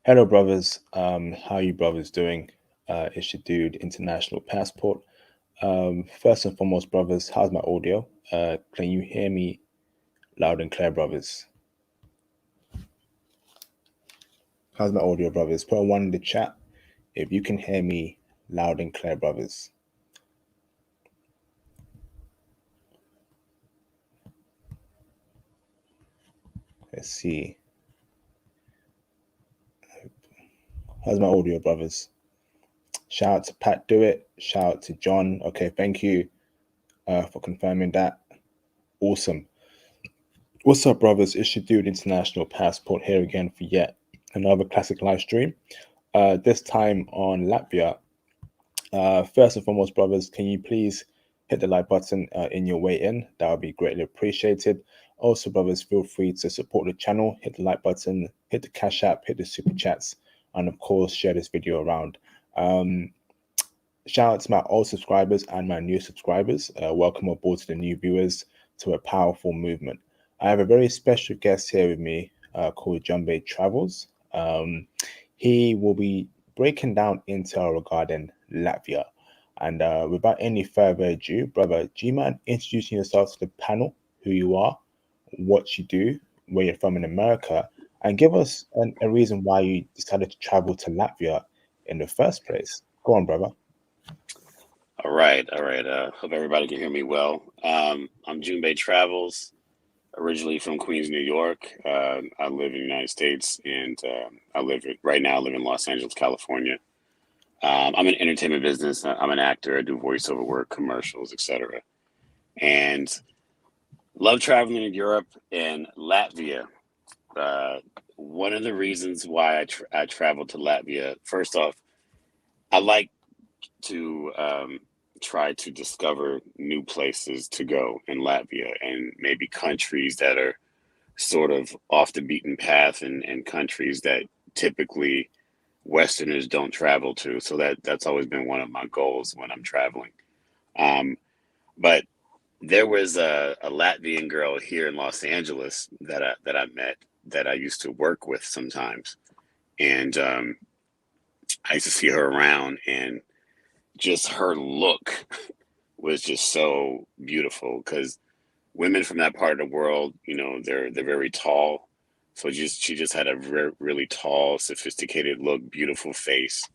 Hello, brothers. How you brothers doing? It's your dude, International Passport. First and foremost, brothers, how's my audio? Can you hear me loud and clear, brothers? How's my audio, brothers? Put a one in the chat if you can hear me loud and clear, brothers. Let's see. How's my audio, brothers? Shout out to Pat Do It. Shout out to John. Okay, thank you for confirming that. Awesome. What's up, brothers? It's your dude, International Passport, here again for yet another classic live stream. This time on Latvia. First and foremost, brothers, can you please hit the like button in your way in? That would be greatly appreciated. Also, brothers, feel free to support the channel. Hit the like button, hit the Cash App, hit the super chats, and of course, share this video around. Shout out to my old subscribers and my new subscribers. Welcome aboard to the new viewers to a powerful movement. I have a very special guest here with me called Jumbe Travels. He will be breaking down intel regarding Latvia. And without any further ado, brother, do you mind introducing yourself to the panel, who you are, what you do, where you're from in America, and give us a reason why you decided to travel to Latvia in the first place? Go on, brother. All right. Hope everybody can hear me well. I'm Junbei Travels, originally from Queens, New York. I live in the United States, and I live in Los Angeles, California. I'm in entertainment business. I'm an actor. I do voiceover work, commercials, etc. And love traveling in Europe and Latvia. One of the reasons why I traveled to Latvia, first off, I like to try to discover new places to go in Latvia and maybe countries that are sort of off the beaten path and countries that typically Westerners don't travel to. So that's always been one of my goals when I'm traveling. But there was a Latvian girl here in Los Angeles that I met that I used to work with sometimes, and I used to see her around, and just her look was just so beautiful because women from that part of the world, they're very tall. So she just had a really tall, sophisticated look, beautiful face,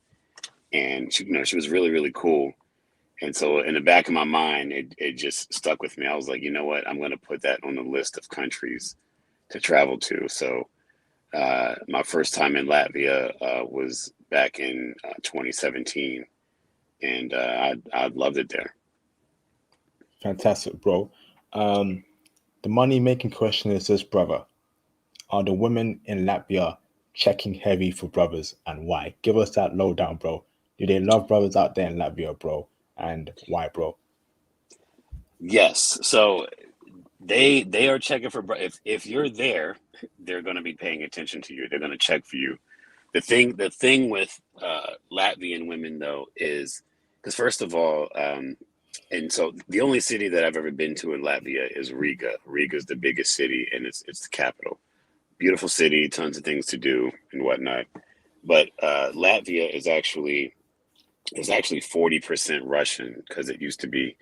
and she was really really cool. And so in the back of my mind, it just stuck with me. I was like, you know what, I'm going to put that on the list of countries to travel to. So my first time in Latvia was back in 2017, and I loved it there. Fantastic, bro. The money making question is this, brother. Are the women in Latvia checking heavy for brothers, and why? Give us that lowdown, bro. Do they love brothers out there in Latvia, bro? And why, bro? Yes. So they are checking for if you're there, they're going to be paying attention to you. They're going to check for you. The thing with Latvian women though is because first of all, and so the only city that I've ever been to in Latvia is Riga. Riga is the biggest city, and it's the capital. Beautiful city, tons of things to do and whatnot. But Latvia is actually 40% Russian because it used to be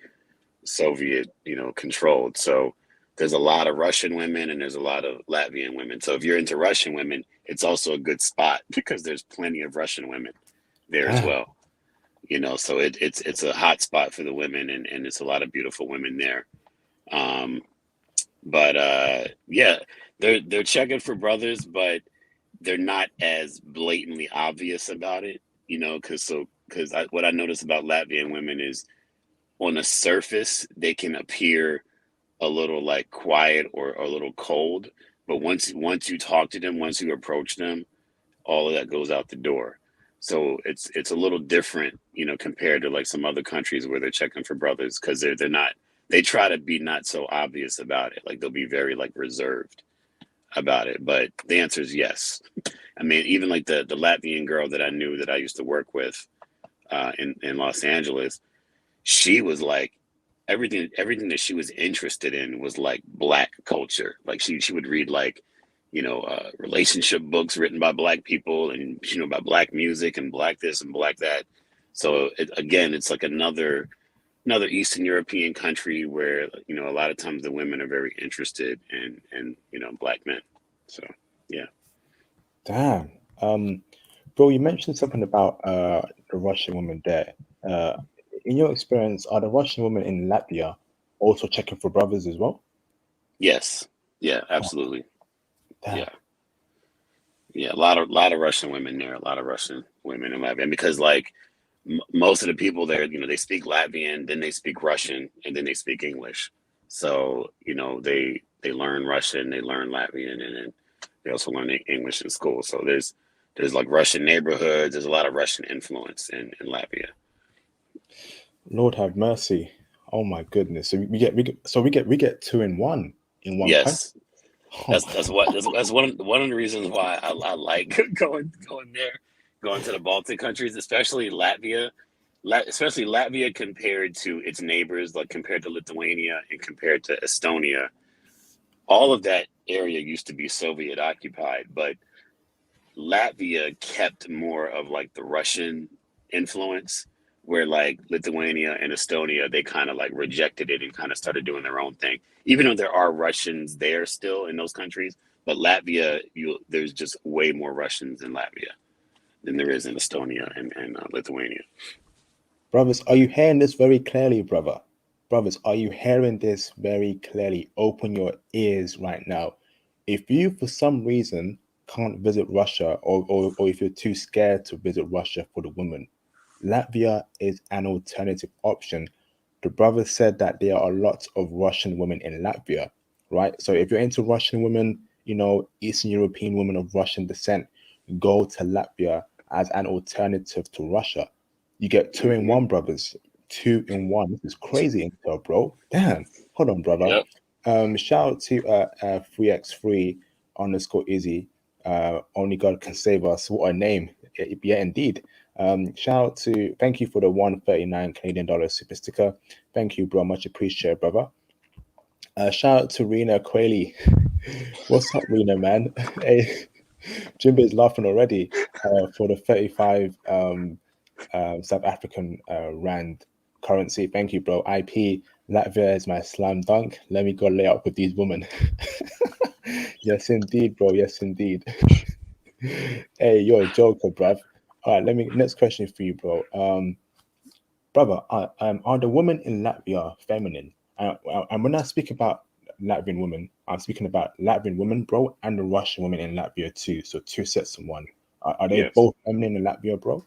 Soviet, controlled. So there's a lot of Russian women and there's a lot of Latvian women. So if you're into Russian women, it's also a good spot because there's plenty of Russian women there as Ah, well. So it's a hot spot for the women, and it's a lot of beautiful women there. Um, but yeah, they're checking for brothers, but they're not as blatantly obvious about it, because what I notice about Latvian women is on the surface they can appear a little like quiet or a little cold, but once you talk to them, once you approach them, all of that goes out the door. So it's a little different, compared to like some other countries where they're checking for brothers because they're not. They try to be not so obvious about it. Like they'll be very like reserved about it. But the answer is yes. I mean, even like the Latvian girl that I knew that I used to work with in Los Angeles, she was like everything that she was interested in was like black culture. Like she would read like relationship books written by Black people, and about Black music and Black this and Black that. So again, it's like another Eastern European country where a lot of times the women are very interested in Black men. So yeah. Damn. Bro, you mentioned something about the Russian women there. Uh, in your experience, are the Russian women in Latvia also checking for brothers as well? Yes. Yeah. Oh, Absolutely. damn. Yeah. Yeah. A lot of Russian women there. A lot of Russian women in Latvia, and because like most of the people there, they speak Latvian, then they speak Russian, and then they speak English. So they learn Russian, they learn Latvian, and then they also learn English in school. So there's like Russian neighborhoods. There's a lot of Russian influence in Latvia. Lord have mercy. Oh my goodness. So we get two in one country. Yes, Oh that's one of the reasons why I like going there, going to the Baltic countries, especially Latvia. Especially Latvia compared to its neighbors, like compared to Lithuania and compared to Estonia. All of that area used to be Soviet occupied, but Latvia kept more of like the Russian influence, where like Lithuania and Estonia, they kind of like rejected it and kind of started doing their own thing. Even though there are Russians there still in those countries, but Latvia, there's just way more Russians in Latvia than there is in Estonia and Lithuania. brothers, are you hearing this very clearly, brother? Brothers, are you hearing this very clearly? Open your ears right now. If you, for some reason, can't visit Russia, or if you're too scared to visit Russia for the women, Latvia is an alternative option. The brother said that there are lots of Russian women in Latvia, right? So if you're into Russian women, Eastern European women of Russian descent, go to Latvia as an alternative to Russia. You get two in Hmm. one, brothers. Two in one. This is crazy intel, bro. Damn. Hold on, brother. Yep. Shout out to 3x3 underscore Izzy. Only God can save us. What a name. Yeah, indeed. Shout out to thank you for the 139 Canadian dollar super sticker. Thank you, bro. Much appreciated, brother. Shout out to Rena Quayle. What's up, Rena, man? Hey, Jimbo's laughing already for the 35 South African rand currency. Thank you, bro. IP Latvia is my slam dunk. Let me go lay up with these women. Yes, indeed, bro. Yes, indeed. Hey, you're a joker, bruv. All right, let me. Next question for you, bro. Brother, are the women in Latvia feminine? And when I speak about Latvian women, I'm speaking about Latvian women, bro, and the Russian women in Latvia too. So two sets in one. Are they Yes. both feminine in Latvia, bro?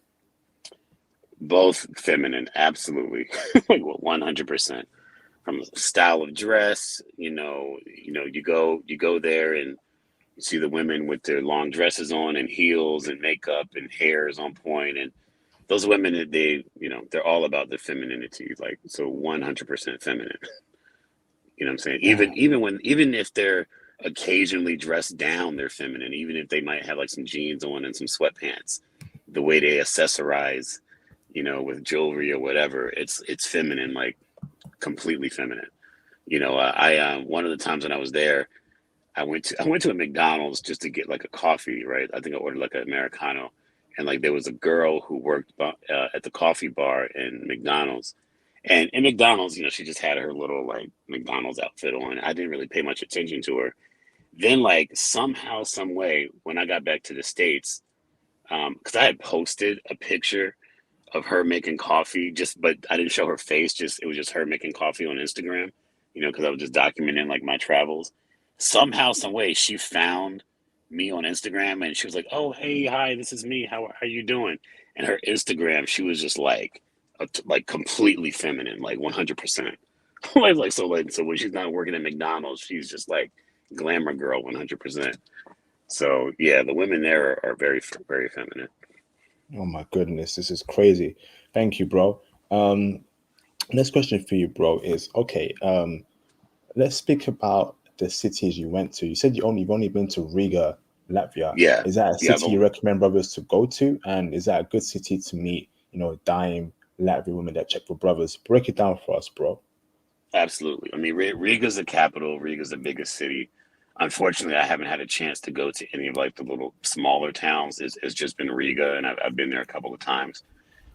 Both feminine, absolutely. Like 100%. From style of dress, you go there and you see the women with their long dresses on and heels and makeup and hair is on point, and those women, they're all about the femininity, like, so 100% feminine. You know what I'm saying? Damn. Even if they're occasionally dressed down, they're feminine. Even if they might have like some jeans on and some sweatpants, the way they accessorize, with jewelry or whatever, it's feminine, like completely feminine. I one of the times when I was there, I went to a McDonald's just to get like a coffee, right? I think I ordered like an Americano, and like there was a girl who worked at the coffee bar in McDonald's, and in McDonald's, she just had her little like McDonald's outfit on. I didn't really pay much attention to her. Then like somehow, some way, when I got back to the States, because I had posted a picture of her making coffee, but I didn't show her face. Just it was just her making coffee on Instagram, because I was just documenting like my travels. Somehow, some way, she found me on Instagram and she was like, "Oh, hey, hi, this is me. How are you doing?" And her Instagram, she was just like, like completely feminine, like 100%. So when she's not working at McDonald's, she's just like glamour girl 100%. So yeah, the women there are very very feminine. Oh my goodness, this is crazy. Thank you, bro. Um, Next question for you, bro, is okay. Let's speak about the cities you went to. You said you've only been to Riga, Latvia. Yeah, Is that a yeah. city you recommend brothers to go to? And is that a good city to meet, dime Latvian women that check for brothers? Break it down for us, bro. Absolutely. I mean, Riga's the capital. Riga's the biggest city. Unfortunately, I haven't had a chance to go to any of like the little smaller towns. It's just been Riga, and I've been there a couple of times.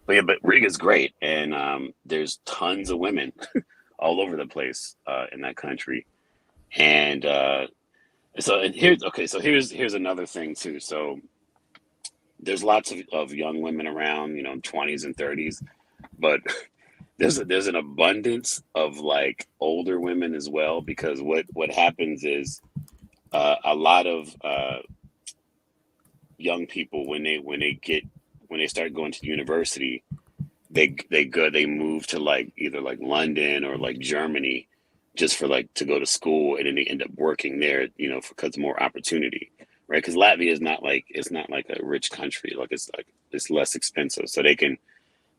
But yeah, but Riga's great, and there's tons of women all over the place in that country. And and here's okay. So here's another thing too. So there's lots of young women around, 20s and 30s, but there's an abundance of like older women as well, because what happens is a lot of young people when they start going to university, they move to like either like London or like Germany just for like to go to school, and then they end up working there, because more opportunity, right? Because Latvia is not like it's not like a rich country, like it's less expensive, so they can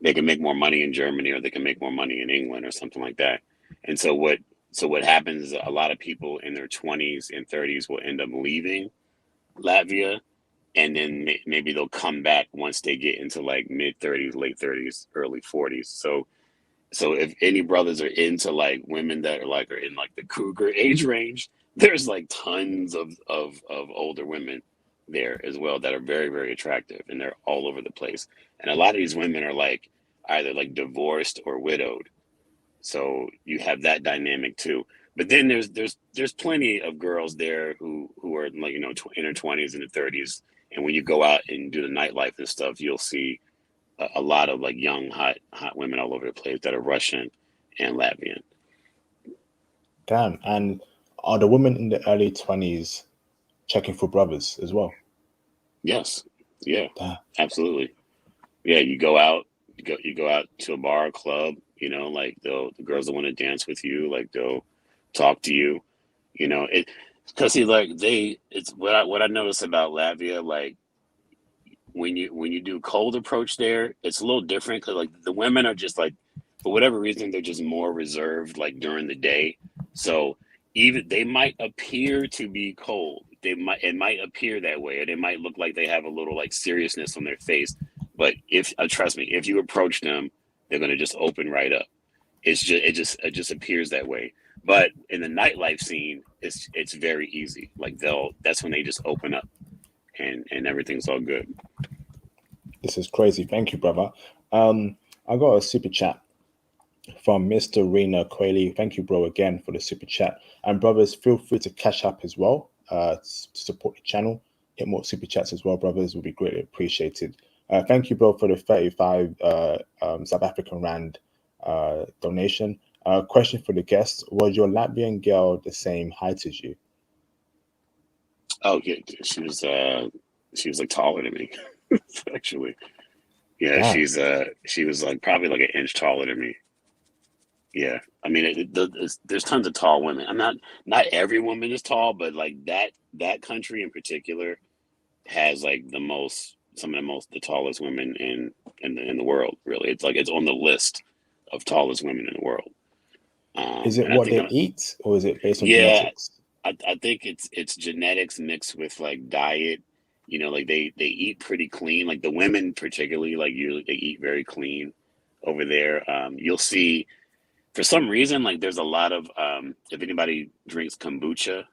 make more money in Germany, or they can make more money in England or something like that. And so what happens is a lot of people in their 20s and 30s will end up leaving Latvia, and then maybe they'll come back once they get into like mid 30s, late 30s, early 40s. So if any brothers are into like women that are in like the cougar age range, there's like tons of older women there as well that are very, very attractive, and they're all over the place. And a lot of these women are like either like divorced or widowed. So you have that dynamic too. But then there's plenty of girls there who are like, in their 20s and their 30s. And when you go out and do the nightlife and stuff, you'll see a lot of like young hot women all over the place that are Russian and Latvian. Damn. And are the women in the early 20s checking for brothers as well? Yes. Yeah, Damn. absolutely. Yeah, you go out to a bar or club, like the girls that want to dance with you, like they'll talk to you, it because see, like it's what I notice about Latvia, like when you do cold approach there, it's a little different, because like the women are just like, for whatever reason, they're just more reserved like during the day. So even they might appear to be cold. It might appear that way, or they might look like they have a little like seriousness on their face. But if trust me, if you approach them, they're gonna just open right up. It just appears that way. But in the nightlife scene, it's very easy. Like that's when they just open up, and everything's all good. This is crazy. Thank you, brother. I got a super chat from Mr. Rena Quayle. Thank you, bro, again for the super chat. And brothers, feel free to cash up as well to support the channel. Hit more super chats as well, brothers. Will be greatly appreciated. Thank you, bro, for the 35 South African Rand donation. Question for the guests: was your Latvian girl the same height as you? Oh yeah, she was like taller than me, actually. Yeah, Damn. she was like probably like an inch taller than me. Yeah, I mean, there's tons of tall women. I'm not every woman is tall, but like that country in particular has like some of the tallest women in the world. Really, it's like it's on the list of tallest women in the world. Is it And I what think, they eat, or is it based on yeah, genetics? I think it's genetics mixed with like diet. Like they eat pretty clean. Like the women particularly, like usually they eat very clean over there. You'll see for some reason, like there's a lot of if anybody drinks kombucha,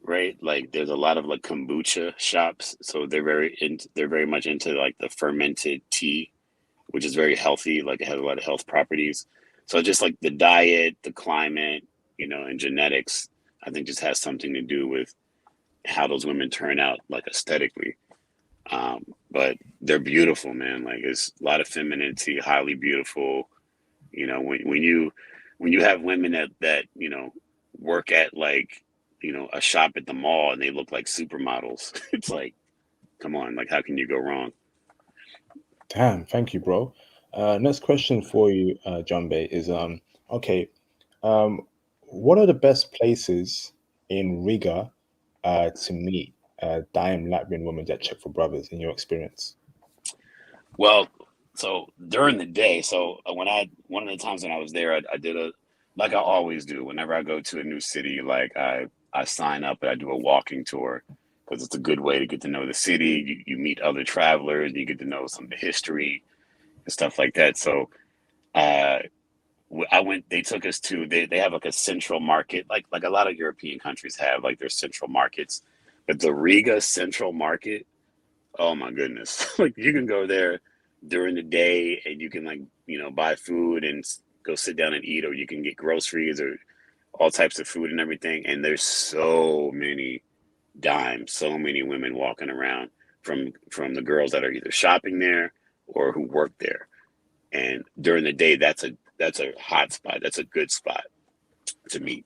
right? Like there's a lot of like kombucha shops. So they're very much into like the fermented tea, which is very healthy. Like it has a lot of health properties. So just like the diet, the climate, and genetics, I think just has something to do with how those women turn out like aesthetically. But they're beautiful, man. Like it's a lot of femininity, highly beautiful. When you have women that work at like a shop at the mall, and they look like supermodels, it's like, come on, like how can you go wrong? Damn, thank you, bro. Next question for you, John Bay, is okay. Um, what are the best places in Riga to meet dime Latvian women that check for brothers in your experience? Well, so during the day, one of the times when I was there, I did like I always do whenever I go to a new city, like I sign up and I do a walking tour, because it's a good way to get to know the city. You meet other travelers, you get to know some of the history and stuff like that. So uh, I went. They took us to. They have like a central market, like a lot of European countries have like their central markets, but the Riga Central Market. Oh my goodness! Like you can go there during the day, and you can like buy food and go sit down and eat, or you can get groceries or all types of food and everything. And there's so many dimes, so many women walking around from the girls that are either shopping there or who work there. And during the day, that's a hot spot. That's a good spot to meet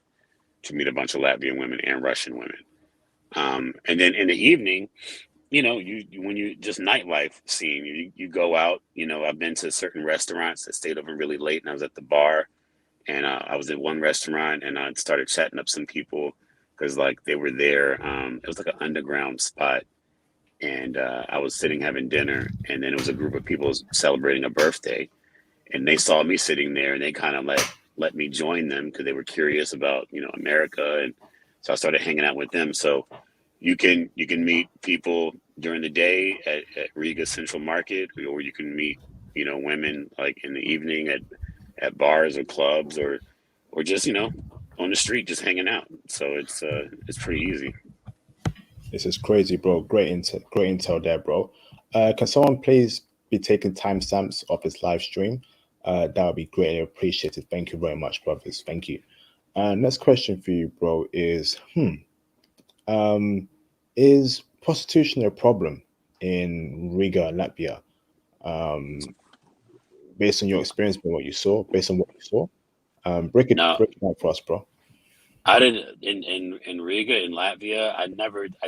a bunch of Latvian women and Russian women. And then in the evening, when you just nightlife scene, you go out. I've been to certain restaurants that stayed open really late, and I was at the bar, and I was at one restaurant, and I started chatting up some people because like they were there. It was like an underground spot, and I was sitting having dinner, and then it was a group of people celebrating a birthday, and they saw me sitting there, and they kind of let me join them because they were curious about America, and so I started hanging out with them. So you can meet people during the day at Riga Central Market, or you can meet women like in the evening at bars or clubs, or just on the street just hanging out. So it's pretty easy. This is crazy, bro. Great intel there, bro. Can someone please be taking timestamps of this live stream? That would be greatly appreciated. Thank you very much, brothers. Thank you. Next question for you, bro, um, is prostitution a problem in Riga, Latvia? Um, Based on your experience and based on what you saw, Now, break it down for us, bro. I didn't in Riga in Latvia. I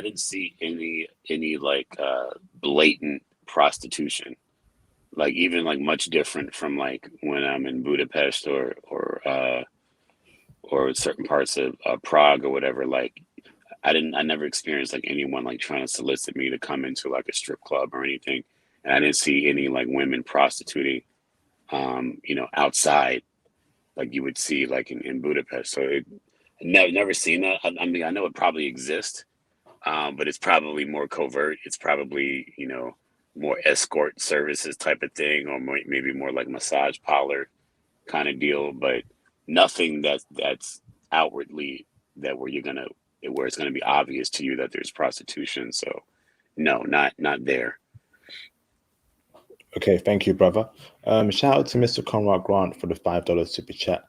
didn't see any like blatant prostitution. Like even like much different from like when I'm in Budapest or certain parts of Prague or whatever. Like I never experienced like anyone like trying to solicit me to come into like a strip club or anything, and I didn't see any like women prostituting, outside like you would see like in Budapest. So never seen that. I mean, I know it probably exists, but it's probably more covert. It's probably more escort services type of thing, or maybe more like massage parlor kind of deal, but nothing that's outwardly that where it's gonna be obvious to you that there's prostitution. So no, not there. Okay, thank you, brother. Shout out to Mr. Conrad Grant for the $5 super chat.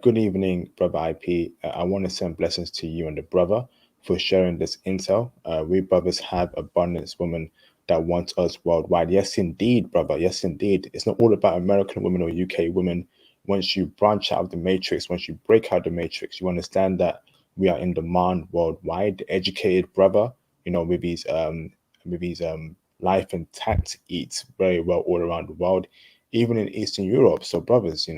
Good evening, brother IP. I want to send blessings to you and the brother for sharing this intel. We brothers have abundance women that want us worldwide. Yes, indeed, brother. Yes, indeed. It's not all about American women or UK women. Once you branch out of the matrix, once you break out the matrix, you understand that we are in demand worldwide. The educated brother, with his life intact, eats very well all around the world, even in Eastern Europe. So, brothers,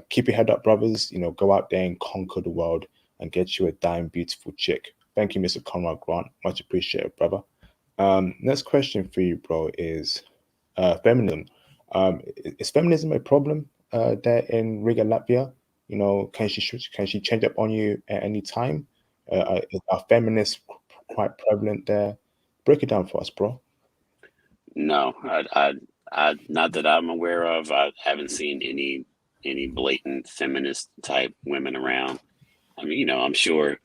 keep your head up, brothers. Go out there and conquer the world and get you a damn beautiful chick. Thank you, Mr. Conrad Grant. Much appreciated, brother. Next question for you, bro, is feminism. Is feminism a problem there in Riga, Latvia? Can she change up on you at any time? Are feminists quite prevalent there? Break it down for us, bro. No, not that I'm aware of. I haven't seen any blatant feminist type women around. I mean, I'm sure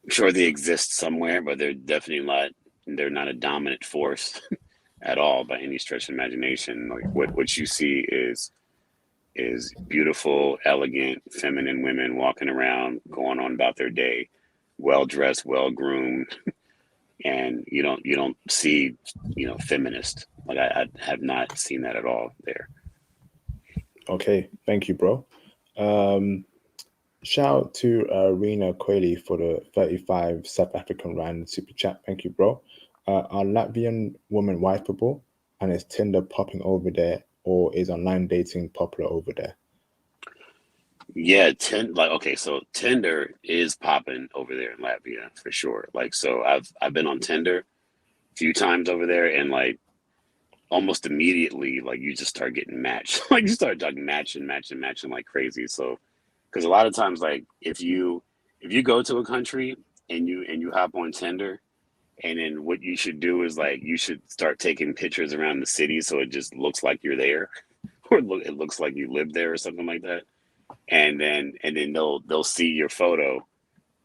they exist somewhere, but they're not a dominant force at all by any stretch of imagination. Like what you see is beautiful, elegant, feminine women walking around, going on about their day, well dressed, well groomed, and you don't see feminist. Like I have not seen that at all there. Okay, thank you, bro. Um, Shout out to Rena Coeli for the 35 South African Rand super chat. Thank you, bro. Are Latvian women wipeable? And is Tinder popping over there, or is online dating popular over there? Yeah, like okay, so Tinder is popping over there in Latvia for sure. Like so I've been on Tinder a few times over there, and like almost immediately like you just start getting matched. Like you start like matching like crazy. So because a lot of times like if you go to a country and you hop on Tinder, and then what you should do is like you should start taking pictures around the city so it just looks like you're there or it looks like you live there or something like that. and then they'll see your photo,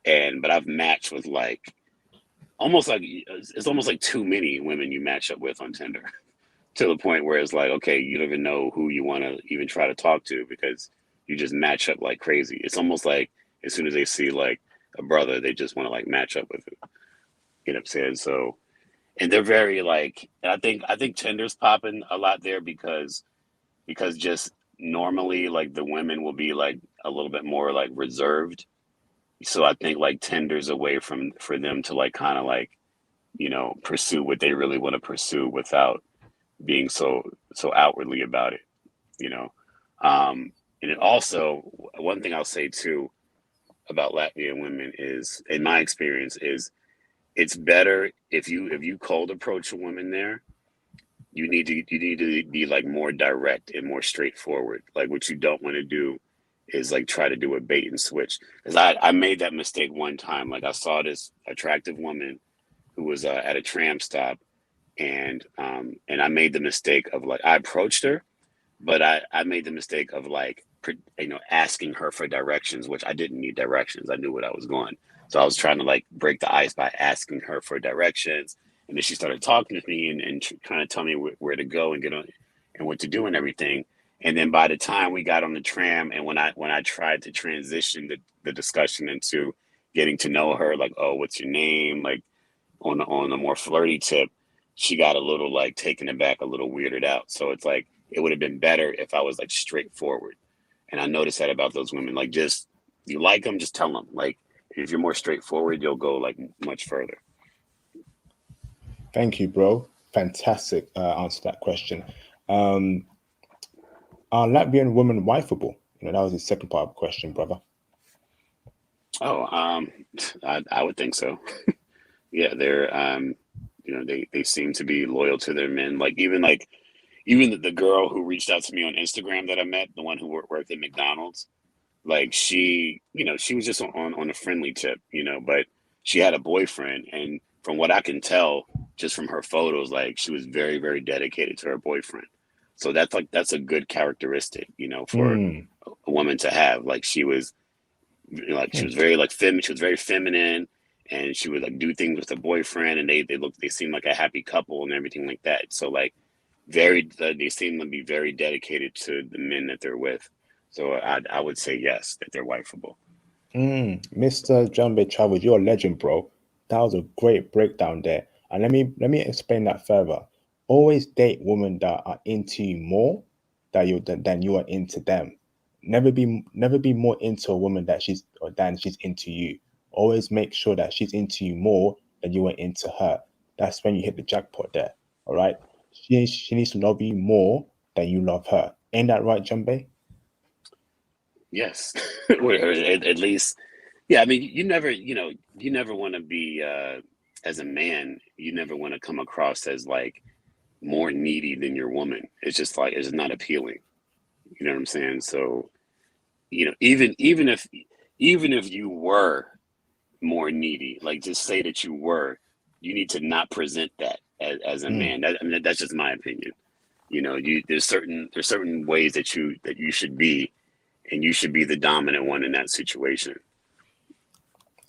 but I've matched with like almost like it's almost like too many women you match up with on Tinder to the point where it's like, okay, you don't even know who you want to even try to talk to because you just match up like crazy. It's almost like as soon as they see like a brother, they just want to like match up with it. You know what I'm saying? So, and they're very like, and I think Tinder's popping a lot there because just normally like the women will be like a little bit more like reserved. So I think like Tinder's a way for them to like kind of like, pursue what they really want to pursue without being so outwardly about it, you know. And it also, one thing I'll say too about Latvian women is, in my experience, is it's better if you cold approach a woman there. You need to be like more direct and more straightforward. Like what you don't want to do is like try to do a bait and switch. Because I made that mistake one time. Like I saw this attractive woman who was at a tram stop, and I made the mistake of like I approached her, but I made the mistake of like asking her for directions, which I didn't need directions. I knew what I was going. So I was trying to like break the ice by asking her for directions, and then she started talking to me and trying to tell me where to go and get on and what to do and everything. And then by the time we got on the tram, and when I tried to transition the discussion into getting to know her, like, oh, what's your name, like on a more flirty tip, she got a little like taken aback, a little weirded out. So it's like it would have been better if I was like straightforward. And I noticed that about those women. Like, just you like them, just tell them. Like, if you're more straightforward, you'll go like much further. Thank you, bro. Fantastic answer to that question. Um, are Latvian women wifeable? That was the second part of the question, brother. Oh, I would think so. Yeah, they're they seem to be loyal to their men. Even the girl who reached out to me on Instagram that I met, the one who worked at McDonald's, like she was just on a friendly tip, but she had a boyfriend, and from what I can tell, just from her photos, like she was very, very dedicated to her boyfriend. So that's a good characteristic, for Mm. a woman to have. Like she was very like she was very feminine, and she would like do things with her boyfriend, and they seemed like a happy couple and everything like that. So like they seem to be very dedicated to the men that they're with. So I would say yes, that they're wifeable. Mr. Jumbe Travels, you're a legend, bro. That was a great breakdown there. And let me explain that further. Always date women that are into you more than you are into them. Never be more into a woman than she's into you. Always make sure that she's into you more than you are into her. That's when you hit the jackpot there. All right. She needs to love you more than you love her. Ain't that right, Jumbe? Yes, or at least, yeah. I mean, you never want to be as a man. You never want to come across as like more needy than your woman. It's just like it's not appealing. You know what I'm saying? So even if you were more needy, like just say that you were, you need to not present that as a Mm. man. I mean, that's just my opinion. There's certain ways that you should be, and you should be the dominant one in that situation.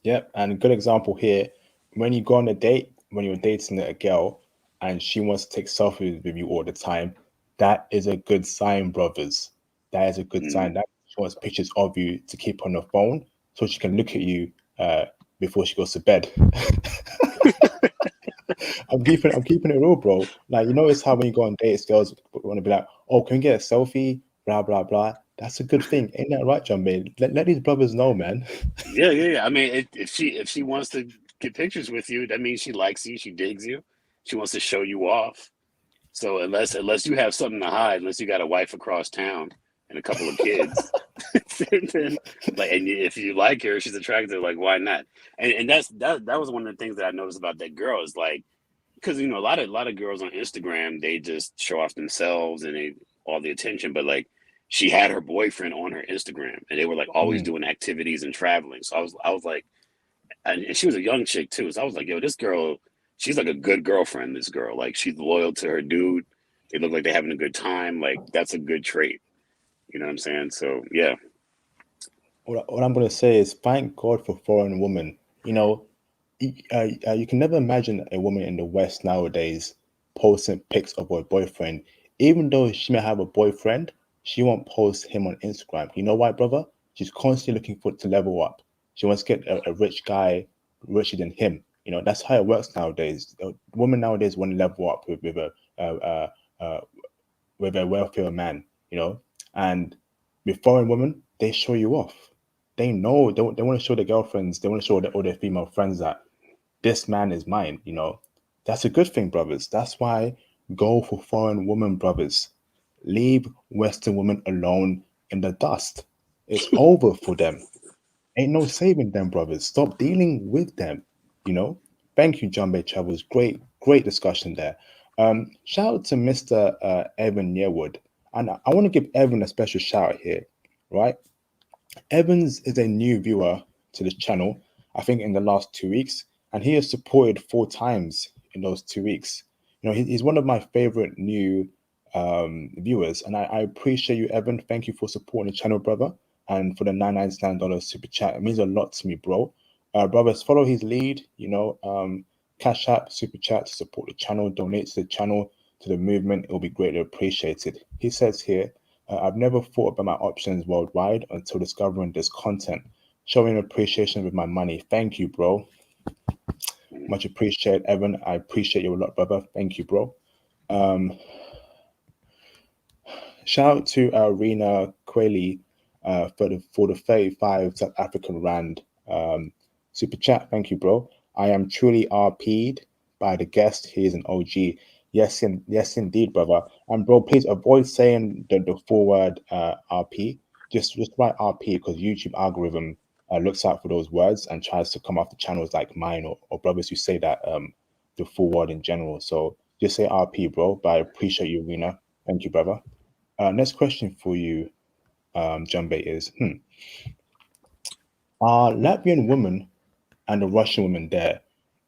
Yep, and a good example here, when you go on a date, when you're dating a girl and she wants to take selfies with you all the time, that is a good sign, brothers. That is a good sign. Mm. That she wants pictures of you to keep on the phone so she can look at you before she goes to bed. I'm keeping it real, bro. Like it's how when you go on dates, girls want to be like, "Oh, can we get a selfie?" Blah blah blah. That's a good thing, ain't that right, John? Man? Let these brothers know, man. Yeah, yeah, yeah. I mean, if she wants to get pictures with you, that means she likes you, she digs you, she wants to show you off. So unless you have something to hide, unless you got a wife across town and a couple of kids, then like, and if you like her, she's attractive. Like, why not? And that was one of the things that I noticed about that girl is like, because a lot of girls on Instagram, they just show off themselves and they all the attention, but like she had her boyfriend on her Instagram, and they were like always Mm. doing activities and traveling. So I was like, and she was a young chick too. So I was like, yo, this girl, she's like a good girlfriend. This girl, like, she's loyal to her dude. They look like they're having a good time. Like, that's a good trait. You know what I'm saying? So yeah. What I'm going to say is thank God for foreign women. You know, you can never imagine a woman in the West nowadays posting pics of her boyfriend. Even though she may have a boyfriend, she won't post him on Instagram. You know why, brother? She's constantly looking for to level up. She wants to get a rich guy richer than him. You know, that's how it works nowadays. Women nowadays want to level up uh, uh, uh, with a wealthier man, you know. And with foreign women, they show you off. They know they want to show their girlfriends, they want to show all their female friends that this man is mine, you know. That's a good thing, brothers. That's why go for foreign women, brothers. Leave Western women alone in the dust. It's over for them. Ain't no saving them, brothers. Stop dealing with them, you know. Thank you, John Bay Travels. Great discussion there. Shout out to Mr. Evan Yearwood. And I want to give Evan a special shout out here, right? Evans is a new viewer to this channel, I think in the last 2 weeks, and he has supported 4 times in those 2 weeks. You know, he's one of my favorite new viewers, and I appreciate you, Evan. Thank you for supporting the channel, brother, and for the $999 super chat. It means a lot to me, bro. Brothers, follow his lead. You know, Cash App, super chat to support the channel, donate to the channel, to the movement. It will be greatly appreciated. He says here, I've never thought about my options worldwide until discovering this content. Showing appreciation with my money. Thank you, bro. Much appreciated, Evan. I appreciate you a lot, brother. Thank you, bro. Shout out to Rena Quayle for the 35 South African Rand super chat. Thank you, bro. I am truly RP'd by the guest. He is an OG. Yes, indeed, brother. And bro, please avoid saying the full word RP. Just write RP because YouTube algorithm looks out for those words and tries to come after channels like mine or brothers who say that the full word in general. So just say RP, bro. But I appreciate you, Rena. Thank you, brother. Next question for you, Jumbe, is are Latvian women and the Russian women there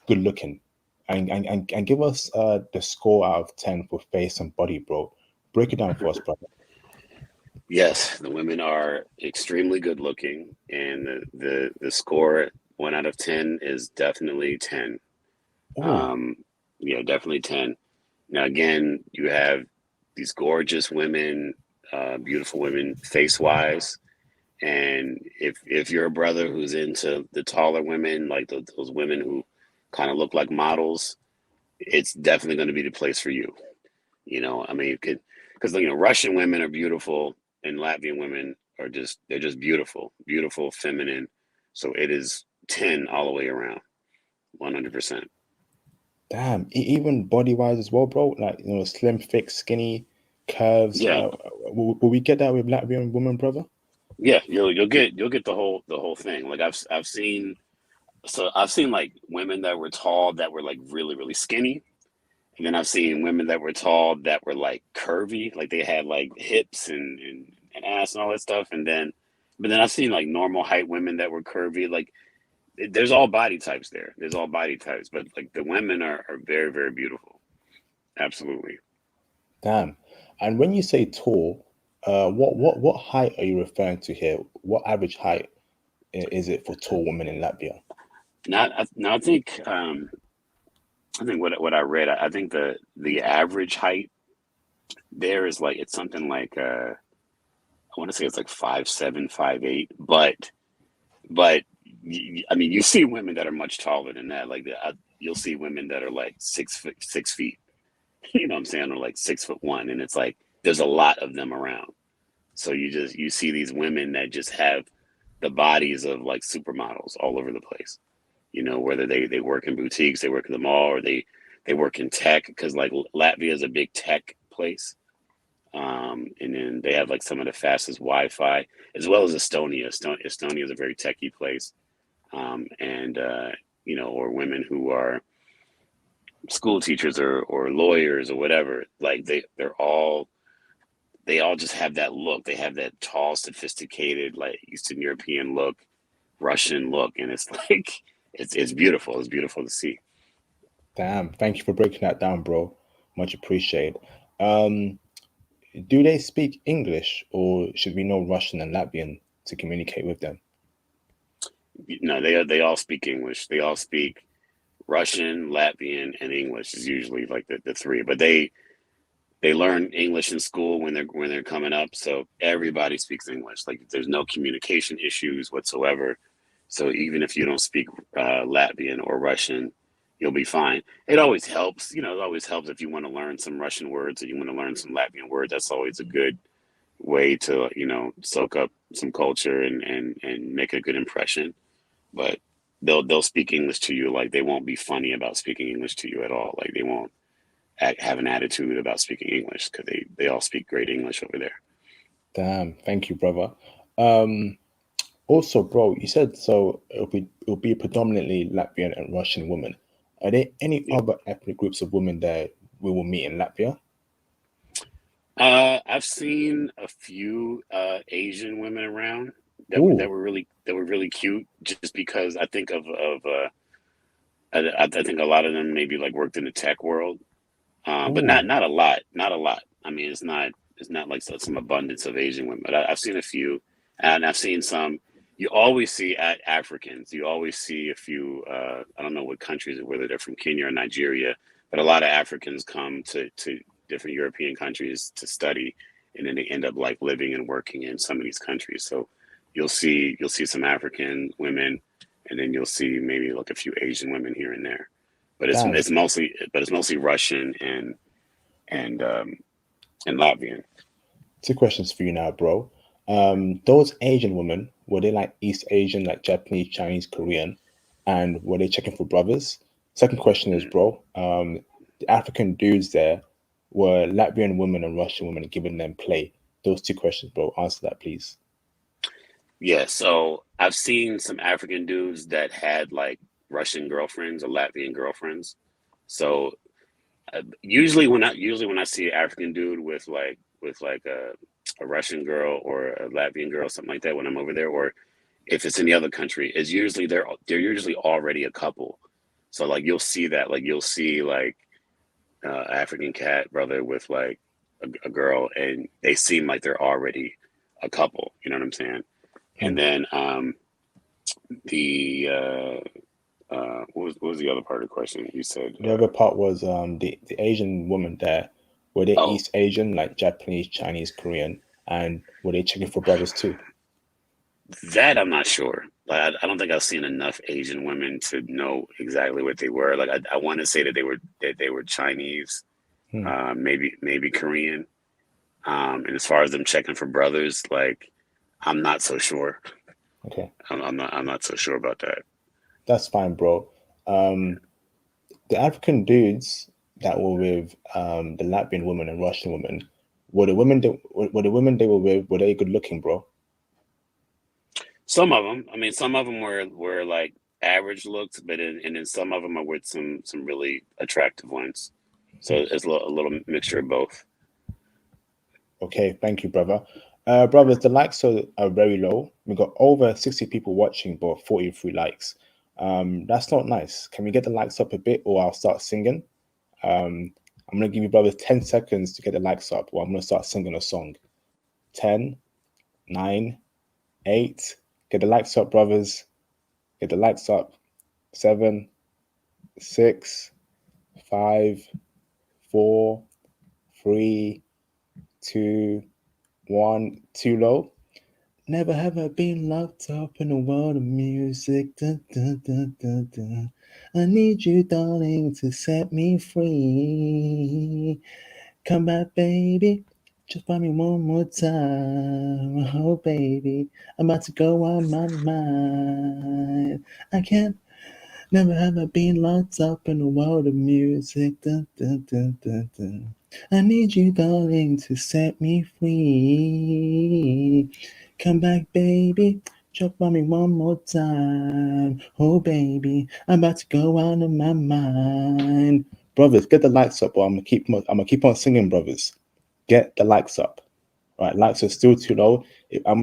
good looking? And give us the score out of 10 for face and body, bro. Break it down for us, brother. Yes, the women are extremely good looking, and the score 1 out of 10 is definitely 10. Oh, Um, yeah, definitely 10. Now again, you have these gorgeous women, beautiful women, face wise, and if you're a brother who's into the taller women, like those women who kind of look like models, it's definitely going to be the place for you. You know, I mean, because Russian women are beautiful and Latvian women are they're just beautiful, beautiful, feminine. So it is 10 all the way around, 100%. damn. Even body wise as well, bro. Like, you know, slim, thick, skinny, curves. Yeah, Will we get that with Latvian women, brother? yeah, you'll get the whole thing. Like I've seen like women that were tall that were like really really skinny, and then I've seen women that were tall that were like curvy, like they had like hips and ass and all that stuff. But then I've seen like normal height women that were curvy. Like there's all body types there. There's all body types, but like the women are very, very beautiful. Absolutely. Damn. And when you say tall, what height are you referring to here? What average height is it for tall women in Latvia? Now I think what I read, I think the average height there is like it's something like I want to say it's like 5'7", 5'8", but I mean you see women that are much taller than that. Like you'll see women that are like 6 foot 6 feet. You know what I'm saying? Or like 6'1", and it's like there's a lot of them around. So you see these women that just have the bodies of like supermodels all over the place. You know, whether they work in boutiques, they work in the mall, or they work in tech because like Latvia is a big tech place. And then they have like some of the fastest Wi-Fi, as well as Estonia. Estonia is a very techy place, and or women who are school teachers or lawyers or whatever. Like they all just have that look. They have that tall, sophisticated, like Eastern European look, Russian look, and it's like it's beautiful. It's beautiful to see. Damn, thank you for breaking that down, bro. Much appreciated. Um, do they speak English or should we know Russian and Latvian to communicate with them? No, they all speak English. They all speak Russian, Latvian, and English is usually like the three. But they learn English in school when they're coming up, so everybody speaks English. Like there's no communication issues whatsoever. So even if you don't speak Latvian or Russian, you'll be fine. It always helps, it always helps if you want to learn some Russian words or you want to learn some Latvian words. That's always a good way to soak up some culture and make a good impression. But they'll speak English to you, like they won't be funny about speaking English to you at all. Like they won't have an attitude about speaking English because they all speak great English over there. Damn, thank you, brother. Also, bro, you said so it'll be predominantly Latvian and Russian women. Are there any Yeah. other ethnic groups of women that we will meet in Latvia? I've seen a few Asian women around Ooh, that were really cute. Just because I think I think a lot of them maybe like worked in the tech world, but ooh, not a lot, not a lot. I mean, it's not like some abundance of Asian women. But I've seen a few, and I've seen some. You always see Africans. You always see a few. I don't know what countries, whether they're from Kenya or Nigeria, but a lot of Africans come to different European countries to study, and then they end up like living and working in some of these countries. So you'll see some African women, and then you'll see maybe like a few Asian women here and there. But damn. it's mostly Russian and and Latvian. Two questions for you now, bro. Those Asian women, were they like East Asian, like Japanese, Chinese, Korean? And were they checking for brothers? Second question is, Mm. bro, the African dudes there, were Latvian women and Russian women giving them play? Those two questions, bro. Answer that, please. Yeah, so I've seen some African dudes that had like Russian girlfriends or Latvian girlfriends. So usually when I see an African dude with like a Russian girl or a Latvian girl, something like that, when I'm over there, or if it's in the other country, is usually they're usually already a couple. So like you'll see that, like you'll see like African cat brother with like a girl, and they seem like they're already a couple. You know what I'm saying? Hmm. And then the what was the other part of the question? You said, The other part was the Asian woman there, were they oh, East Asian, like Japanese, Chinese, Korean, and were they checking for brothers too? that I'm not sure. Like I don't think I've seen enough Asian women to know exactly what they were. Like I want to say that they were Chinese, Hmm. maybe Korean. And as far as them checking for brothers, like I'm not so sure. Okay, I'm not so sure about that. that's fine, bro. Um, the African dudes that were with the Latvian woman and Russian woman, were the women they were with, were they good looking, bro? Some of them, I mean, some of them were like average looks, and then some of them are with some really attractive ones. So it's a little mixture of both. Okay, thank you, brother. Brothers, the likes are very low. We got over 60 people watching, but 43 likes. That's not nice. Can we get the likes up a bit, or I'll start singing? I'm gonna give you brothers 10 seconds to get the likes up, or I'm gonna start singing a song. 10, 9, 8. Get the likes up, brothers. Get the likes up. 7, 6, 5, 4, 3, 2, 1. Too low. Never have I been locked up in a world of music. Dun, dun, dun, dun, dun. I need you, darling, to set me free. Come back, baby. Just buy me one more time. Oh, baby. I'm about to go on my mind. I can't. Never have I been locked up in a world of music. Dun, dun, dun, dun, dun. I need you, darling, to set me free. Come back, baby. Jump on me one more time. Oh, baby, I'm about to go out of my mind. Brothers, get the lights up, or I'm gonna keep on singing, brothers. Get the likes up. Right, likes are still too low. I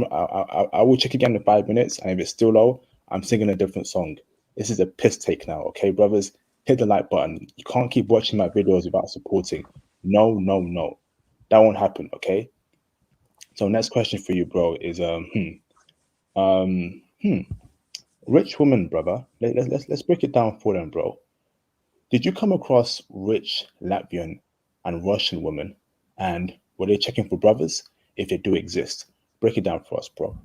will check again in 5 minutes, and if it's still low, I'm singing a different song. This is a piss take now, okay, brothers? Hit the like button. You can't keep watching my videos without supporting. No, no, no, that won't happen, okay? So next question for you, bro, is um, hmm, Rich woman, brother. Let's break it down for them, bro. Did you come across rich Latvian and Russian women, and were they checking for brothers if they do exist? Break it down for us, bro.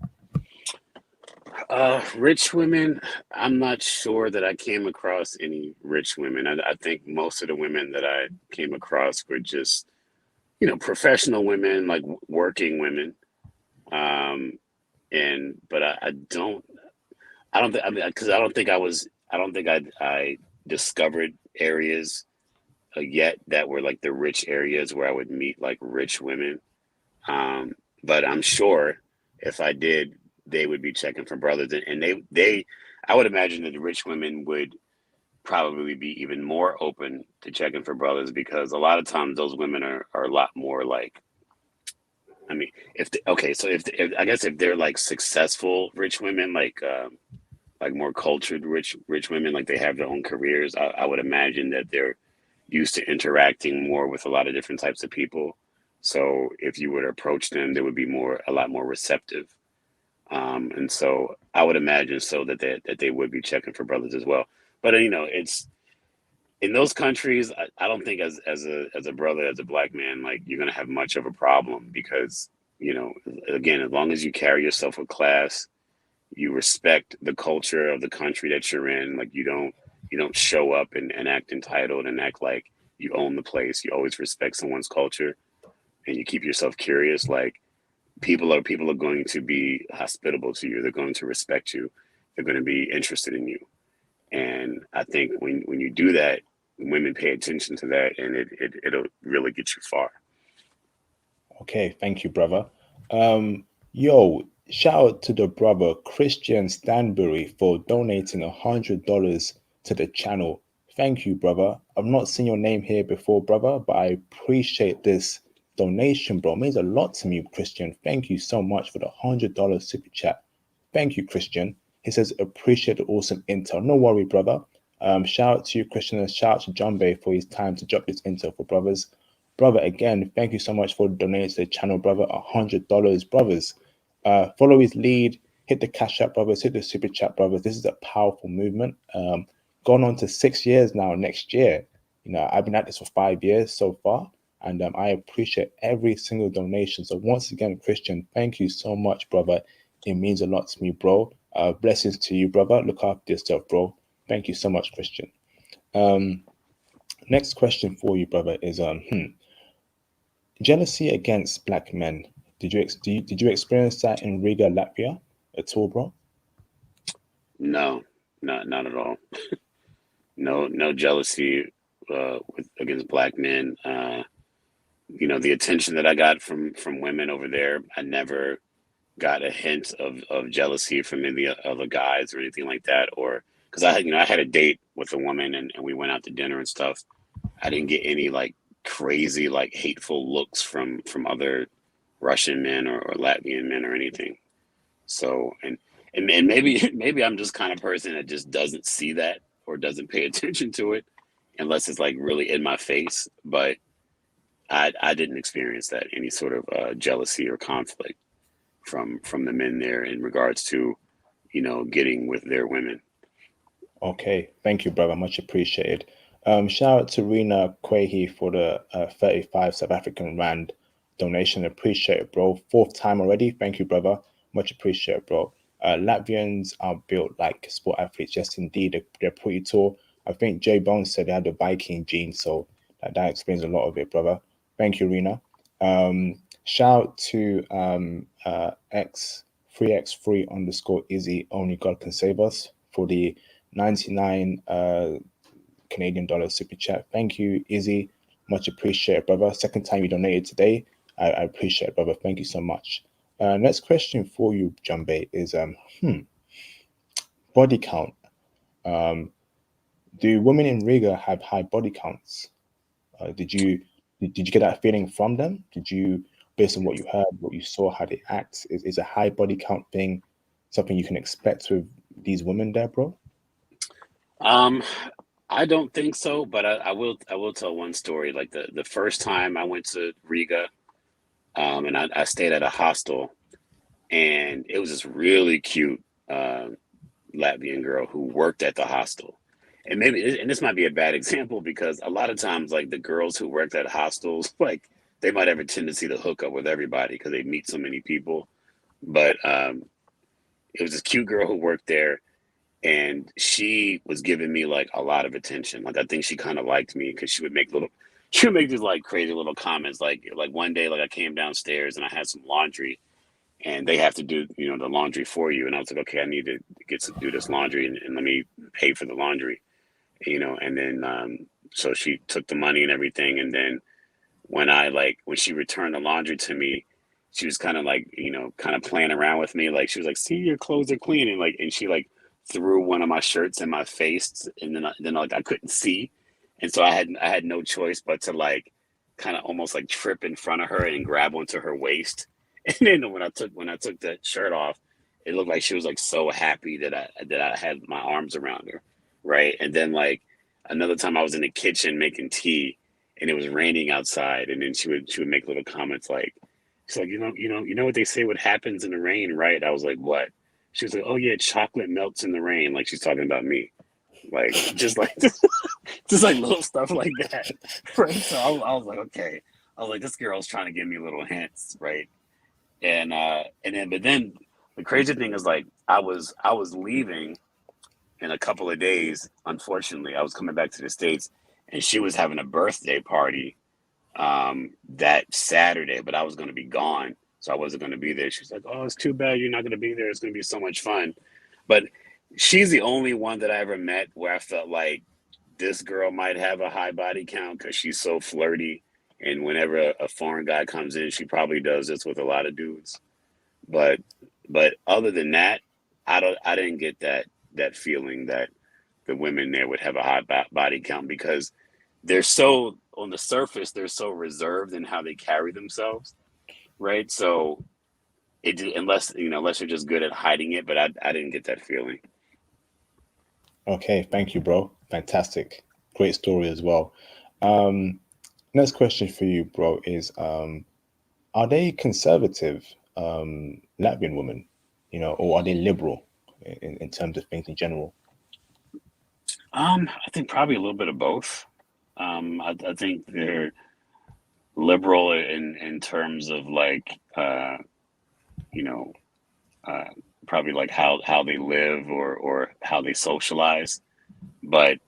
Rich women, I'm not sure that I came across any rich women. I think most of the women that I came across were just, professional women, like working women. Um, but I don't think, I mean, because I don't think I discovered areas yet that were like the rich areas where I would meet like rich women. Um, but I'm sure if I did, they would be checking for brothers, and I would imagine that the rich women would probably be even more open to checking for brothers because a lot of times those women are a lot more like, I mean, okay, so if I guess if they're like successful rich women, like more cultured rich women, like they have their own careers, I would imagine that they're used to interacting more with a lot of different types of people. So if you were to approach them, they would be a lot more receptive. And so I would imagine so that they would be checking for brothers as well. But it's in those countries. I don't think as a brother, as a black man, like you're gonna have much of a problem because again, as long as you carry yourself with class, you respect the culture of the country that you're in. Like you don't show up and act entitled and act like you own the place. You always respect someone's culture and you keep yourself curious. Like people are going to be hospitable to you. They're going to respect you. They're going to be interested in you. And I think when you do that, women pay attention to that, and it'll really get you far. Okay, thank you, brother. Yo, shout out to the brother Christian Stanbury for donating $100 to the channel. Thank you, brother. I've not seen your name here before, brother, but I appreciate this donation, bro. It means a lot to me, Christian. Thank you so much for the $100 super chat. Thank you, Christian. He says, appreciate the awesome intel. No worry, brother. Shout out to you, Christian, and shout out to John Bay for his time to drop this intel for brothers. Brother, again, thank you so much for donating to the channel, brother. $100, brothers. Follow his lead. Hit the cash app, brothers. Hit the super chat, brothers. This is a powerful movement. Gone on to 6 years now. Next year, I've been at this for 5 years so far, and I appreciate every single donation. So once again, Christian, thank you so much, brother. It means a lot to me, bro. Blessings to you, brother. Look after yourself, bro. Thank you so much, Christian. Next question for you, brother, is jealousy against black men. Did you experience that in Riga, Latvia at all, bro? No, not at all. No jealousy against black men. The attention that I got from women over there, I never got a hint of jealousy from any other guys or anything like that. Or because I had a date with a woman and we went out to dinner and stuff. I didn't get any like crazy like hateful looks from other Russian men or Latvian men or anything. So and maybe I'm just kind of person that just doesn't see that or doesn't pay attention to it unless it's like really in my face. But I didn't experience that any sort of jealousy or conflict from the men there in regards to getting with their women. Okay, thank you, brother. Much appreciated. Shout out to Rena Quahy for the 35 South African Rand donation. Appreciate it, bro. Fourth time already. Thank you, brother. Much appreciated, bro. Latvians are built like sport athletes. Yes, indeed. They're pretty tall. I think Jay Bones said they had the Viking gene, so that explains a lot of it, brother. Thank you, Rena. Shout out to X3X3 underscore Izzy. Only God can save us for the 99 Canadian dollar super chat. Thank you, Izzy. Much appreciated, brother. Second time you donated today. I appreciate it, brother. Thank you so much. Next question for you, Jumbe, is body count. Um, do women in Riga have high body counts? Did you get that feeling from them? Did you, based on what you heard, what you saw, how they act, is a high body count thing something you can expect with these women there, bro? Um, I don't think so, but I will tell one story. Like the first time I went to Riga, and I stayed at a hostel, and it was this really cute, Latvian girl who worked at the hostel. And maybe, and this might be a bad example because a lot of times, like the girls who worked at hostels, like they might have a tendency to hook up with everybody because they meet so many people. But it was this cute girl who worked there, and she was giving me like a lot of attention. Like I think she kind of liked me because she would make these like crazy little comments. Like one day, like I came downstairs and I had some laundry, and they have to do the laundry for you, and I was like, okay, I need to do this laundry, and let me pay for the laundry, and then so she took the money and everything, and then when she returned the laundry to me, she was kind of like, kind of playing around with me. Like she was like, see, your clothes are clean. And she like threw one of my shirts in my face, and then like I couldn't see. And so I had no choice but to like kind of almost like trip in front of her and grab onto her waist. And then when I took that shirt off, it looked like she was like so happy that I had my arms around her. Right. And then like another time I was in the kitchen making tea, and it was raining outside, and then she would make little comments like, she's like, you know what they say, what happens in the rain, right? I was like, what? She was like, oh yeah, chocolate melts in the rain. Like she's talking about me. Like just like little stuff like that. Right. So I was like, okay. I was like, this girl's trying to give me little hints, right? But then the crazy thing is like I was leaving in a couple of days. Unfortunately, I was coming back to the States, and she was having a birthday party that Saturday, but I was going to be gone, so I wasn't going to be there. She's like, "Oh, it's too bad you're not going to be there. It's going to be so much fun." But she's the only one that I ever met where I felt like this girl might have a high body count because she's so flirty. And whenever a foreign guy comes in, she probably does this with a lot of dudes. But other than that, I didn't get that feeling that the women there would have a high body count because they're so on the surface they're so reserved in how they carry themselves, right? So unless you're just good at hiding it, but I didn't get that feeling. Okay, thank you, bro. Fantastic. Great story as well. Next question for you, bro, is are they conservative Latvian women, or are they liberal in terms of things in general? I think probably a little bit of both. I think they're liberal in terms of like you know uh, probably like how they live or how they socialize, but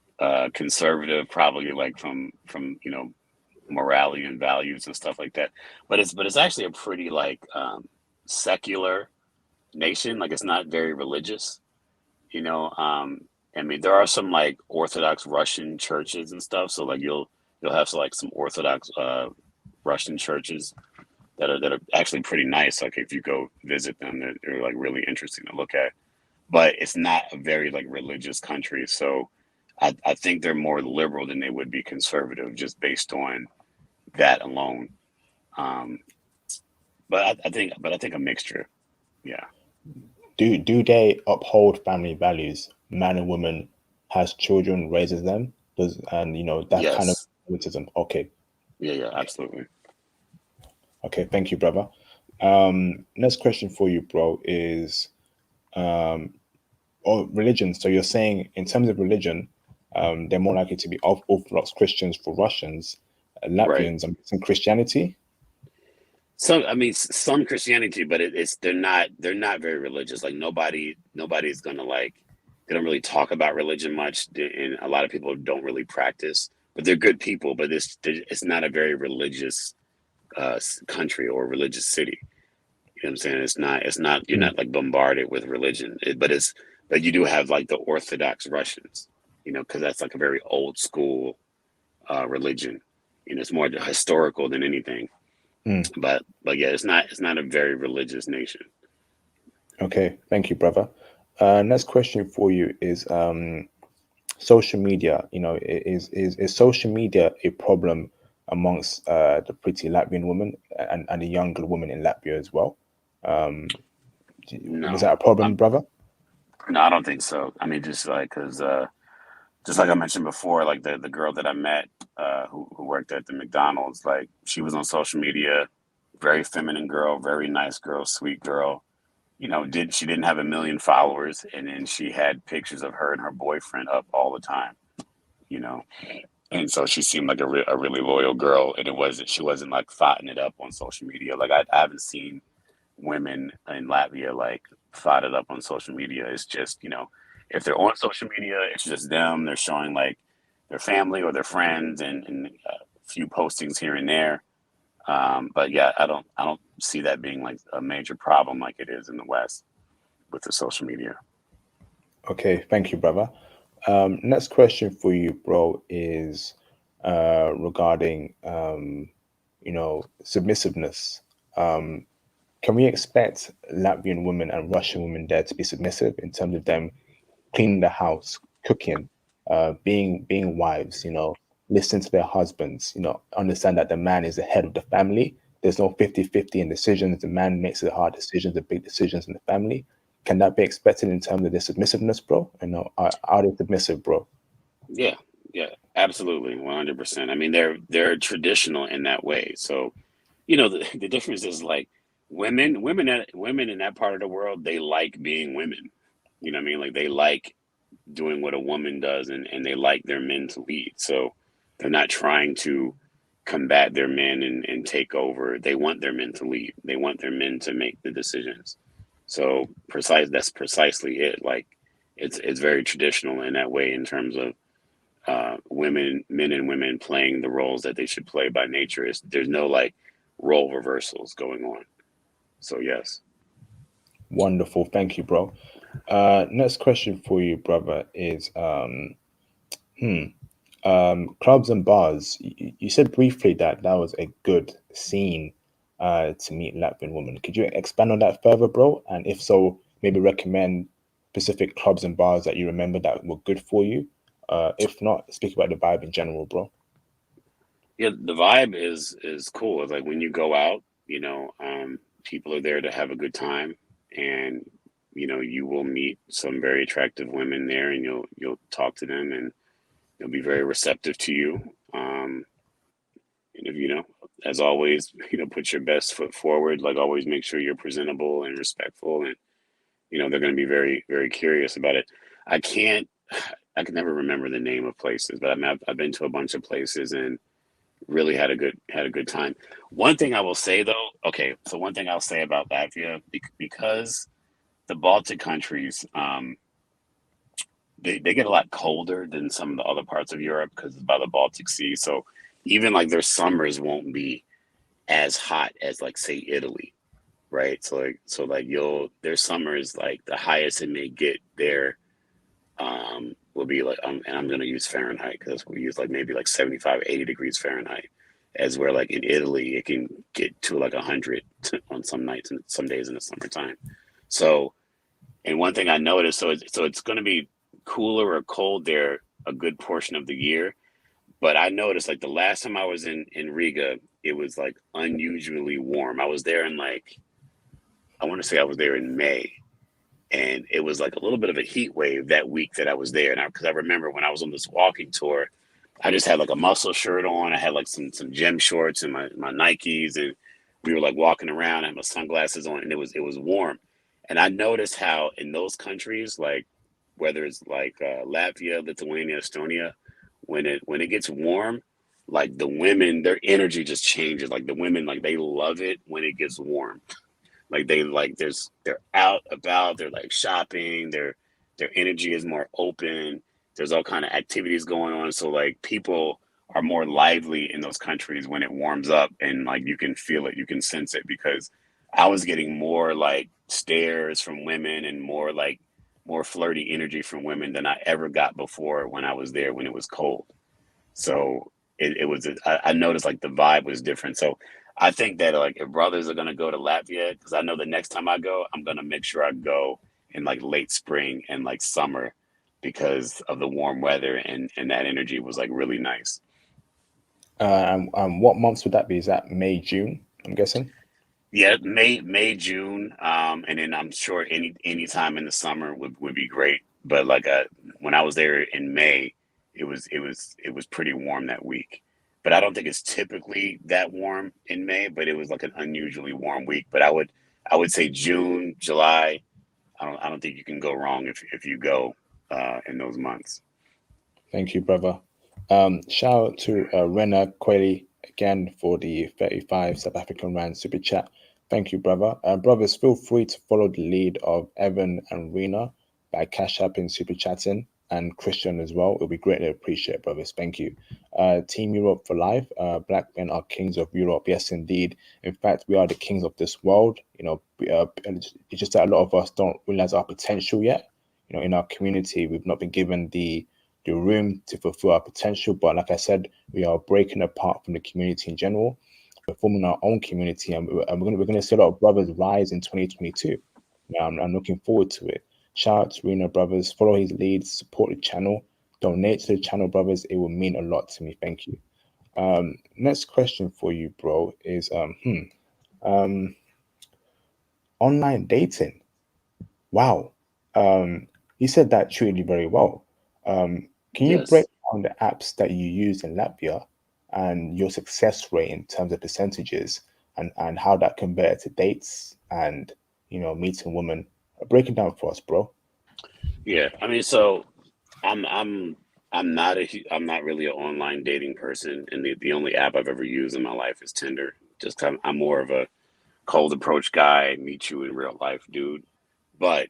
conservative probably like from morality and values and stuff like that. But it's actually a pretty like secular nation. Like it's not very religious, you know. I mean, there are some like Orthodox Russian churches and stuff. So like you'll have like some Orthodox Russian churches that are actually pretty nice. Like if you go visit them, they're like really interesting to look at. But it's not a very like religious country, so I think they're more liberal than they would be conservative, just based on that alone. Um, but I think a mixture. Yeah. Do they uphold family values? Man and woman has children, raises them, and that kind of Yes. autism. Okay, Yeah. Absolutely. okay, thank you, brother. Next question for you, bro, is religion. So you're saying in terms of religion, they're more likely to be Orthodox Christians for Russians, Right. Latvians, I'm guessing Christianity. Some, I mean, some Christianity, but it's they're not very religious. Like nobody's gonna like they don't really talk about religion much, and a lot of people don't really practice. But they're good people. But it's not a very religious country or religious city. You know what I'm saying? It's not you're Mm. not like bombarded with religion, but you do have like the Orthodox Russians, because that's like a very old school religion. It's more historical than anything. Mm. But yeah, it's not a very religious nation. Okay, thank you, brother. Next question for you is social media. Is social media a problem amongst the pretty Latvian woman and the younger woman in Latvia as well? Um, was No, that a problem, I'm brother? no, I don't think so. I mean, just like because just like I mentioned before, like the girl that I met who worked at the McDonald's, like she was on social media, very feminine girl, very nice girl, sweet girl. she didn't have a million followers, and then she had pictures of her and her boyfriend up all the time, you know. And so she seemed like a really loyal girl, and she wasn't like fighting it up on social media. Like I haven't seen women in Latvia like fight it up on social media. It's just, if they're on social media, it's just them. They're showing like their family or their friends, and a few postings here and there. But yeah, I don't see that being like a major problem like it is in the West with the social media. Okay, thank you, brother. Next question for you, bro, is regarding submissiveness. Can we expect Latvian women and Russian women there to be submissive in terms of them cleaning the house, cooking, being wives, listening to their husbands, understand that the man is the head of the family. There's no 50-50 in decisions. The man makes the hard decisions, the big decisions in the family. Can that be expected in terms of their submissiveness, bro? Are they submissive, bro? Yeah, yeah, absolutely, 100%. I mean, they're traditional in that way. So, the difference is like women in that part of the world, they like being women. You know what I mean? Like they like doing what a woman does, and they like their men to lead. So they're not trying to combat their men and take over. They want their men to lead. They want their men to make the decisions. So that's precisely it. Like it's very traditional in that way in terms of men and women playing the roles that they should play by nature. There's no like role reversals going on. So yes. Wonderful. Thank you, bro. Next question for you, brother, is hmm, clubs and bars. You said briefly that that was a good scene to meet Latvian women. Could you expand on that further, bro? And if so, maybe recommend specific clubs and bars that you remember that were good for you. If not, speak about the vibe in general, bro. Yeah, the vibe is cool. It's like when you go out, people are there to have a good time, and you will meet some very attractive women there, and you'll talk to them, and they'll be very receptive to you. And if as always, put your best foot forward. Like always, make sure you're presentable and respectful, and they're going to be very very curious about it. I can't, I can never remember the name of places, but I mean, I've been to a bunch of places and really had a good time. One thing I will say though, okay, so one thing I'll say about Latvia, because the Baltic countries, they get a lot colder than some of the other parts of Europe because it's by the Baltic Sea. So even like their summers won't be as hot as like say Italy, right? So like you'll their summer is like the highest it may get there will be like and I'm going to use Fahrenheit because we use like maybe like 75, 80 degrees Fahrenheit, as where like in Italy it can get to like 100 on some nights and some days in the summertime. So, and one thing I noticed, so it's going to be cooler or cold there a good portion of the year, but I noticed like the last time I was in Riga, it was like unusually warm. I was there in like, I want to say I was there in May, and it was like a little bit of a heat wave that week that I was there. And because I remember when I was on this walking tour, I just had like a muscle shirt on. I had like some gym shorts and my Nikes, and we were like walking around. I had my sunglasses on, and it was warm. And I noticed how in those countries, like whether it's like Latvia, Lithuania, Estonia, when it gets warm, like the women, their energy just changes. Like the women, like they love it when it gets warm. Like they're out about, they're like shopping, their energy is more open. There's all kind of activities going on. So like people are more lively in those countries when it warms up, and like you can feel it, you can sense it, because I was getting more like stares from women and more flirty energy from women than I ever got before when I was there when it was cold. So it was I noticed like the vibe was different. So I think that like if brothers are gonna go to Latvia, because I know the next time I go, I'm gonna make sure I go in like late spring and like summer because of the warm weather, and that energy was like really nice. And what months would that be? Is that May, June? I'm guessing. Yeah, May, June, and then I'm sure any time in the summer would be great. But like when I was there in May, it was pretty warm that week. But I don't think it's typically that warm in May. But it was like an unusually warm week. But I would say June, July. I don't think you can go wrong if you go in those months. Thank you, brother. Shout out to Rena Kweli again for the 35 South African Rand super chat. Thank you, brother. Brothers, feel free to follow the lead of Evan and Rena by Cash App and super chatting, and Christian as well. It'll be greatly appreciated, brothers. Thank you. Team Europe for life. Black men are kings of Europe. Yes, indeed. In fact, we are the kings of this world. It's just that a lot of us don't realize our potential yet. In our community, we've not been given the room to fulfill our potential. But like I said, we are breaking apart from the community in general. We're forming our own community, and we're gonna see a lot of brothers rise in 2022. I'm looking forward to it. Shout out to Reno brothers. Follow his lead. Support the channel. Donate to the channel, brothers. It will mean a lot to me. Thank you. Next question for you, bro, is online dating. Wow. You said that treated you very well. Can you break Yes. down the apps that you use in Latvia and your success rate in terms of percentages, and how that compared to dates and meeting women? Break it down for us, bro. Yeah. I mean, so I'm not I'm not really an online dating person, and the only app I've ever used in my life is Tinder. Just I'm more of a cold approach guy, meet you in real life, dude. But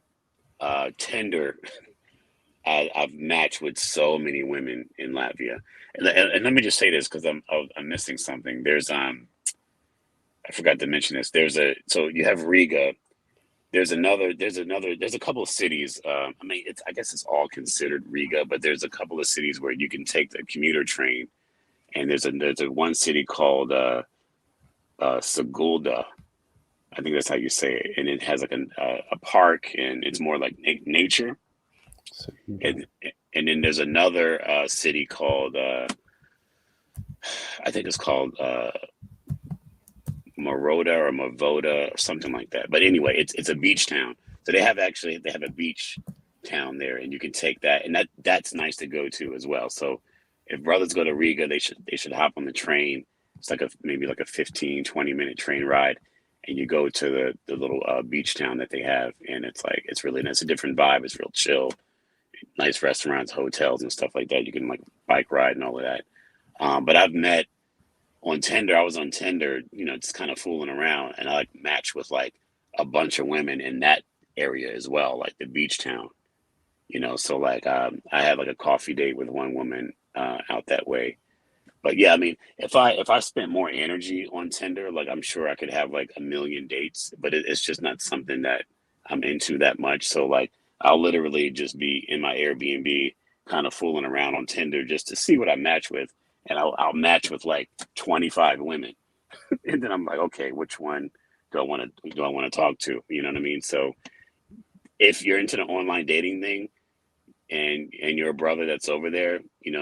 Tinder, I've matched with so many women in Latvia, and let me just say this because I'm missing something. I forgot to mention this. So you have Riga. There's a couple of cities. I mean, I guess it's all considered Riga, but there's a couple of cities where you can take the commuter train, and there's a one city called Sigulda. I think that's how you say it, and it has like a park, and it's more like nature. So, And then there's another city called I think it's called Moroda or Mavoda or something like that. But anyway, it's a beach town. So they have a beach town there, and you can take that, and that's nice to go to as well. So if brothers go to Riga, they should hop on the train. It's like maybe like a 15-20 minute train ride, and you go to the little beach town that they have, and it's really nice. It's a different vibe. It's real chill, nice restaurants, hotels, and stuff like that. You can like bike ride and all of that. But I've met on Tinder. I was on Tinder, just kind of fooling around, and I like matched with like a bunch of women in that area as well, like the beach town. So like I had like a coffee date with one woman out that way. But yeah, I mean, if I spent more energy on Tinder, like I'm sure I could have like a million dates, but it's just not something that I'm into that much. So like I'll literally just be in my Airbnb kind of fooling around on Tinder just to see what I match with. And I'll match with like 25 women. And then I'm like, okay, which one do I want to talk to? You know what I mean? So if you're into the online dating thing, and you're a brother that's over there,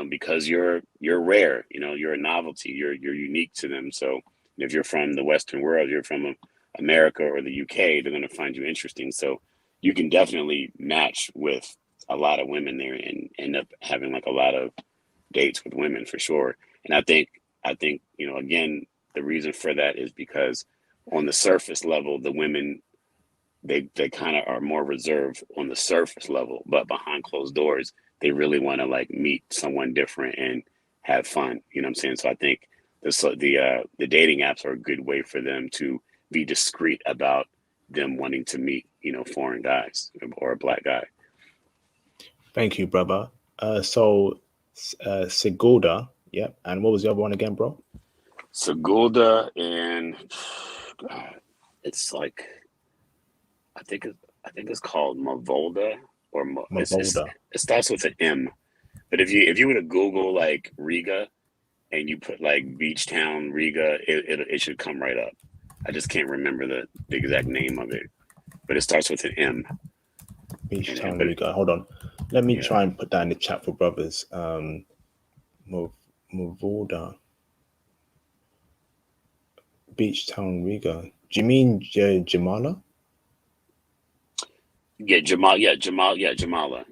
because you're rare, you're a novelty, you're unique to them. So if you're from the Western world, you're from America or the UK, they're going to find you interesting. So you can definitely match with a lot of women there and end up having like a lot of dates with women for sure. And I think again, the reason for that is because on the surface level, the women, they kind of are more reserved on the surface level, but behind closed doors, they really want to like meet someone different and have fun. You know what I'm saying? So I think the dating apps are a good way for them to be discreet about them wanting to meet foreign guys or a black guy. thank you, brother. Sigulda, yep. And what was the other one again, bro? Segulda and God, it's like I think it's called Mavolda or Mavolda. it starts with an M. But if you were to Google like Riga and you put like beach town Riga, it should come right up. I just can't remember the exact name of it, but it starts with an M. Beach Town But Riga. Hold on. Let me yeah, try and put that in the chat for brothers. Mavolda. Beach Town Riga. Do you mean Jamala? Jamala.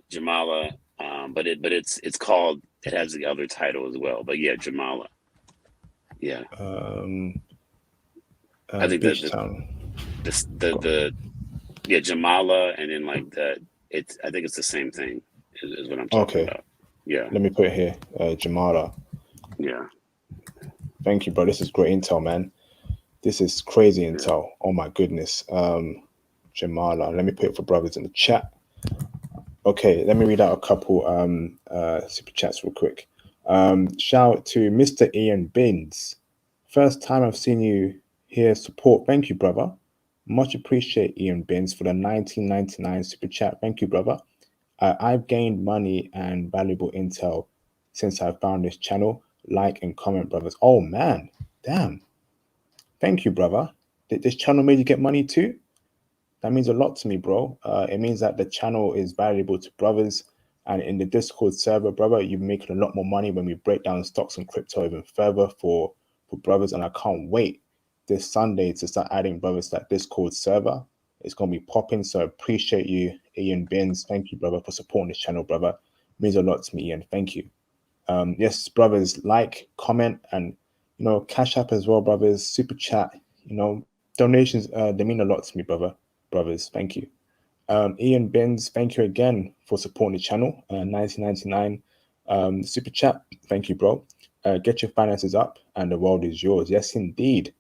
But it's called, it has the other title as well. But yeah, Jamala. Yeah, Um, I think that Beach Town. The yeah, Jamala, and then like I think it's the same thing is what I'm talking Okay, about. Yeah, let me put it here. Jamala. yeah, Thank you, bro. This is great intel, man. This is crazy yeah. intel. Oh my goodness. Jamala. Let me put it for brothers in the chat. Okay, let me read out a couple super chats real quick. Shout out to Mr. Ian Bins. First time I've seen you here support. Thank you, brother. Much appreciate Ian Bins for the 1999 super chat. Thank you, brother. I've gained money and valuable intel since I found this channel. Like and comment, brothers. Oh man, damn. Thank you, brother. Did this channel made you get money too? That means a lot to me, bro. It means that the channel is valuable to brothers. And in the Discord server, brother, you're making a lot more money when we break down stocks and crypto even further for brothers. And I can't wait this Sunday to start adding brothers to that Discord server. It's gonna be popping. So I appreciate you, Ian Bins. Thank you, brother, for supporting this channel, brother. It means a lot to me, Ian. Thank you. Yes, brothers, like, comment, and cash app as well, brothers. Super chat. Donations. They mean a lot to me, brothers. Thank you. Ian Benz, thank you again for supporting the channel. 1999 super chat. Thank you, bro. Get your finances up, and the world is yours. Yes, indeed.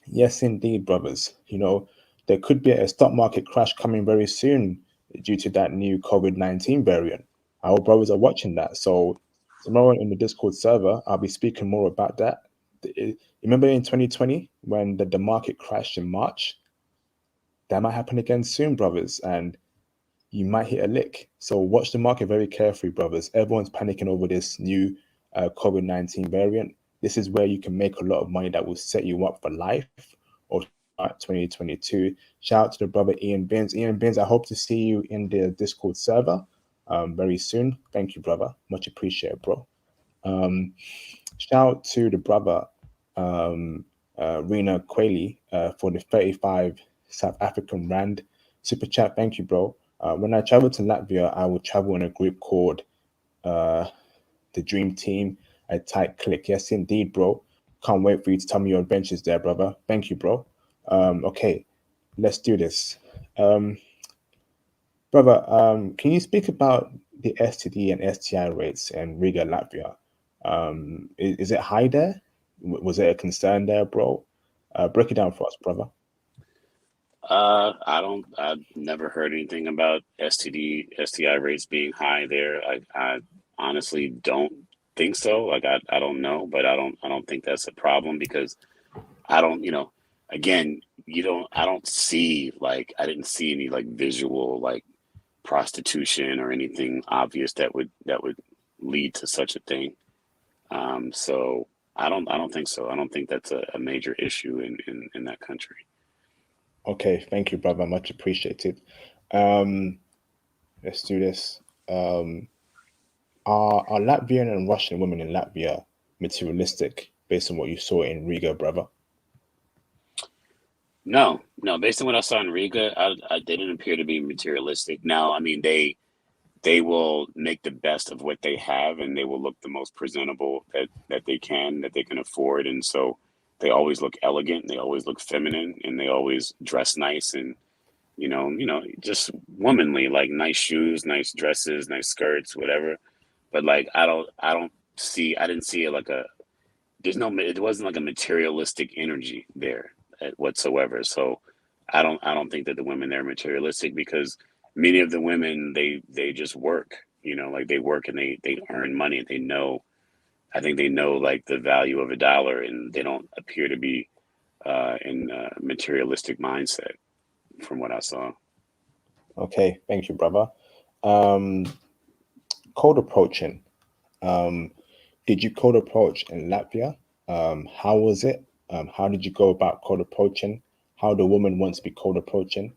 Yes, indeed, brothers. There could be a stock market crash coming very soon due to that new COVID-19 variant. Our brothers are watching that. So tomorrow in the Discord server, I'll be speaking more about that. Remember in 2020 when the market crashed in March? That might happen again soon, brothers, and you might hit a lick. So watch the market very carefully, brothers. Everyone's panicking over this new COVID-19 variant. This is where you can make a lot of money that will set you up for life or 2022. Shout out to the brother Ian Bins. Ian Bins, I hope to see you in the Discord server very soon. Thank you, brother. Much appreciated, bro. Um, Shout out to the brother Rena Quayle for the 35 South African Rand super chat. Thank you, bro. When I travel to Latvia, I will travel in a group called uh, the Dream Team, a tight click. Yes, indeed, bro. Can't wait for you to tell me your adventures there, brother. Thank you, bro. Okay, let's do this. Um, Brother, can you speak about the STD and STI rates in Riga, Latvia? Is it high there? Was it a concern there, bro? Break it down for us, brother. I don't. I've never heard anything about STI rates being high there. I honestly don't think so. Like I don't know, but I don't think that's a problem because I don't. Again, you don't. I don't see like I didn't see any like visual like prostitution or anything obvious that would lead to such a thing. So I don't think so. I don't think that's a major issue in that country. Okay, thank you, brother. Much appreciated. Um, let's do this. Um, are Latvian and Russian women in Latvia materialistic based on what you saw in Riga, brother? No, no. Based on what I saw in Riga, they didn't appear to be materialistic. Now, I mean, they will make the best of what they have, and they will look the most presentable that they can afford, and so they always look elegant, they always look feminine, and they always dress nice, and just womanly, like nice shoes, nice dresses, nice skirts, whatever. But like, I didn't see it like it wasn't like a materialistic energy there whatsoever. So I don't think that the women there are materialistic because many of the women they just work, like they work and they earn money. I think they know like the value of a dollar, and they don't appear to be in a materialistic mindset from what I saw. Okay, thank you, brother. Um, Cold approaching. Um, did you cold approach in Latvia? How was it? How did you go about cold approaching? How the woman wants to be cold approaching?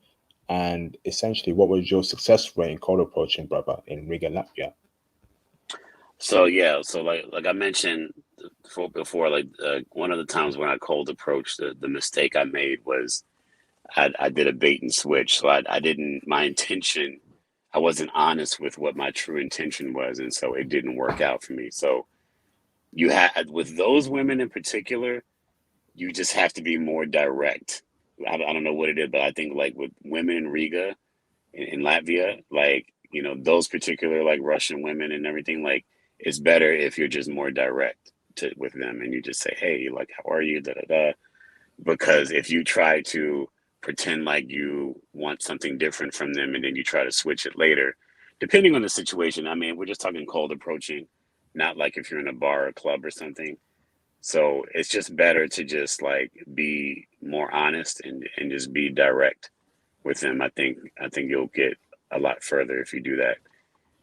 And essentially, what was your success rate in cold approaching, brother, in Riga, Latvia? So yeah, so like I mentioned before, like one of the times when I cold approached, the mistake I made was I did a bait and switch. So I didn't, my intention, I wasn't honest with what my true intention was. And so it didn't work out for me. So with those women in particular, you just have to be more direct I don't know what it is, but I think like with women in Riga in Latvia, like, you know, those particular like Russian women and everything, like it's better if you're just more direct to with them and you just say, hey, like, how are you? Da da da. Because if you try to pretend like you want something different from them and then you try to switch it later, depending on the situation, I mean, we're just talking cold approaching, not like if you're in a bar or club or something. So it's just better to just like be more honest and just be direct with them. I think you'll get a lot further if you do that.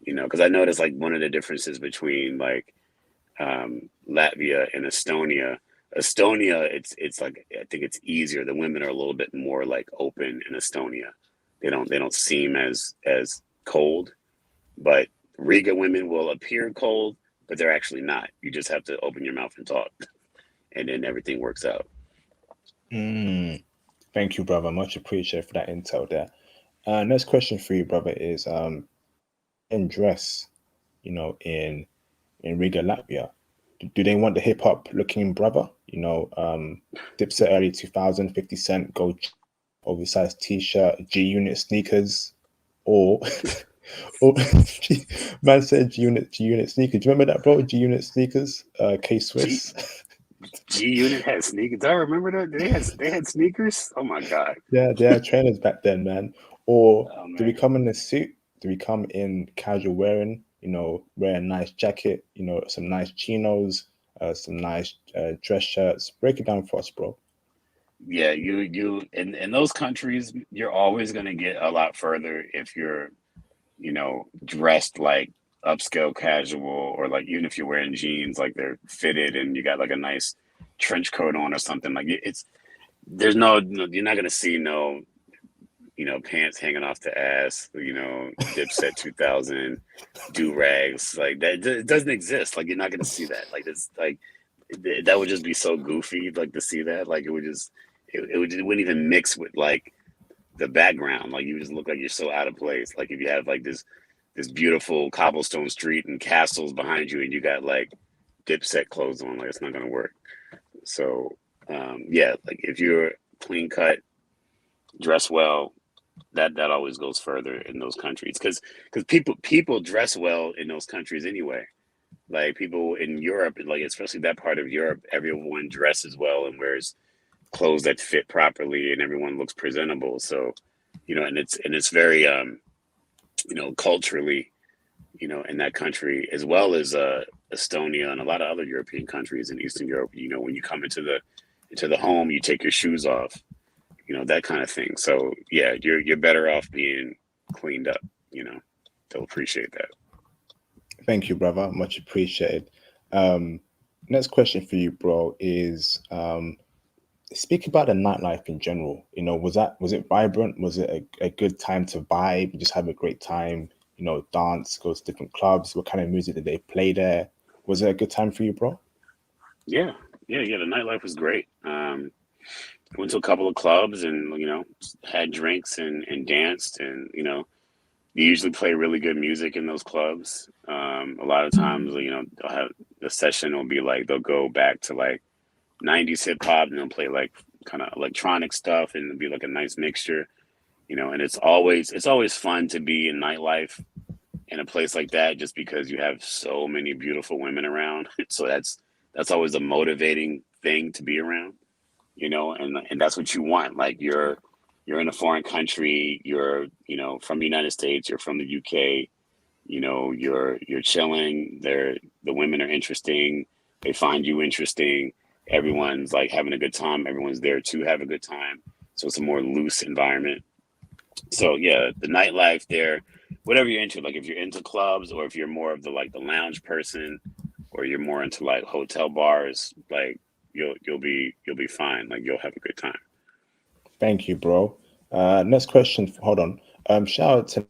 You know, because I noticed like one of the differences between like Latvia and Estonia. Estonia, it's like I think it's easier. The women are a little bit more like open in Estonia. They don't seem as cold, but Riga women will appear cold, but they're actually not. You just have to open your mouth and talk, and then everything works out. Mm, thank you, brother. Much appreciated for that intel there. Next question for you, brother, is in dress, in Riga, Latvia. Do they want the hip hop looking brother? Dipset early 2000, 50 Cent, gold oversized t shirt, G Unit sneakers, or or man said G Unit sneakers. Do you remember that, bro? G Unit sneakers, K G Swiss. G Unit had sneakers. Do I remember that? They had sneakers. Oh my god. Yeah, they had trainers back then, man. Or Oh do we man. come in a suit? Do we come in casual wearing? Wear a nice jacket. Some nice chinos, some nice dress shirts. Break it down for us, bro. Yeah, you in those countries, you're always gonna get a lot further if you're, dressed like upscale casual, or like even if you're wearing jeans, like they're fitted and you got like a nice trench coat on or something. Like it's there's you're not gonna see no, pants hanging off the ass, Dipset 2000 do rags like that. It doesn't exist. Like you're not gonna see that. Like it's like that would just be so goofy. Like to see that, like it wouldn't even mix with like the background. Like you just look like you're so out of place. Like if you have like this beautiful cobblestone street and castles behind you, and you got like Dipset clothes on, like it's not gonna work. So yeah, like if you're clean cut, dress well, that always goes further in those countries because people dress well in those countries anyway. Like people in Europe, like especially that part of Europe, everyone dresses well and wears clothes that fit properly, and everyone looks presentable. So, and it's very culturally, in that country as well as Estonia and a lot of other European countries in Eastern Europe. When you come into the home, you take your shoes off, that kind of thing. So yeah, you're better off being cleaned up. You know, they'll appreciate that. Thank you, brother. Much appreciated. Um, Next question for you, bro, is speak about the nightlife in general. Was it vibrant? Was it a good time to vibe, just have a great time, dance, go to different clubs? What kind of music did they play there? Was it a good time for you, bro? Yeah, yeah. The nightlife was great. Went to a couple of clubs and had drinks and danced, and you usually play really good music in those clubs. A lot of times, they'll have the session will be like they'll go back to like 90s hip hop and they'll play like kind of electronic stuff and it'll be like a nice mixture, and it's always fun to be in nightlife in a place like that just because you have so many beautiful women around. So that's always a motivating thing to be around, and that's what you want. Like you're in a foreign country, you're from the United States, you're from the UK, you're chilling. The women are interesting, they find you interesting, everyone's like having a good time, everyone's there to have a good time. So it's a more loose environment. So yeah, the nightlife there, whatever you're into, like if you're into clubs or if you're more of the lounge person or you're more into like hotel bars, like you'll be fine. Like you'll have a good time. Thank you, bro. Next question. Hold on. Shout out to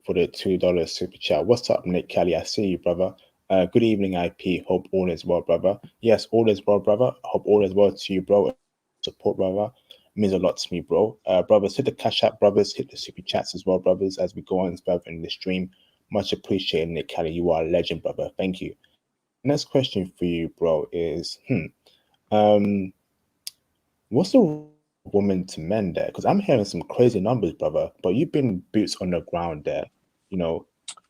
for the $2 super chat. What's up, Nick Kelly? I see you, brother. Good evening, IP. Hope all is well, brother. Yes, all is well, brother. Hope all is well to you, bro. Support, brother. Means a lot to me, bro. Brothers, hit the cash app, brothers. Hit the super chats as well, brothers, as we go on further in the stream. Much appreciated, Nick Kelly. You are a legend, brother. Thank you. Next question for you, bro, is um, what's the women to men there? Because I'm hearing some crazy numbers, brother. But you've been boots on the ground there. You know,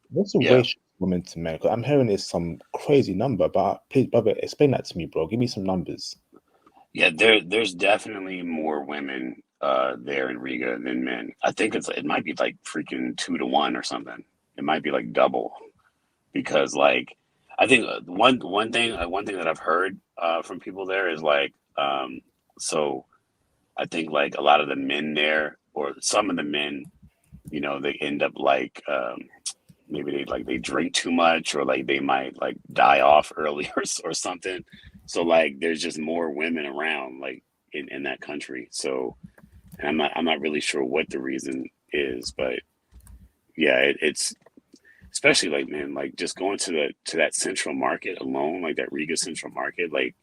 what's the Yeah. ratio of women to men? Because I'm hearing it's some crazy number. But please, brother, explain that to me, bro. Give me some numbers. Yeah, there's definitely more women there in Riga than men. I think it might be like freaking 2 to 1 or something. It might be like double because like I think one thing that I've heard from people there is like so I think like a lot of the men there or some of the men, they end up like maybe they drink too much or like they might like die off early or something. So like there's just more women around like in that country. So and I'm not really sure what the reason is, but yeah, it's especially like man, like just going to that central market alone, like that Riga central market, like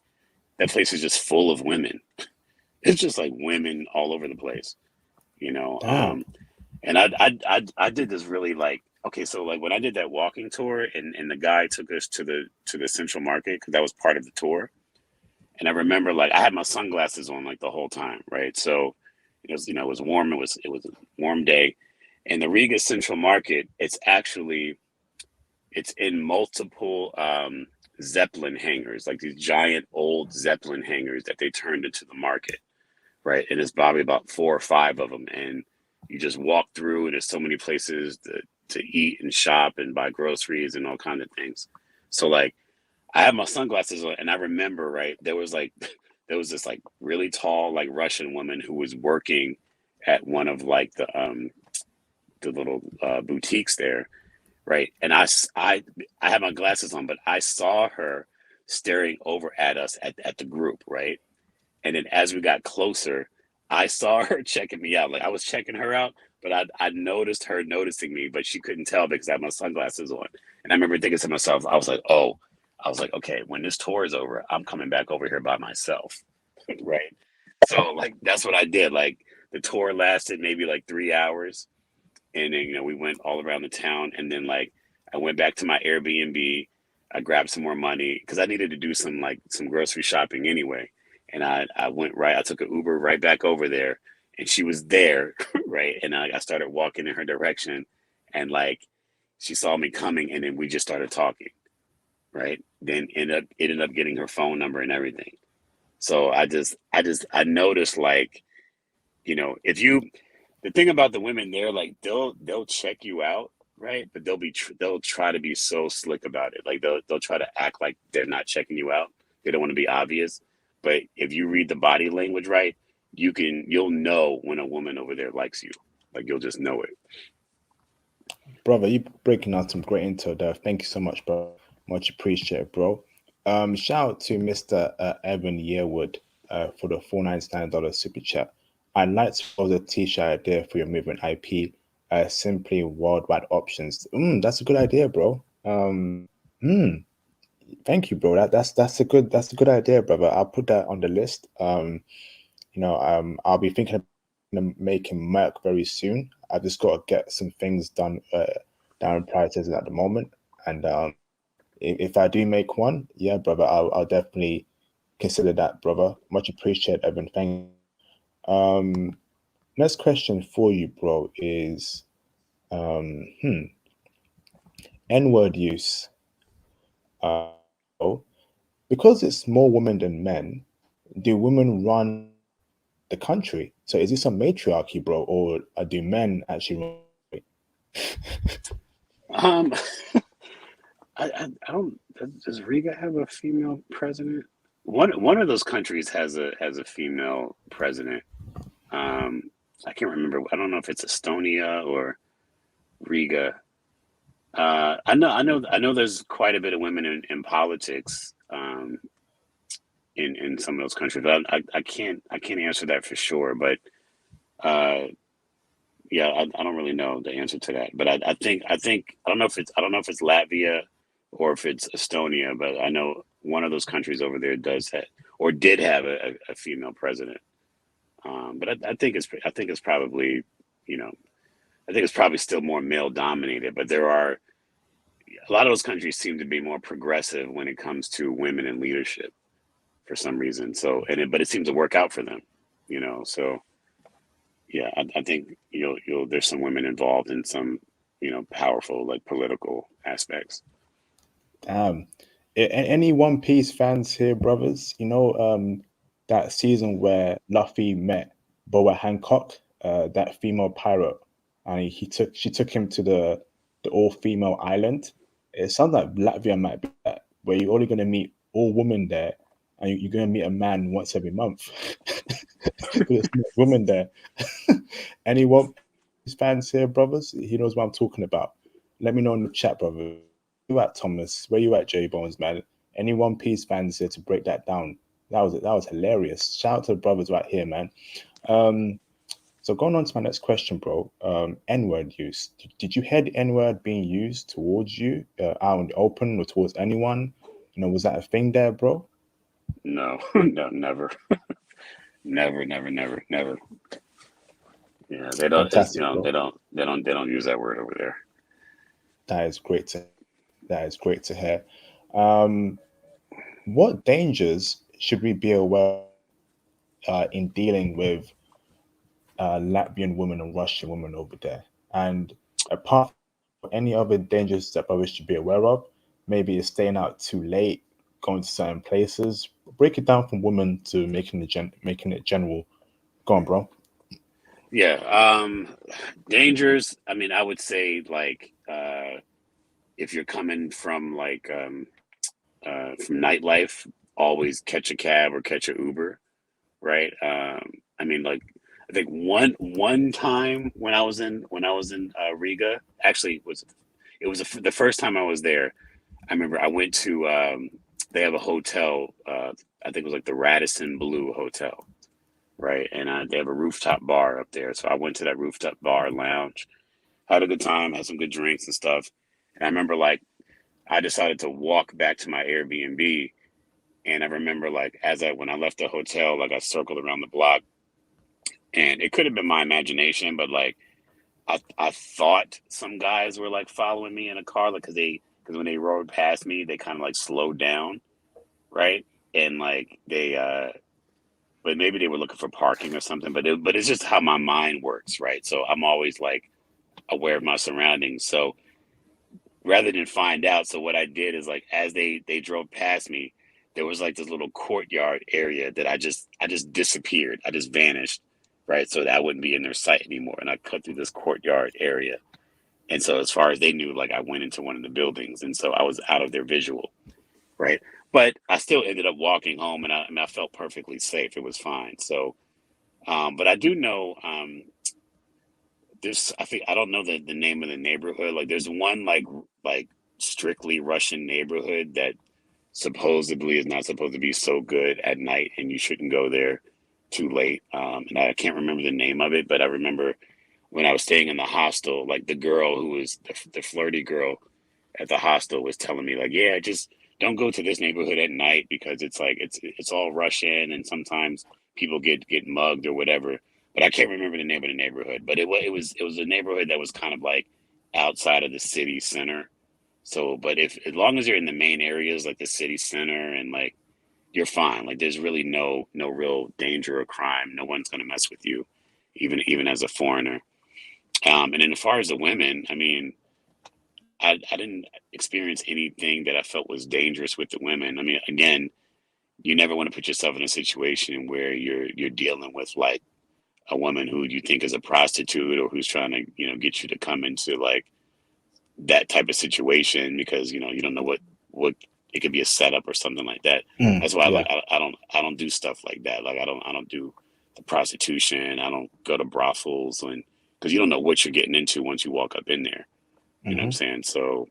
that place is just full of women. It's just like women all over the place, you know. Damn. And I did this really like okay, so like when I did that walking tour and the guy took us to the central market because that was part of the tour, and I remember like I had my sunglasses on like the whole time, right? So it was warm. It was a warm day, and the Riga Central Market. It's in multiple Zeppelin hangars, like these giant old Zeppelin hangars that they turned into the market, right? And it's probably about 4 or 5 of them, and you just walk through, and there's so many places to eat and shop and buy groceries and all kind of things. So like I have my sunglasses on, and I remember right there was like there was this like really tall like Russian woman who was working at one of like the little boutiques there, right? And I had my glasses on, but I saw her staring over at us at the group, right? And then as we got closer, I saw her checking me out. Like I was checking her out, but I noticed her noticing me, but she couldn't tell because I had my sunglasses on. And I remember thinking to myself, I was like, okay, when this tour is over, I'm coming back over here by myself. Right. So like that's what I did. Like the tour lasted maybe like 3 hours. And then, we went all around the town and then like I went back to my Airbnb. I grabbed some more money because I needed to do some grocery shopping anyway. And I took an Uber right back over there and she was there, right? And I started walking in her direction and like she saw me coming and then we just started talking, right? Then ended up getting her phone number and everything. So I noticed like, if you the thing about the women there, like they'll check you out, right? But they'll try to be so slick about it. Like they'll try to act like they're not checking you out. They don't want to be obvious. But if you read the body language right, you'll know when a woman over there likes you. Like you'll just know it. Brother, you breaking down some great intel there. Thank you so much, bro. Much appreciated, bro. Shout out to Mr. Evan Yearwood for the $499 super chat. I'd like to propose a t-shirt idea for your movement IP. Simply worldwide options. That's a good idea, bro. Mm, thank you, bro. That's a good idea, brother. I'll put that on the list. I'll be thinking of making merch very soon. I just got to get some things done down priorities at the moment. And if I do make one, yeah, brother, I'll definitely consider that, brother. Much appreciated, Evan. Thank you. Next question for you, bro, is N-word use. So, because it's more women than men, do women run the country? So is this a matriarchy, bro, or do men actually run the Um, I don't. Does Riga have a female president? One of those countries has a female president. Um, I can't remember. I don't know if it's Estonia or Riga. I know. There's quite a bit of women in politics in some of those countries. But I can't answer that for sure. But uh, yeah, I don't really know the answer to that. But I think I don't know if it's Latvia or if it's Estonia. But I know one of those countries over there does have or did have a female president. But I think it's probably you know I think it's probably still more male dominated. But there are a lot of those countries seem to be more progressive when it comes to women in leadership for some reason. But it seems to work out for them. So yeah, I think you'll there's some women involved in some powerful like political aspects. Damn. Any One Piece fans here, brothers? That season where Luffy met Boa Hancock, that female pirate, and she took him to the all female island. It sounds like Latvia might be that, where you're only gonna meet all women there, and you're gonna meet a man once every month. Because there's no women there. Any One Piece fans here, brothers? He knows what I'm talking about. Let me know in the chat, brother. You at Thomas? Where you at, J Bones, man? Any One Piece fans here to break that down? That was hilarious. Shout out to the brothers right here, man. Um, so going on to my next question, bro. N-word use. Did you hear the N-word being used towards you, out in the open or towards anyone? Was that a thing there, bro? No, no, never, never, never, never, never. Yeah, they don't. It's, Fantastic, bro. they don't use that word over there. That is great to that is great to hear. Um, what dangers should we be aware in dealing with Latvian women and Russian women over there? And apart from any other dangers that brothers should be aware of, maybe it's staying out too late, going to certain places. Break it down from women to making it general. Go on, bro. Yeah. Dangers. I mean, I would say like if you're coming from nightlife, always catch a cab or catch a Uber, right? I mean, like I think one time when I was in Riga, actually it was the first time I was there. I remember I went to they have a hotel. I think it was like the Radisson Blue Hotel, right? And they have a rooftop bar up there. So I went to that rooftop bar lounge, had a good time, had some good drinks and stuff. And I remember like I decided to walk back to my Airbnb, and I remember like when I left the hotel, like I circled around the block, and it could have been my imagination, but like I thought some guys were like following me in a car, like because when they rode past me, they kind of like slowed down, right? And like but maybe they were looking for parking or something. But it's just how my mind works, right? So I'm always like aware of my surroundings. So rather than find out, so what I did is like as they drove past me, there was like this little courtyard area that I just disappeared. I just vanished, right? So that I wouldn't be in their sight anymore. And I cut through this courtyard area. And so as far as they knew, like I went into one of the buildings, and so I was out of their visual, right? But I still ended up walking home, and I felt perfectly safe. It was fine. So, but I do know there's I think I don't know the name of the neighborhood. Like there's one like strictly Russian neighborhood that supposedly is not supposed to be so good at night, and you shouldn't go there too late. And I can't remember the name of it, but I remember when I was staying in the hostel, like the girl who was the flirty girl at the hostel was telling me like, yeah, just don't go to this neighborhood at night because it's like it's all Russian, and sometimes people get mugged or whatever. But I can't remember the name of the neighborhood. But it was a neighborhood that was kind of like outside of the city center. So, but if as long as you're in the main areas like the city center and like you're fine. Like there's really no real danger or crime. No one's gonna mess with you, even as a foreigner. And then as far as the women, I mean, I didn't experience anything that I felt was dangerous with the women. I mean, again, you never want to put yourself in a situation where you're dealing with like a woman who you think is a prostitute or who's trying to get you to come into like that type of situation because you don't know what it could be a setup or something like that. That's why Yeah. like I don't do stuff like that. Like I don't do the prostitution. I don't go to brothels and because you don't know what you're getting into once you walk up in there. You know what I'm Hmm. saying? So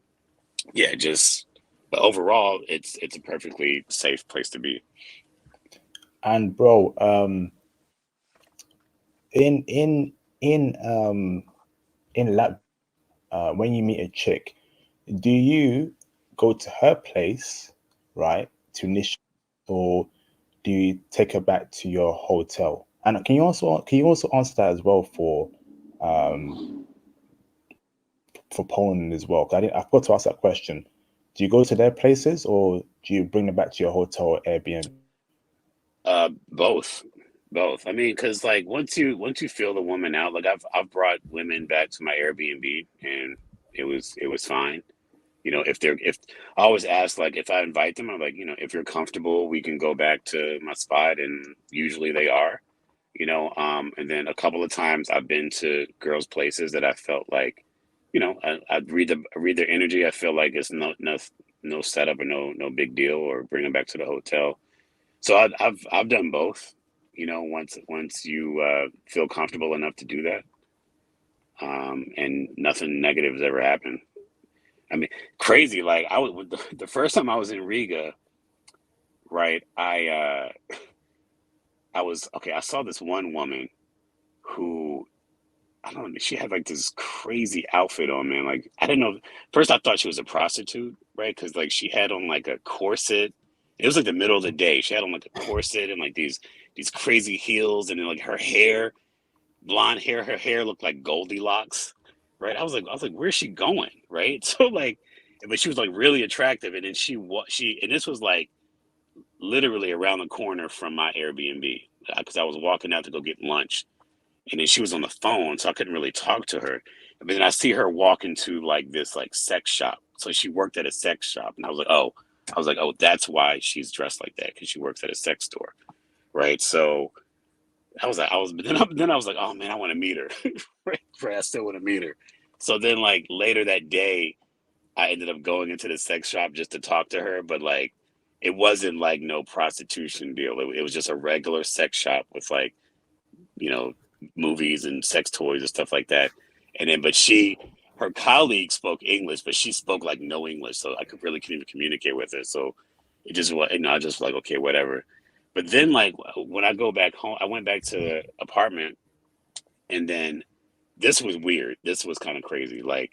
yeah, just but overall, it's a perfectly safe place to be. And bro, in in in in Lat when you meet a chick, do you go to her place, right, to initiate, or do you take her back to your hotel? And can you also answer that as well um for Poland as well? 'Cause I forgot to ask that question. Do you go to their places or do you bring them back to your hotel or Airbnb? Both. Both. I mean, because like once you feel the woman out, like I've brought women back to my Airbnb, and it was fine. If I always ask, like, if I invite them, I'm like, if you're comfortable, we can go back to my spot, and usually they are. And then a couple of times I've been to girls' places that I felt like, I read their energy. I feel like it's no setup or no big deal, or bring them back to the hotel. So I've done both. Once you feel comfortable enough to do that, and nothing negative has ever happened. I mean, crazy. Like I was the first time I was in Riga, right? I was okay. I saw this one woman who, I don't know. She had like this crazy outfit on, man. Like I didn't know. First, I thought she was a prostitute, right? Because like she had on like a corset. It was like the middle of the day. She had on like a corset and like these crazy heels, and then like her hair, blonde hair. Her hair looked like Goldilocks, right? I was like, where's she going, right? So like, but she was like really attractive, and then and this was like literally around the corner from my Airbnb, because I was walking out to go get lunch, and then she was on the phone, so I couldn't really talk to her. But then I see her walk into like this like sex shop. So she worked at a sex shop, and I was like, oh, that's why she's dressed like that, because she works at a sex store, right? So but then I was like, oh man, I want to meet her, right? Right, I still want to meet her. So then like later that day, I ended up going into the sex shop just to talk to her, but like it wasn't like no prostitution deal. It was just a regular sex shop with like, you know, movies and sex toys and stuff like that. And then, but her colleague spoke English, but she spoke like no English, so I couldn't even communicate with her. So it just was, I just like, okay, whatever. But then, like when I go back home, I went back to the apartment, and then this was weird. This was kind of crazy. Like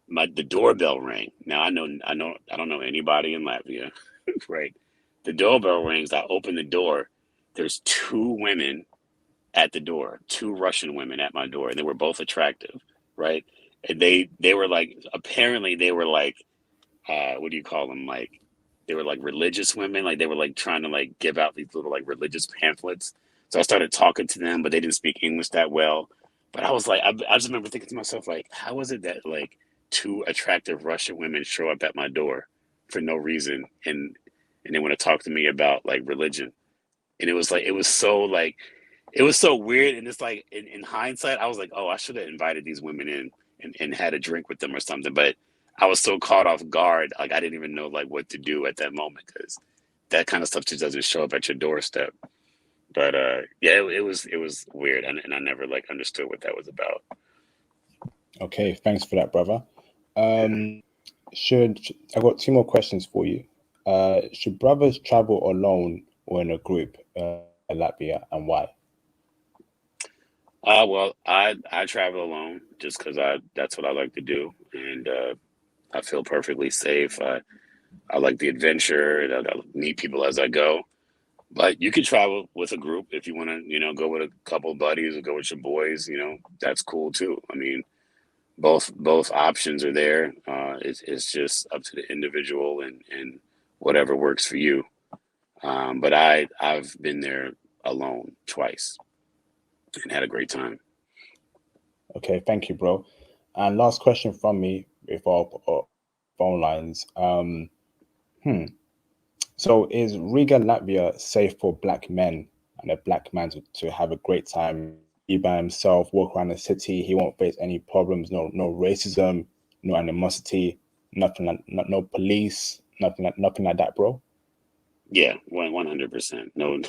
the doorbell rang. Now I don't know anybody in Latvia, right? The doorbell rings. I open the door. There's two women at the door, two Russian women at my door, and they were both attractive, right? And they were like, apparently they were like, what do you call them? Like they were like religious women, like they were like trying to like give out these little like religious pamphlets. So I started talking to them, but they didn't speak English that well. But I was like, I just remember thinking to myself, like, how is it that like two attractive Russian women show up at my door for no reason, and they want to talk to me about like religion? And it was like it was so weird. And it's like in hindsight, I was like, oh, I should have invited these women in, and had a drink with them or something. But I was so caught off guard, like I didn't even know like what to do at that moment, because that kind of stuff just doesn't show up at your doorstep. But yeah, it was weird, and I never like understood what that was about. Okay, thanks for that, brother. Yeah. Should I got two more questions for you? Should brothers travel alone or in a group in Latvia, and why? Well, I travel alone just because I that's what I like to do, and I feel perfectly safe. I like the adventure, and I meet people as I go. But you can travel with a group if you want to, go with a couple of buddies or go with your boys. That's cool too. I mean, both options are there. It's just up to the individual, and whatever works for you. But I've been there alone twice and had a great time. Okay, thank you, bro. And last question from me before phone lines. Hmm. So is Riga, Latvia safe for black men and a black man to have a great time? Be by himself, walk around the city. He won't face any problems. No racism, no animosity, nothing like no police, nothing like that, bro. Yeah, 100%. No,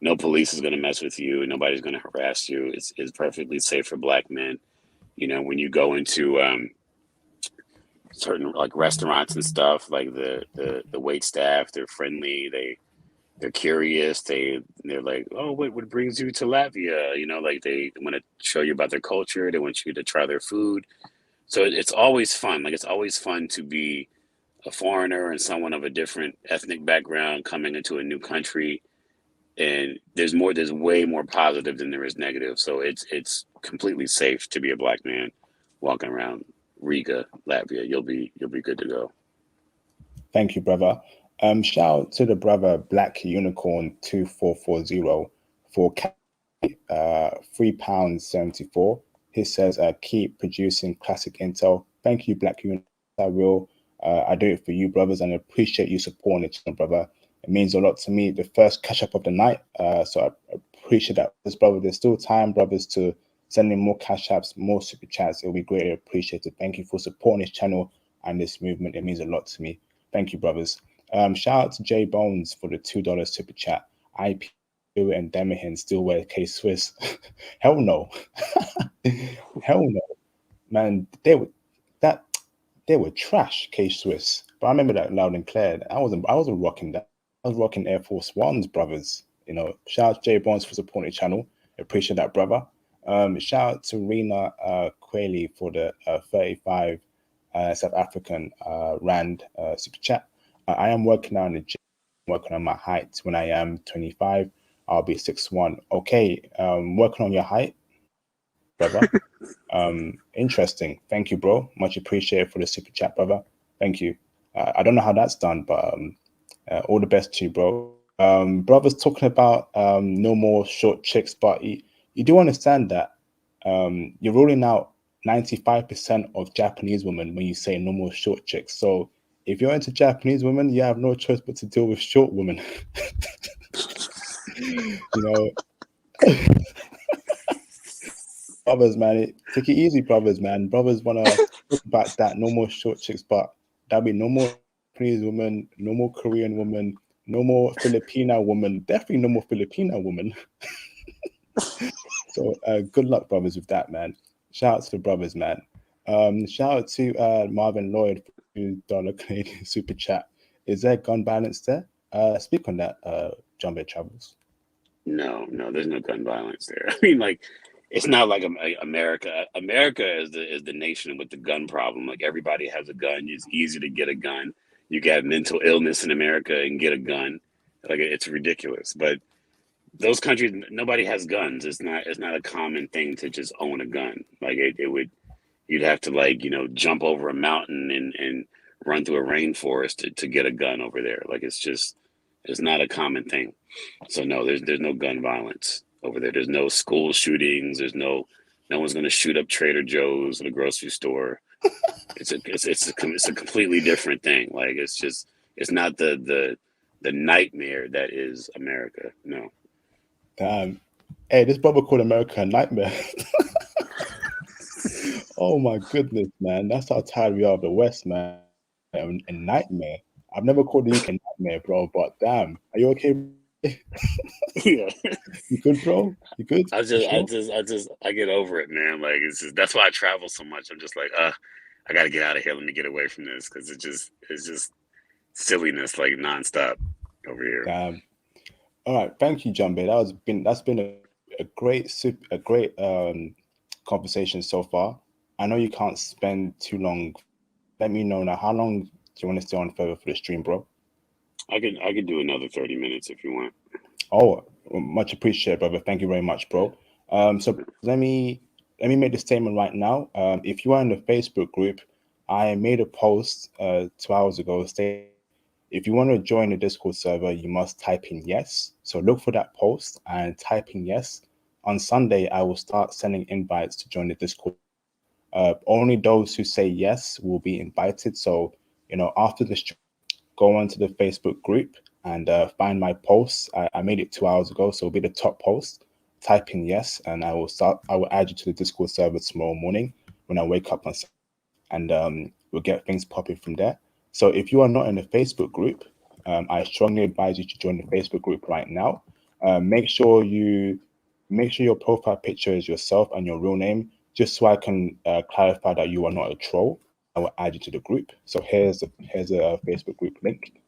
no police is gonna mess with you. Nobody's gonna harass you. It's perfectly safe for black men. When you go into certain like restaurants and stuff, like the wait staff, they're friendly. They're curious. They're like, oh, what brings you to Latvia? Like they want to show you about their culture. They want you to try their food. So it's always fun. Like it's always fun to be a foreigner and someone of a different ethnic background coming into a new country. And there's way more positive than there is negative. So it's completely safe to be a black man walking around Riga, Latvia. You'll be good to go. Thank you, brother. Shout out to the brother Black Unicorn 2440 for £3.74. He says, keep producing classic intel. Thank you, Black Union. I will. I do it for you, brothers, and I appreciate you supporting the channel, brother. It means a lot to me. The first catch up of the night. So I appreciate that, brother. There's still time, brothers, to send in more cash apps, more super chats. It'll be greatly appreciated. Thank you for supporting this channel and this movement. It means a lot to me. Thank you, brothers. Shout out to J Bones for the $2 super chat. IP and Demahin still wear K Swiss. Hell no. Hell no. Man, they were trash, K Swiss. But I remember that loud and clear. I wasn't rocking that. I was rocking Air Force Ones, brothers. You know, shout out to J Bones for supporting the channel. Appreciate that, brother. Shout out to Rena Kweli for the 35 South African Rand super chat. I am working on the gym, working on my height. When I am 25, I'll be 6'1". Okay, working on your height, brother. Interesting. Thank you, bro. Much appreciated for the super chat, brother. Thank you. I don't know how that's done, but all the best to you, bro. Brothers talking about no more short chicks, but you do understand that you're ruling out 95% of Japanese women when you say no more short chicks. So if you're into Japanese women, you have no choice but to deal with short women. You know, brothers, man, take it easy, brothers, man. Brothers want to talk about that. No more short chicks, but that'll be no more Japanese woman, no more Korean woman, no more Filipino woman, definitely no more Filipino woman. So good luck, brothers, with that, man. Shout out to the brothers, man. Shout out to Marvin Lloyd for $2 Canadian super chat. Is there gun violence there? Speak on that, Jumbo Travels. No, there's no gun violence there. I mean, like, it's not like America. America is the nation with the gun problem. Like, everybody has a gun. It's easy to get a gun. You get mental illness in America and get a gun. Like, it's ridiculous. But those countries, nobody has guns. It's not a common thing to just own a gun. Like, you'd have to, like, jump over a mountain and run through a rainforest to get a gun over there. Like, it's not a common thing. So no, there's no gun violence over there. There's no school shootings. There's no one's going to shoot up Trader Joe's or the grocery store. It's a completely different thing. Like, it's not the nightmare that is America. No. Damn. Hey, this brother called America a nightmare. Oh my goodness, man. That's how tired we are of the West, man. A nightmare. I've never called the UK a nightmare, bro, but damn. Are you okay? Yeah. You good, bro? You good? I get over it, man. Like, that's why I travel so much. I'm just like, I got to get out of here. Let me get away from this, because it's just silliness, like, nonstop over here. Damn. All right, thank you, Jumbe. That's been a great conversation so far. I know you can't spend too long. Let me know now. How long do you want to stay on further for the stream, bro? I could do another 30 minutes if you want. Oh, much appreciated, brother. Thank you very much, bro. So let me make the statement right now. If you are in the Facebook group, I made a post 2 hours ago stating, if you want to join the Discord server, you must type in yes. So look for that post and type in yes. On Sunday, I will start sending invites to join the Discord. Only those who say yes will be invited. So, after the stream, go onto the Facebook group and find my posts. I made it 2 hours ago, so it'll be the top post. Type in yes, and I will add you to the Discord server tomorrow morning when I wake up on Sunday, and we'll get things popping from there. So if you are not in the Facebook group, I strongly advise you to join the Facebook group right now. Make sure your profile picture is yourself and your real name, just so I can clarify that you are not a troll. I will add you to the group. So here's a Facebook group link.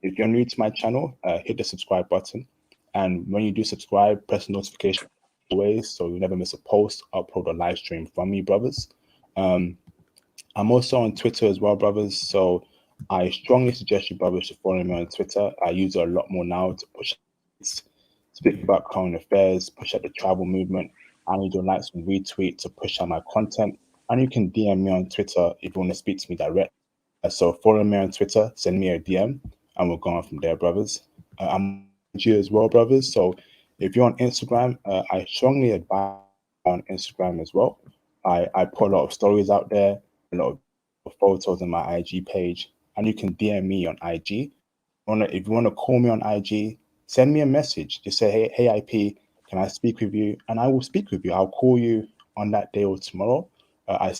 If you're new to my channel, hit the subscribe button, and when you do subscribe, press the notification always, so you never miss a post, upload, or live stream from me, brothers. I'm also on Twitter as well, brothers. So I strongly suggest you, brothers, to follow me on Twitter. I use it a lot more now to push, speak about current affairs, push out the travel movement. I need your likes and retweet to push out my content. And you can DM me on Twitter if you want to speak to me direct. So follow me on Twitter, send me a DM, and we'll go on from there, brothers. I'm on IG as well, brothers. So If you're on Instagram, I strongly advise on Instagram as well. I put a lot of stories out there, a lot of photos on my IG page, and you can DM me on IG. If you wanna call me on IG, send me a message. Just say, hey, IP, can I speak with you? And I will speak with you. I'll call you on that day or tomorrow. I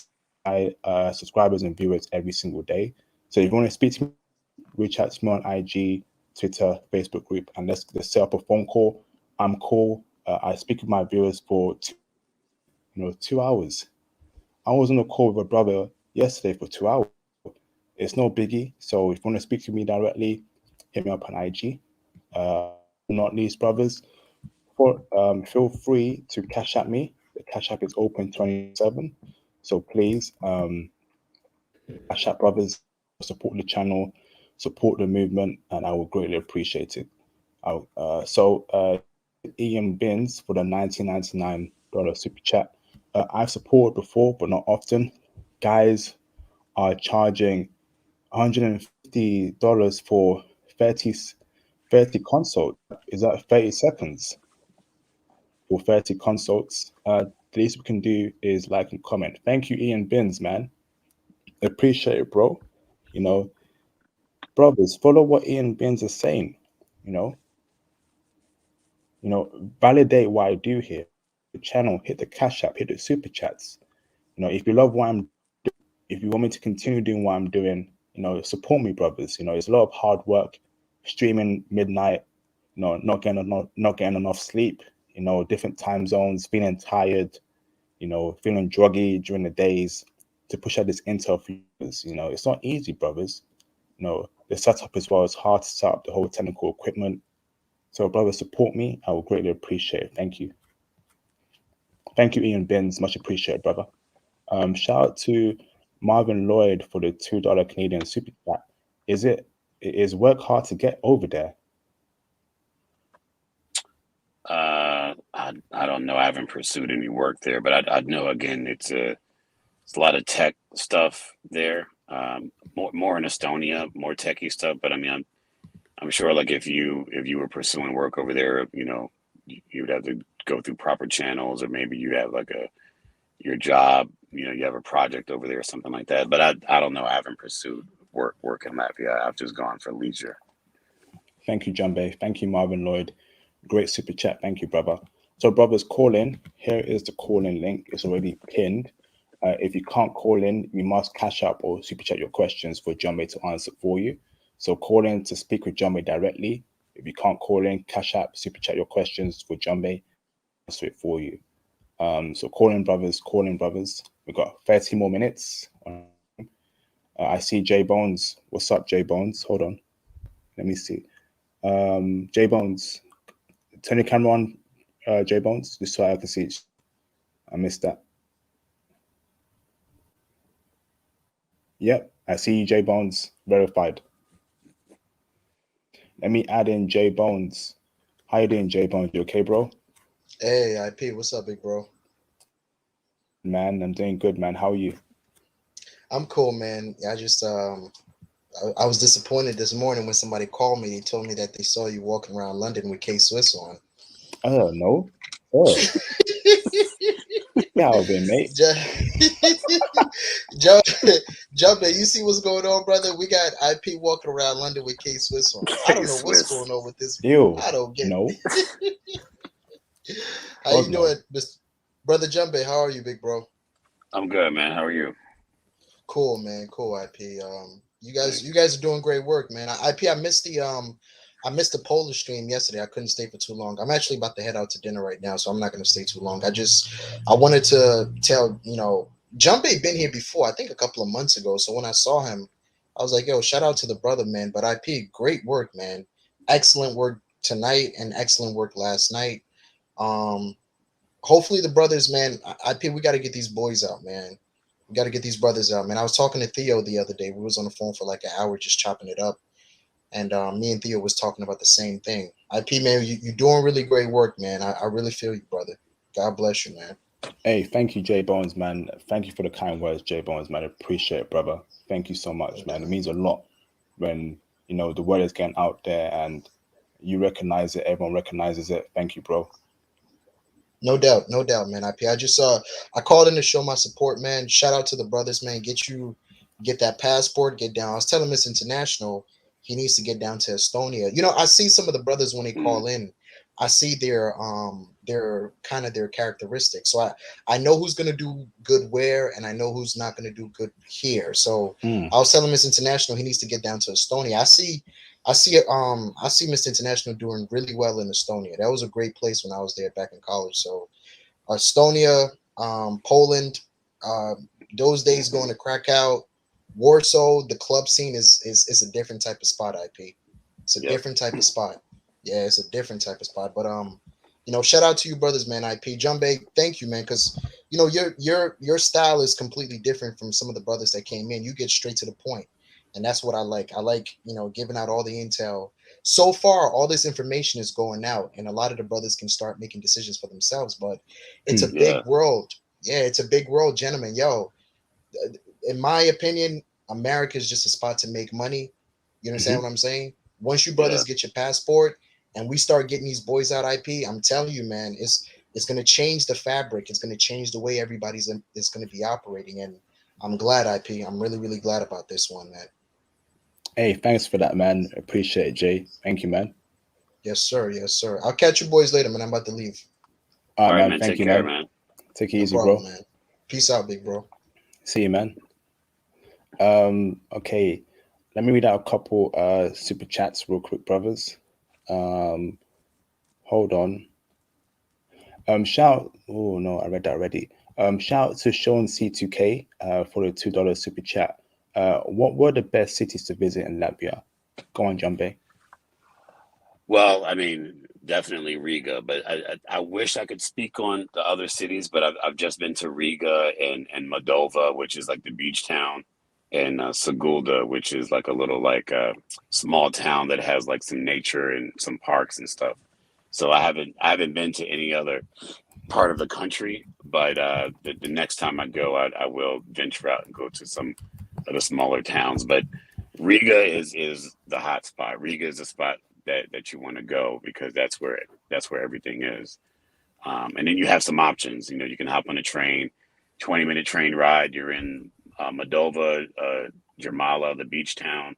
subscribers and viewers every single day. So if you want to speak to me, reach out to me on IG, Twitter, Facebook group, and let's set up a phone call. I'm cool. I speak with my viewers for 2 hours. I was on a call with a brother yesterday for 2 hours. It's no biggie. So if you want to speak to me directly, hit me up on IG. Not least, brothers, feel free to cash at me. The cash app is open 27. So please, cash app brothers, support the channel, support the movement, and I will greatly appreciate it. Ian Bins for the $19.99 super chat. I've supported before, but not often. Guys are charging $150 for 30 consults. Is that 30 seconds for 30 consults? The least we can do is like and comment. Thank you, Ian Bins, man. Appreciate it, bro. You know, brothers, follow what Ian Bins is saying. You know, validate what I do here. The channel, hit the cash app, hit the super chats. If you love what I'm, if you want me to continue doing what I'm doing, support me, brothers. It's a lot of hard work, streaming midnight, not getting enough sleep, different time zones, feeling tired, feeling druggy during the days to push out this intel for you. It's not easy, brothers. The setup as well is hard to set up the whole technical equipment. So, brothers, support me. I will greatly appreciate it. Thank you. Thank you, Ian Bins. Much appreciated, brother. Shout out to Marvin Lloyd for the $2 Canadian super chat. Is work hard to get over there? I don't know. I haven't pursued any work there, but I know, again, it's a lot of tech stuff there. More in Estonia, more techie stuff. But I mean, I'm sure, like, if you were pursuing work over there, you would have to go through proper channels, or maybe you have like your job, you have a project over there or something like that. But I don't know. I haven't pursued work in Latvia. I've just gone for leisure. Thank you, Jumbe. Thank you, Marvin Lloyd. Great super chat. Thank you, brother. So, brothers, call in. Here is the call-in link. It's already pinned. If you can't call in, you must cash up or super chat your questions for Jumbe to answer for you. So call in to speak with Jumbe directly. If you can't call in, cash up, super chat your questions for Jumbe, answer it for you. So call in, brothers. Call in, brothers. We've got 30 more minutes. I see J Bones. What's up, J Bones? Hold on. Let me see. J Bones. Turn your camera on, J Bones, just so I can see it. I missed that. Yep, I see you, J Bones. Verified. Let me add in J Bones. How you doing, J Bones? You okay, bro? Hey, IP. What's up, big bro? Man, I'm doing good, man. How are you? I'm cool, man. I just I was disappointed this morning when somebody called me. They told me that they saw you walking around London with K Swiss on. No. Oh. Yeah, I've been, mate. Jump, you see what's going on, brother? We got IP walking around London with K Swiss on. I don't know what's going on with this. Ew. I don't get no. How you doing, brother Jumbe? How are you, big bro? I'm good, man. How are you? Cool, man. Cool, IP. You guys are doing great work, man. IP, I missed the Polish stream yesterday. I couldn't stay for too long. I'm actually about to head out to dinner right now, so I'm not going to stay too long. I wanted to tell, Jumbe been here before, I think a couple of months ago. So when I saw him, I was like, yo, shout out to the brother, man. But IP, great work, man. Excellent work tonight and excellent work last night. Hopefully the brothers, man, IP, we got to get these boys out, man. We got to get these brothers out, man. I was talking to Theo the other day. We was on the phone for like an hour just chopping it up. And me and Theo was talking about the same thing. IP, man, you're doing really great work, man. I really feel you, brother. God bless you, man. Hey, thank you, J Bones, man. Thank you for the kind words, J Bones, man. I appreciate it, brother. Thank you so much, man. It means a lot when, the word is getting out there and You recognize it. Everyone recognizes it. Thank you, bro. No doubt, man. I just I called in to show my support, man. Shout out to the brothers, man. Get that passport, get down. I was telling Miss International he needs to get down to Estonia. You know, I see some of the brothers when they call in, I see their kind of their characteristics. So I know who's gonna do good where, and I know who's not gonna do good here. So I was telling Miss International he needs to get down to Estonia. I see Mr. International doing really well in Estonia. That was a great place when I was there back in college. So Estonia, Poland, those days going to Krakow, Warsaw, the club scene is a different type of spot, IP. It's a different type of spot. Yeah, it's a different type of spot. But you know, shout out to you brothers, man. IP Jumbe, thank you, man, because you know your style is completely different from some of the brothers that came in. You get straight to the point, and that's what I like. I like, you know, giving out all the intel. So far, all this information is going out, and a lot of the brothers can start making decisions for themselves. But it's a big world. Yeah, it's a big world, gentlemen. Yo, in my opinion, America is just a spot to make money. You understand what I'm saying? Once you brothers get your passport and we start getting these boys out, IP, I'm telling you, man, it's going to change the fabric. It's going to change the way everybody's is going to be operating. And I'm glad, IP. I'm really, really glad about this one, man. Hey, thanks for that, man. Appreciate it, Jay. Thank you, man. Yes, sir. Yes, sir. I'll catch you boys later, man. I'm about to leave. All right, man. Thank you, care, man. Take it No easy, problem, bro. man. Peace out, big bro. See you, man. Okay. Let me read out a couple super chats real quick, brothers. Hold on. Shout. Oh no, I read that already. Shout out to Sean C2K for the $2 super chat. What were the best cities to visit in Latvia? Go on, Jumbe. Well, I mean, definitely Riga, but I wish I could speak on the other cities, but I've just been to Riga and Moldova, which is like the beach town, and Sigulda, which is like a little like small town that has like some nature and some parks and stuff. So I haven't been to any other part of the country, but the next time I go, I will venture out and go to some of the smaller towns. But Riga is the hot spot. Riga is the spot that you want to go because that's where everything is. And then you have some options. You know, you can hop on a train, 20-minute train ride. You're in Moldova, Jermala, the beach town,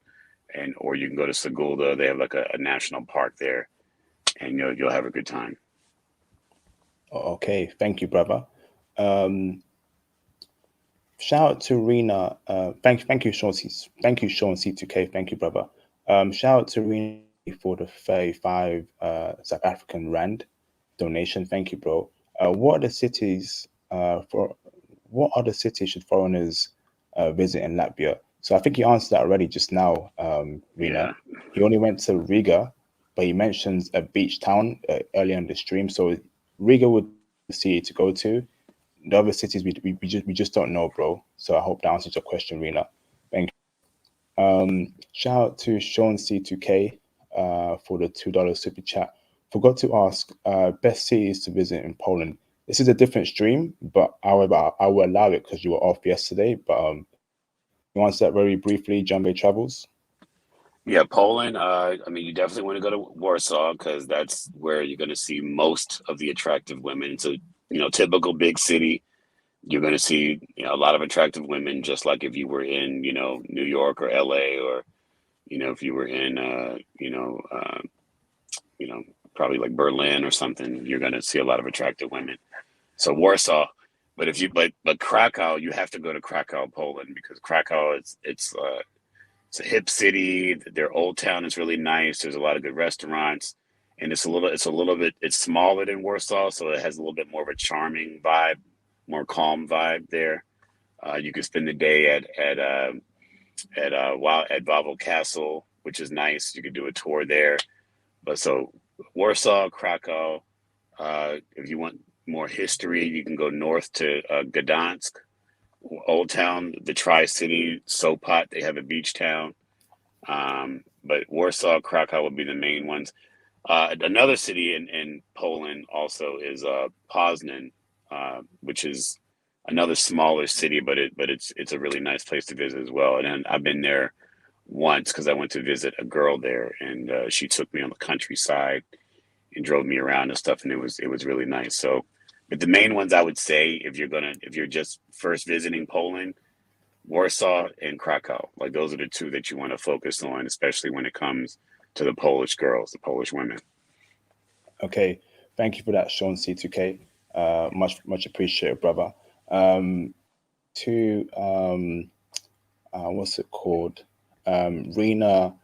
and or you can go to Sigulda. They have like a national park there, and you'll have a good time. Okay, thank you, brother. Shout out to Rena. Thank you, Sean. Thank you, Sean C2K. Thank you, brother. Shout out to Rena for the 35 South African rand donation. Thank you, bro. What other cities should foreigners visit in Latvia? So I think you answered that already just now, Rena. He only went to Riga, but he mentions a beach town earlier in the stream. So Riga would be the city to go to. The other cities we just don't know, bro. So I hope that answers your question, Rena. Thank you. Shout out to Sean C2K for the $2 super chat. Forgot to ask best cities to visit in Poland. This is a different stream, but however I will allow it because you were off yesterday. But you answer that very briefly, Jumbe Travels. Yeah, Poland. I mean, you definitely want to go to Warsaw because that's where you're going to see most of the attractive women. So, typical big city. You're going to see, a lot of attractive women, just like if you were in, New York or LA, or, if you were in, probably like Berlin or something. You're going to see a lot of attractive women. So Warsaw. But Krakow, you have to go to Krakow, Poland, because Krakow it's a hip city. Their old town is really nice. There's a lot of good restaurants, and it's smaller than Warsaw, so it has a little bit more of a charming vibe, more calm vibe there. You could spend the day at Wawel Castle, which is nice. You could do a tour there. But so Warsaw, Krakow. If you want more history, you can go north to Gdansk, Old Town, the Tri-City, Sopot. They have a beach town. But Warsaw, Krakow would be the main ones. Another city in Poland also is Poznan, which is another smaller city, but it's a really nice place to visit as well. And I've been there once because I went to visit a girl there, and she took me on the countryside and drove me around and stuff, and it was really nice. So, but the main ones I would say, if you're just first visiting Poland, Warsaw and Krakow, like those are the two that you want to focus on, especially when it comes to the Polish girls, the Polish women. Okay, thank you for that, Sean C2K. Much appreciated, brother. What's it called? Rena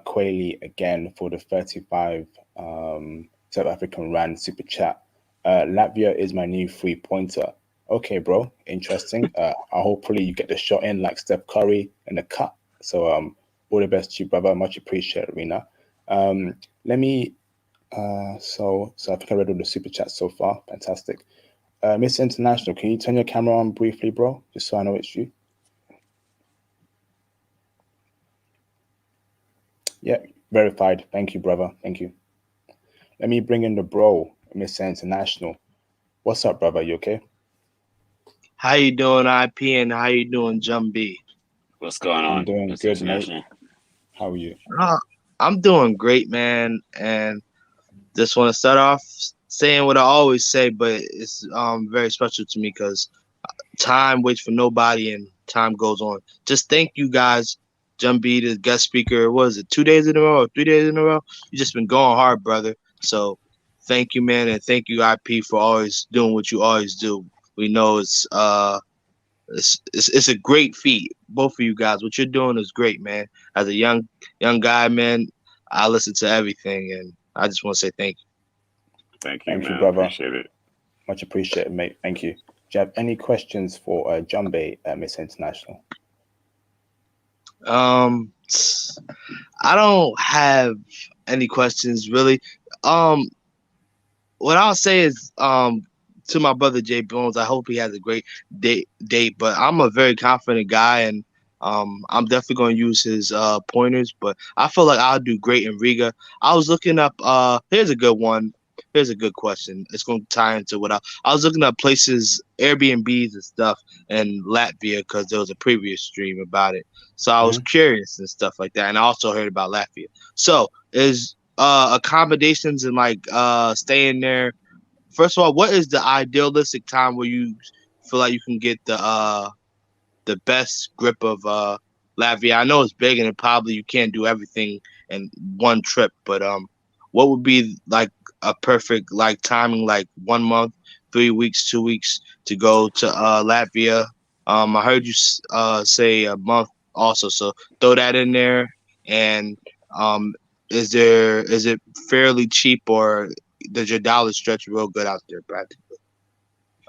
Quayle again for the 35 South African Rand super chat. Latvia is my new 3-pointer. Okay, bro, interesting. Hopefully you get the shot in like Steph Curry and the cut. So all the best to you, brother. Much appreciated, Rena. Let me. So I think I read all the super chats so far. Fantastic. Miss International, can you turn your camera on briefly, bro? Just so I know it's you. Yeah, verified. Thank you, brother. Thank you. Let me bring in the bro, Miss International. What's up, brother? You okay? How you doing, IP, and how you doing, Jump B? What's going on? I'm doing Mr. good, mate. International? How are you? I'm doing great, man, and just want to start off saying what I always say, but it's very special to me because time waits for nobody and time goes on. Just thank you guys, Jump B, the guest speaker. What is it, 2 days in a row or 3 days in a row? You just been going hard, brother. So thank you, man, and thank you, IP, for always doing what you always do. We know it's a great feat, both of you guys. What you're doing is great, man. As a young guy, man, I listen to everything, and I just want to say thank you. Thank you, man. brother. Appreciate it. Much appreciated, mate. Thank you. Do you have any questions for Jumbe, Miss International? I don't have any questions really. What I'll say is to my brother Jay Bones, I hope he has a great date. But I'm a very confident guy, and I'm definitely going to use his pointers. But I feel like I'll do great in Riga. I was looking up. Here's a good one. Here's a good question. It's going to tie into what I was looking up places, Airbnbs and stuff in Latvia because there was a previous stream about it. So I was curious and stuff like that, and I also heard about Latvia. So is accommodations and like staying there. First of all, what is the idealistic time where you feel like you can get the best grip of Latvia? I know it's big and probably you can't do everything in one trip, but what would be like a perfect like timing, like 1 month, 3 weeks, 2 weeks to go to Latvia? I heard you say a month also, so throw that in there. And is it fairly cheap, or does your dollar stretch real good out there, practically?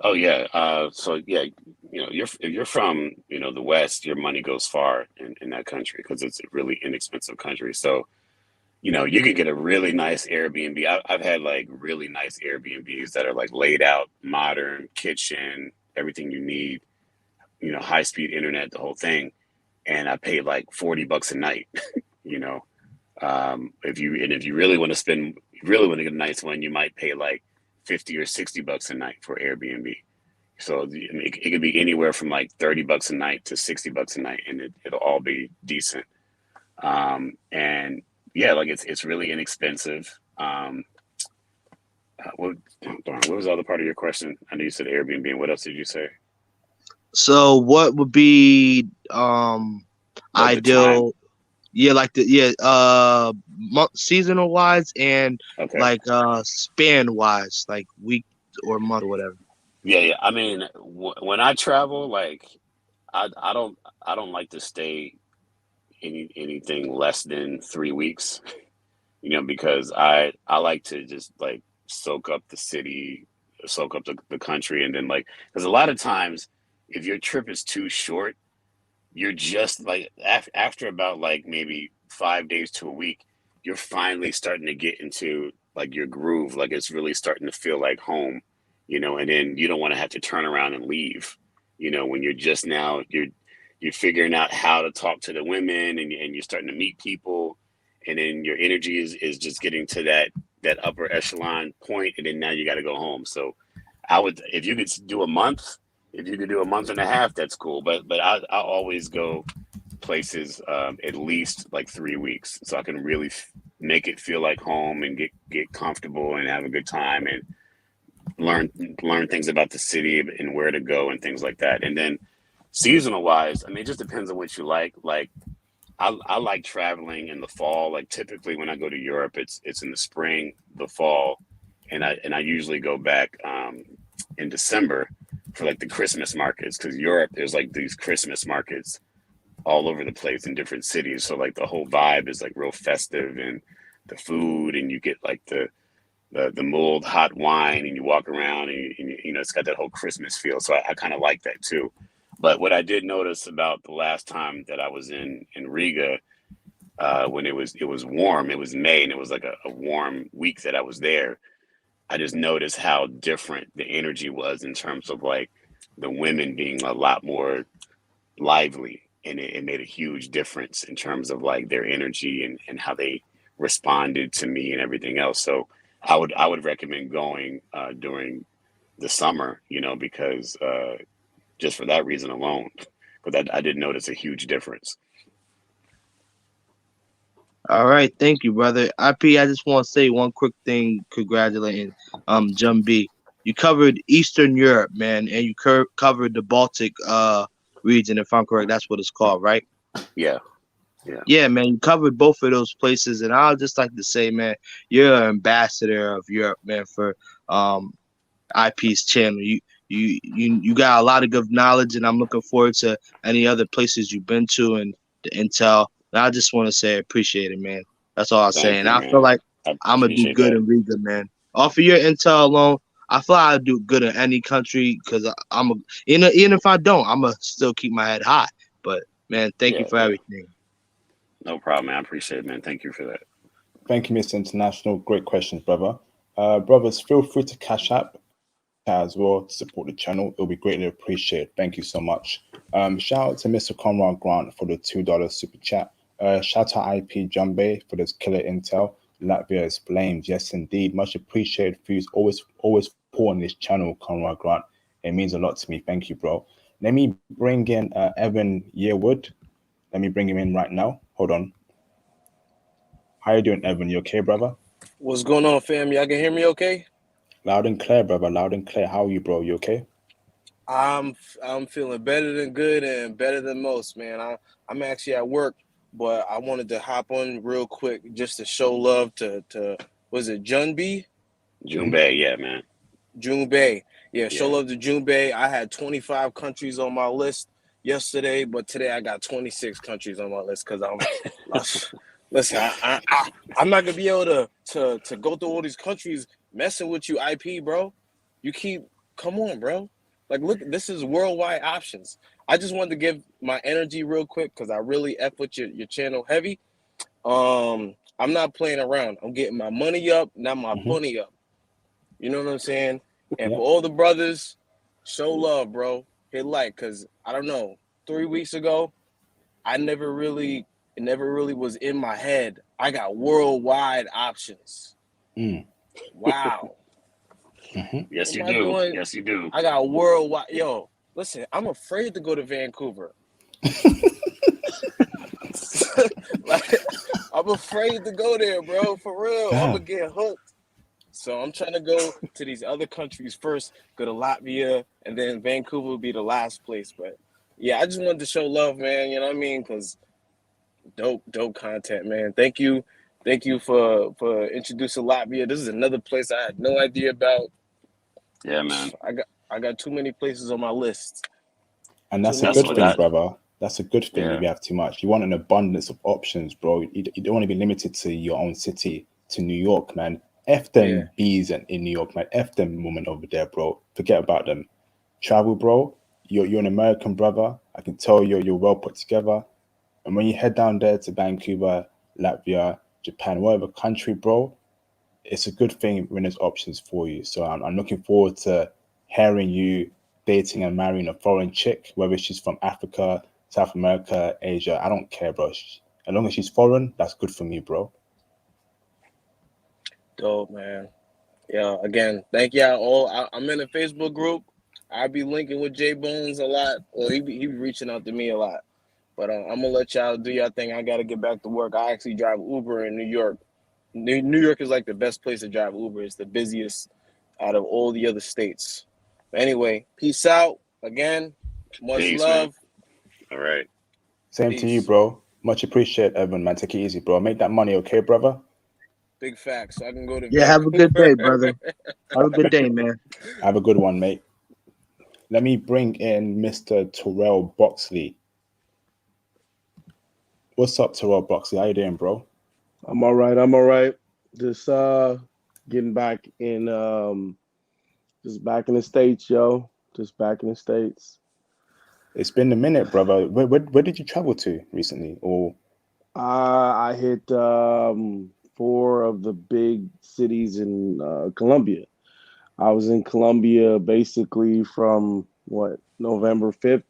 Oh yeah. So yeah, if you're from the West, your money goes far in that country because it's a really inexpensive country. So you could get a really nice Airbnb. I've had like really nice Airbnbs that are like laid out, modern kitchen, everything you need, high speed internet, the whole thing, and I paid like $40 a night. If you really want to get a nice one, you might pay like $50 or $60 a night for Airbnb. So it could be anywhere from like $30 a night to $60 a night, and it'll all be decent. And yeah, like it's really inexpensive. What was the other part of your question? I know you said Airbnb, and what else did you say? So what would be ideal? Yeah, like seasonal wise and like span wise, like week or month or whatever. Yeah. I mean, when I travel, like I don't like to stay anything less than 3 weeks, because I like to just like soak up the city, soak up the country, and then like because a lot of times if your trip is too short, you're just like after about like maybe 5 days to a week, you're finally starting to get into like your groove, like it's really starting to feel like home, and then you don't want to have to turn around and leave, when you're just now you're figuring out how to talk to the women, and you're starting to meet people, and then your energy is just getting to that upper echelon point, and then now you got to go home. So I would, if you could do a month, if you could do a month and a half, that's cool. But I always go places at least like 3 weeks, so I can really make it feel like home and get comfortable and have a good time and learn things about the city and where to go and things like that. And then seasonal wise, I mean, it just depends on what you like. Like I like traveling in the fall. Like typically when I go to Europe, it's in the spring, the fall, and I usually go back in December for like the Christmas markets, because Europe, there's like these Christmas markets all over the place in different cities. So like the whole vibe is like real festive, and the food, and you get like the mulled hot wine, and you walk around, and you know, it's got that whole Christmas feel. So I kind of like that too. But what I did notice about the last time that I was in Riga, when it was warm, it was May, and it was like a warm week that I was there. I just noticed how different the energy was in terms of like the women being a lot more lively, and it made a huge difference in terms of like their energy and how they responded to me and everything else. So I would recommend going during the summer, you know, because just for that reason alone, because I did notice a huge difference. All right, thank you, brother. IP, I just want to say one quick thing, congratulating Jum B. You covered Eastern Europe, man, and you covered the Baltic region, if I'm correct. That's what it's called, right? Yeah. Yeah, man, you covered both of those places, and I'd just like to say, man, you're an ambassador of Europe, man, for IP's channel. You got a lot of good knowledge, and I'm looking forward to any other places you've been to and the intel. And I just want to say I appreciate it, man. That's all I'm Thank saying. you, I feel man. like I I'm gonna do appreciate good that. in Riga, man. Off of your intel alone, I feel like I'll do good in any country because I'm a, even if I don't, I'm gonna still keep my head high. But man, thank you Yeah, for everything. no problem, man. I appreciate it, man. Thank you for that. Thank you, Mr. International. Great questions, brother. Brothers, feel free to cash app as well to support the channel. It'll be greatly appreciated. Thank you so much. Shout out to Mr. Conrad Grant for the $2 super chat. Shout out IP Jumbe for this killer intel. Latvia is blamed. Yes, indeed. Much appreciated for you. Always supporting this channel, Conrad Grant. It means a lot to me. Thank you, bro. Let me bring in Evan Yearwood. Let me bring him in right now. Hold on. How you doing, Evan? You okay, brother? What's going on, fam? Y'all can hear me okay? Loud and clear, brother. Loud and clear. How are you, bro? You okay? I'm feeling better than good and better than most, man. I'm actually at work, but I wanted to hop on real quick just to show love to was it Jun B? Junbei, yeah, man. June Bay. Yeah, show Yeah. love to June Bay. I had 25 countries on my list yesterday, but today I got 26 countries on my list because listen, I'm not gonna be able to go through all these countries messing with you, IP, bro. Come on, bro. Like, look, this is worldwide options. I just wanted to give my energy real quick because I really F with your channel heavy. I'm not playing around. I'm getting my money up, not my bunny up. You know what I'm saying? And Yeah. for all the brothers, show love, bro. Hit like, because I don't know, 3 weeks ago, it never really was in my head. I got worldwide options. Wow. Yes, What you am I do. doing? Yes, you do. I got worldwide. Yo, listen, I'm afraid to go to Vancouver. Like, I'm afraid to go there, bro. For real. I'm gonna get hooked. So I'm trying to go to these other countries first, go to Latvia, and then Vancouver will be the last place. But yeah, I just wanted to show love, man. You know what I mean? Because dope content, man. Thank you for introducing Latvia. This is another place I had no idea about. Yeah, man. I got too many places on my list. And that's a That's good what thing, I. brother. That's a good thing Yeah. if you have too much. You want an abundance of options, bro. You don't want to be limited to your own city, to New York, man. F them Yeah. bees in New York, man. F them women over there, bro. Forget about them. Travel, bro. You're an American brother. I can tell you're well put together. And when you head down there to Vancouver, Latvia, Japan, whatever country, bro, it's a good thing when there's options for you. So I'm looking forward to hearing you dating and marrying a foreign chick, whether she's from Africa, South America, Asia. I don't care, bro. As long as she's foreign, that's good for me, bro. Dope, man. Yeah, again, thank y'all all. I'm in a Facebook group. I be linking with J Bones a lot. Well, he be reaching out to me a lot. But I'm gonna let y'all do your thing. I gotta get back to work. I actually drive Uber in New York. New York is like the best place to drive Uber. It's the busiest out of all the other states. But anyway, peace out again. Much Peace, man. love. All right. Same to you, Peace. bro. Much appreciate, Evan, man. Take it easy, bro. Make that money, okay, brother? Big facts. So I can go to Yeah, have a good Vancouver. day, brother. Have a good day, man. Have a good one, mate. Let me bring in Mr. Terrell Boxley. What's up, Terrell Boxley? How you doing, bro? I'm all right. I'm all right. Just getting back in just back in the States, yo. Just back in the States. It's been a minute, brother. Where did you travel to recently? Or I hit 4 of the big cities in Colombia. I was in Colombia basically from November 5th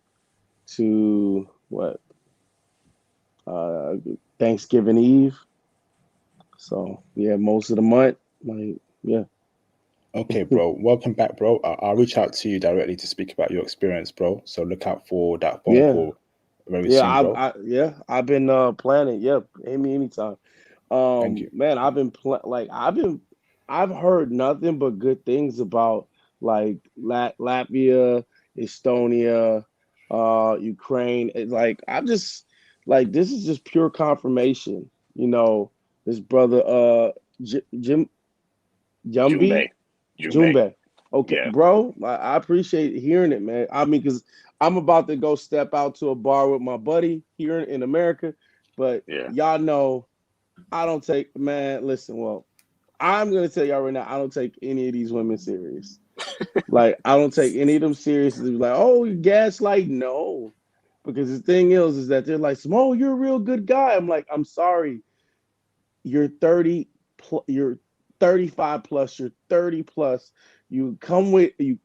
to Thanksgiving Eve. So yeah, most of the month. Yeah. okay, bro. Welcome back, bro. I'll reach out to you directly to speak about your experience, bro. So look out for that phone Yeah. call very Yeah, soon, bro. I've been planning. Yeah, hit me anytime. Thank you. Man, I've heard nothing but good things about like Latvia, Estonia, Ukraine. It's like I'm just like this is just pure confirmation. This brother Jim Jumbi Jumbe. Jumbe. Okay, Yeah. bro, I appreciate hearing it, man. I mean, because I'm about to go step out to a bar with my buddy here in America, but Yeah. y'all know I don't take, man, listen, well, I'm going to tell y'all right now, I don't take any of these women serious. Like, I don't take any of them serious. They're like, oh, you gaslight? No. Because the thing is that they're like, oh, you're a real good guy. I'm like, I'm sorry. You're 30, you're 35 plus, you're 30 plus. You come with a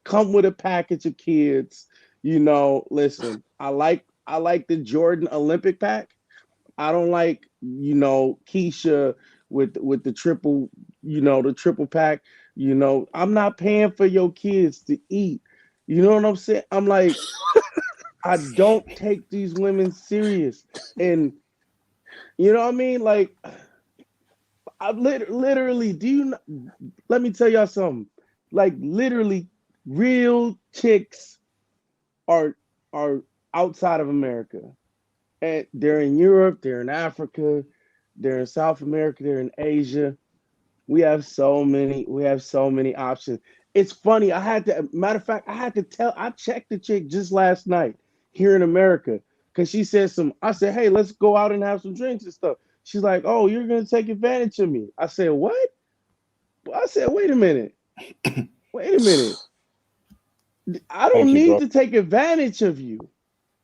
package of kids. Listen, I like the Jordan Olympic pack. I don't like, Keisha with the triple, the triple pack. I'm not paying for your kids to eat. You know what I'm saying? I'm like, I don't take these women serious. And you know what I mean? Like, I literally, let me tell y'all something. Like, literally, real chicks are outside of America. And they're in Europe, they're in Africa, they're in South America, they're in Asia. We have so many options. It's funny. Matter of fact, I checked the chick just last night here in America because she said I said, hey, let's go out and have some drinks and stuff. She's like, oh, you're going to take advantage of me. I said, what? I said, wait a minute. I don't need to take advantage of you.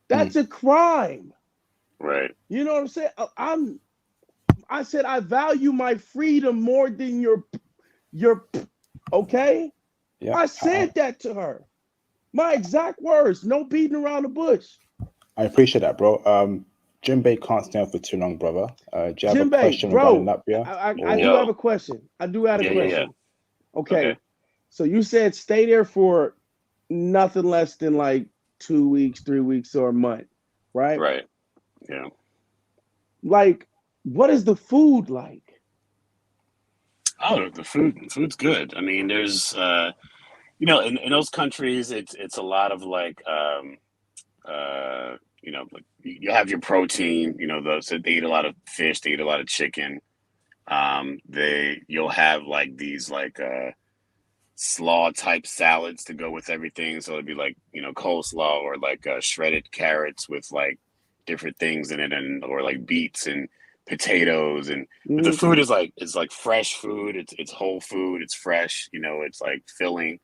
That's a crime. Right. You know what I'm saying? I said I value my freedom more than your okay? Yeah. I said that to her. My exact words, no beating around the bush. I appreciate that, bro. Jimbei can't stay on for too long, brother. Do you have a question regarding Latvia? I do have a question. I do have a question. Yeah. Okay. So you said stay there for nothing less than like 2 weeks, 3 weeks, or a month, right? Right. Yeah. Like, what is the food like? Oh, the food's good. I mean, there's in those countries it's a lot of like like you have your protein, so they eat a lot of fish, they eat a lot of chicken. You'll have like these like slaw type salads to go with everything. So it'd be like, coleslaw or like shredded carrots with like different things in it, or like beets and potatoes. But the food is like, it's like fresh food. It's whole food. It's fresh, it's like filling.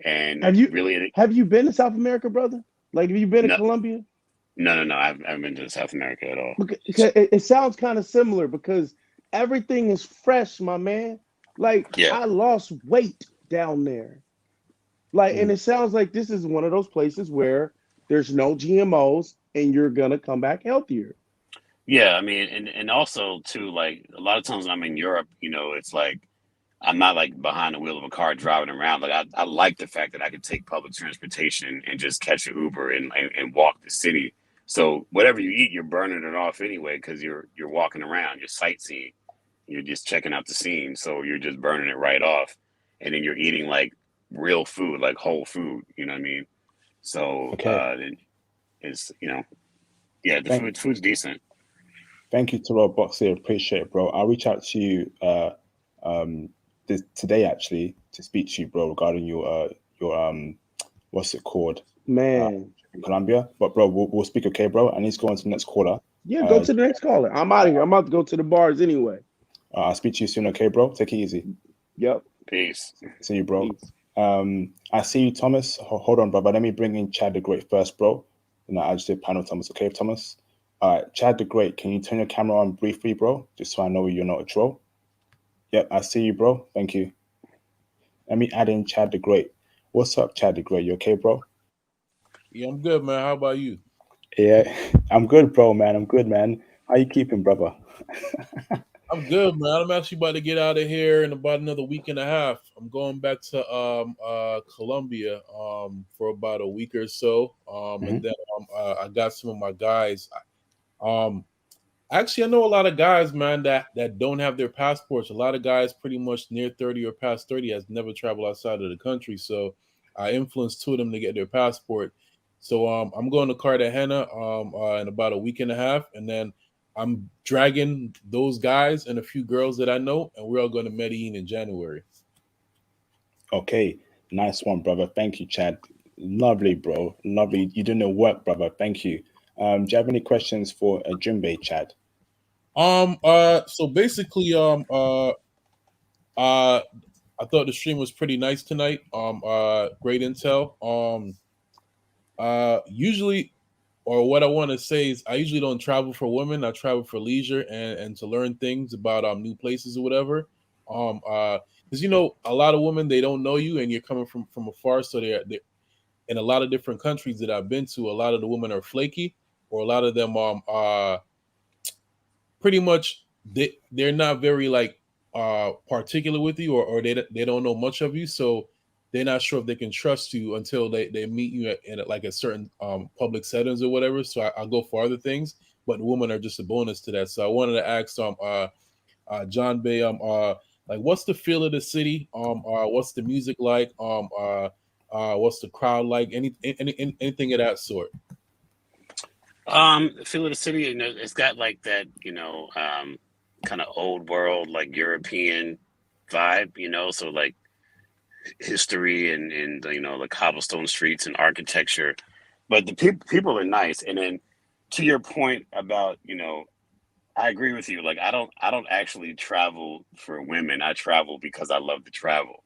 And have you been to South America, brother? Like, have you been to Colombia? No. I haven't been to South America at all. Because it sounds kind of similar because everything is fresh, my man. Like, I lost weight down there. Like, and it sounds like this is one of those places where there's no GMOs and you're gonna come back healthier. Yeah, I mean, and also too, like a lot of times when I'm in Europe, it's like I'm not like behind the wheel of a car driving around. Like I like the fact that I can take public transportation and just catch an Uber and walk the city. So whatever you eat, you're burning it off anyway because you're walking around, you're sightseeing, you're just checking out the scene. So you're just burning it right off, and then you're eating like real food, like whole food. You know what I mean? So Okay. then it's yeah, the Thank food's decent. thank you to Rob Boxley. Appreciate it, bro. I'll reach out to you today actually to speak to you, bro, regarding your what's it called? Man. In Colombia. But bro, we'll speak, okay, bro? I need to go on to the next caller. Yeah, go to the next caller. I'm out of here. I'm about to go to the bars anyway. I'll speak to you soon, okay, bro? Take it easy. Yep. Peace. See you, bro. Peace. I see you, Thomas. Hold on, brother. Let me bring in Chad the Great first, bro. I just did panel Thomas, okay, Thomas? All right, Chad the Great, can you turn your camera on briefly, bro? Just so I know you're not a troll. Yep, I see you, bro. Thank you. Let me add in Chad the Great. What's up, Chad the Great? You okay, bro? Yeah, I'm good, man. How about you? Yeah, I'm good, bro, man. I'm good, man. How you keeping, brother? I'm good, man. I'm actually about to get out of here in about another week and a half. I'm going back to Colombia for about a week or so. And then I got some of my guys. Actually, I know a lot of guys, man, that don't have their passports. A lot of guys pretty much near 30 or past 30 has never traveled outside of the country. So I influenced two of them to get their passport. So I'm going to Cartagena in about a week and a half, and then I'm dragging those guys and a few girls that I know, and we're all going to Medellin in January. Okay, nice one, brother. Thank you, Chad. Lovely, bro. Lovely. You doing the work, brother. Thank you. Do you have any questions for Jumbe, Chad? So basically, I thought the stream was pretty nice tonight. Great intel. Usually, or what I want to say is, I usually don't travel for women. I travel for leisure and to learn things about new places or whatever. Because a lot of women, they don't know you, and you're coming from afar, so they're in a lot of different countries that I've been to. A lot of the women are flaky, or a lot of them pretty much they're not very like particular with you, or they don't know much of you, so they're not sure if they can trust you until they meet you in like a certain public settings or whatever. So I'll go for other things, but women are just a bonus to that. So I wanted to ask John Bay, like, what's the feel of the city? What's the music like? What's the crowd like? Anything of that sort? The feel of the city, it's got like that, kind of old world, like European vibe, so like history and the cobblestone streets and architecture, but the people are nice. And then to your point about, I agree with you. Like, I don't actually travel for women. I travel because I love to travel,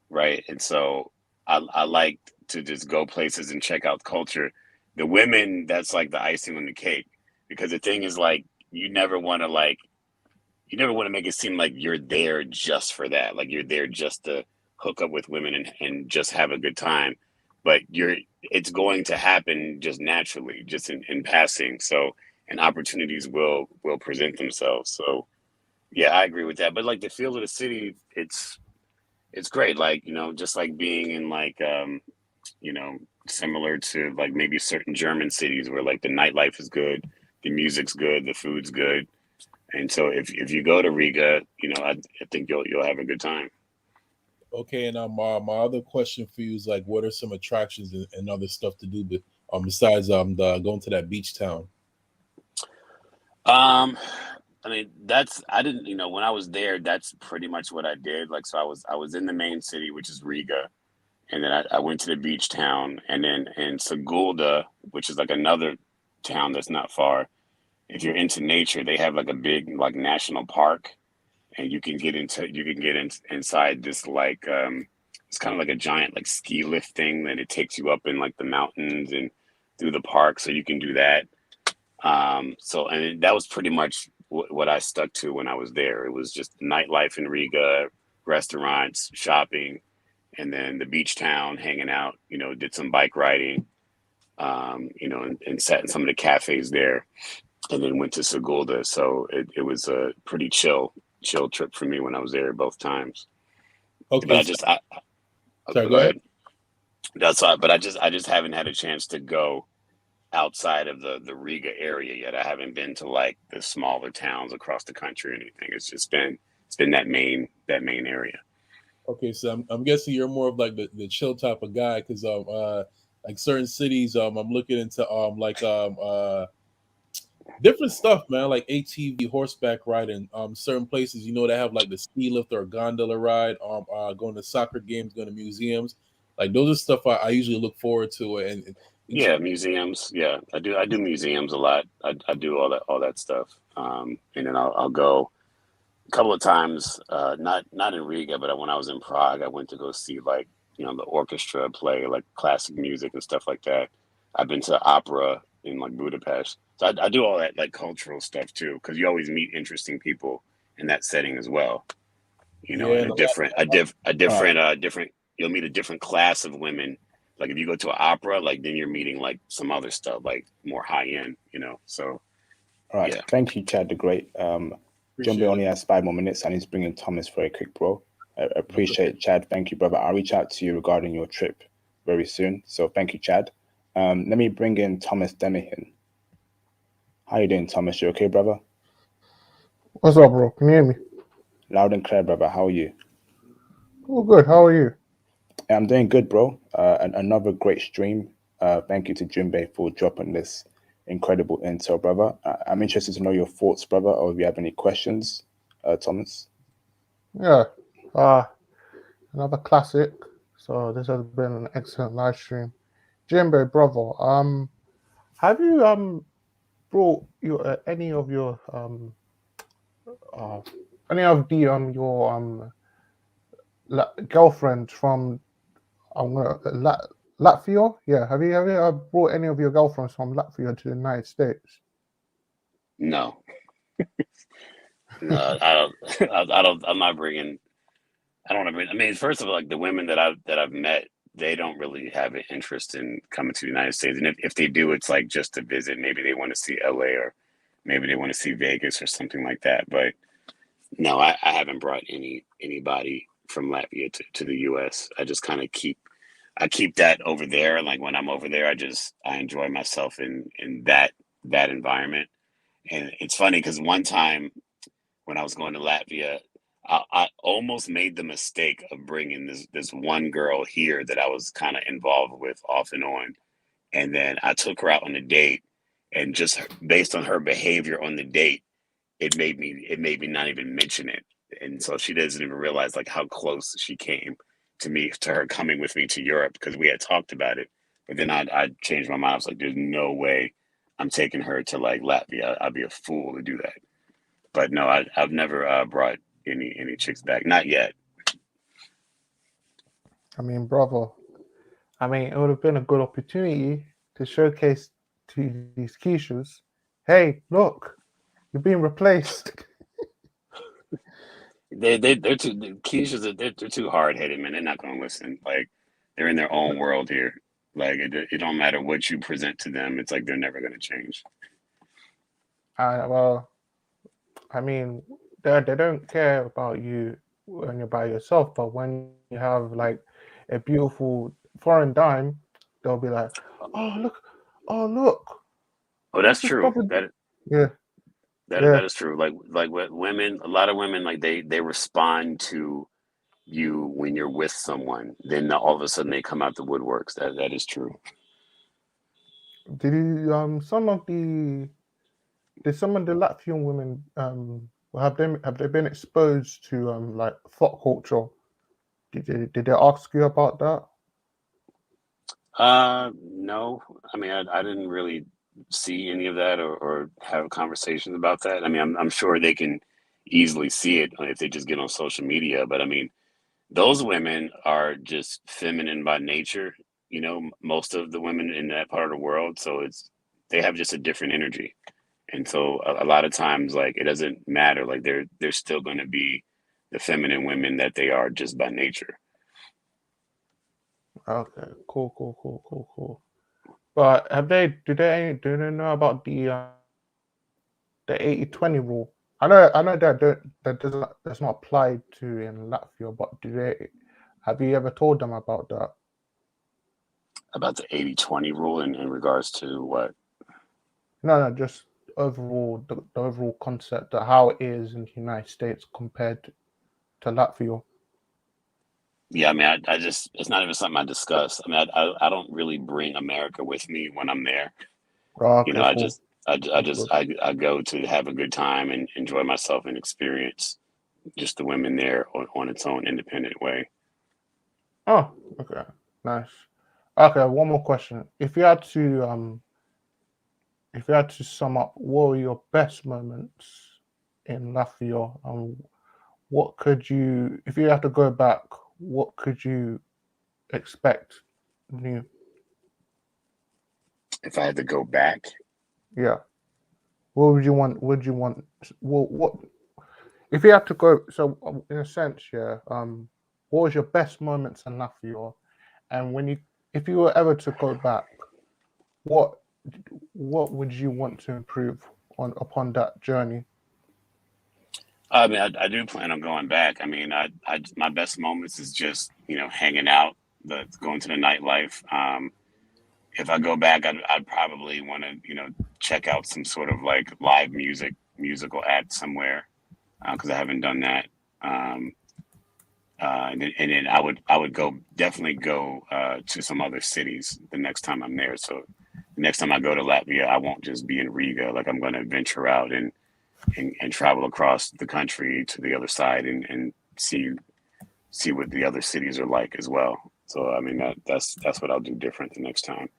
right? And so I like to just go places and check out culture. The women, that's like the icing on the cake, because the thing is, like, you never want to make it seem like you're there just for that. Like, you're there just to hook up with women and just have a good time. But it's going to happen just naturally, just in passing. So, and opportunities will present themselves. So yeah, I agree with that. But like the feel of the city, it's great. Like, just like being in like, similar to like maybe certain German cities where like the nightlife is good, the music's good, the food's good. And so if you go to Riga, I think you'll have a good time. Okay, and my other question for you is, like, what are some attractions and other stuff to do, besides going to that beach town? I mean, I didn't, when I was there, that's pretty much what I did. Like, so I was in the main city, which is Riga, and then I went to the beach town, and then in Sigulda, which is like another town that's not far. If you're into nature, they have like a big like national park, and you can get inside this like it's kind of like a giant like ski lift thing that it takes you up in like the mountains and through the park, so you can do that. So, and that was pretty much what I stuck to when I was there. It was just nightlife in Riga, restaurants, shopping, and then the beach town, hanging out, did some bike riding, and sat in some of the cafes there, and then went to Sigulda. So it was a pretty chill trip for me when I was there both times. Okay. But sorry, go ahead. That's all. But I just haven't had a chance to go outside of the Riga area yet. I haven't been to like the smaller towns across the country or anything. It's been that main area. Okay, so I'm guessing you're more of like the chill type of guy, because like certain cities I'm looking into different stuff, man, like ATV, horseback riding. Certain places, they have like the ski lift or gondola ride. Going to soccer games, going to museums. Like those are stuff I usually look forward to. And Yeah, museums. Yeah, I do museums a lot. I do all that stuff. And then I'll go a couple of times. Not in Riga, but when I was in Prague, I went to go see like the orchestra play like classic music and stuff like that. I've been to opera in like Budapest. So I do all that like cultural stuff too, because you always meet interesting people in that setting as well. yeah, And and All right. different. You'll meet a different class of women. Like if you go to an opera, like then you're meeting like some other stuff, like more high end. So All right. yeah. Thank you, Chad the Great. Jumbo appreciate only it. has 5 more minutes, and he's bringing Thomas very quick, bro. I Okay. appreciate it, Chad. Thank you, brother. I'll reach out to you regarding your trip very soon. So thank you, Chad. Let me bring in Thomas Demihin. How you doing, Thomas? You okay, brother? What's up, bro? Can you hear me? Loud and clear, brother. How are you? Oh, good. How are you? Yeah, I'm doing good, bro. Another great stream. Thank you to Junbei for dropping this incredible intel, brother. I'm interested to know your thoughts, brother, or if you have any questions, Thomas. Yeah. Another classic. So this has been an excellent live stream. Jimbo, brother. Have you brought your any of the your girlfriend from Latvia? Yeah. Have you brought any of your girlfriends from Latvia to the United States? No, no, I don't. I don't. I'm not bringing. I don't want to bring. I mean, first of all, like the women that I've met, they don't really have an interest in coming to the United States, and if they do, it's like just to visit. Maybe they want to see LA, or maybe they want to see Vegas or something like that. But no, I haven't brought anybody from Latvia to the U.S. I just kind of keep that over there. Like when I'm over there, I enjoy myself in that environment. And it's funny because one time when I was going to Latvia, I almost made the mistake of bringing this one girl here that I was kind of involved with off and on, and then I took her out on a date, and just based on her behavior on the date, it made me not even mention it, and so she doesn't even realize like how close she came to her coming with me to Europe because we had talked about it, but then I changed my mind. I was like, there's no way I'm taking her to like Latvia. I'd be a fool to do that. But no, I've never brought any chicks back. Not yet. I mean, brother. I mean, it would have been a good opportunity to showcase to these Keishas, hey, look, you're being replaced. They're too the Keisha's they're too hard headed, man. They're not gonna listen. Like they're in their own world here. Like it don't matter what you present to them. It's like they're never gonna change. Well, I mean, they don't care about you when you're by yourself, but when you have like a beautiful foreign dime, they'll be like, oh look, Oh, that's what's this true. brother? That Yeah, that yeah. that is true. Like with women, a lot of women like they respond to you when you're with someone. Then all of a sudden they come out the woodworks. That is true. Did you did some of the Latvian women have they been exposed to like fuck culture? Did they ask you about that? No. I mean, I didn't really see any of that or have conversations about that. I mean, I'm sure they can easily see it if they just get on social media. But I mean, those women are just feminine by nature. Most of the women in that part of the world, so they have just a different energy, and so a lot of times, like it doesn't matter. Like they're still going to be the feminine women that they are just by nature. Okay, cool. But do they know about the 80-20 rule? I know that's not applied to in Latvia, but have you ever told them about that? About the 80-20 rule in regards to what? No, just overall the overall concept of how it is in the United States compared to Latvia. Yeah, I mean, I just it's not even something I discuss. I mean, I don't really bring America with me when I'm there. Oh, You know, okay, cool. That's good. I go to have a good time and enjoy myself and experience just the women there on its own independent way. Oh, okay, nice. Okay, one more question. If you had to sum up, what were your best moments in Latvia? What could you, if you had to go back, what could you expect new? If I had to go back, Yeah. What would you want? Would you want? What if you had to go? So, in a sense, yeah. What was your best moments in Latvia? And if you were ever to go back, what, what would you want to improve upon that journey? I mean, I do plan on going back. I mean, my best moments is just hanging out, going to the nightlife. If I go back, I'd probably want to check out some sort of like live musical act somewhere because I haven't done that. Um, and then I would definitely go to some other cities the next time I'm there. So the next time I go to Latvia, I won't just be in Riga. Like I'm going to venture out and travel across the country to the other side and see what the other cities are like as well. So I mean that's what I'll do different the next time.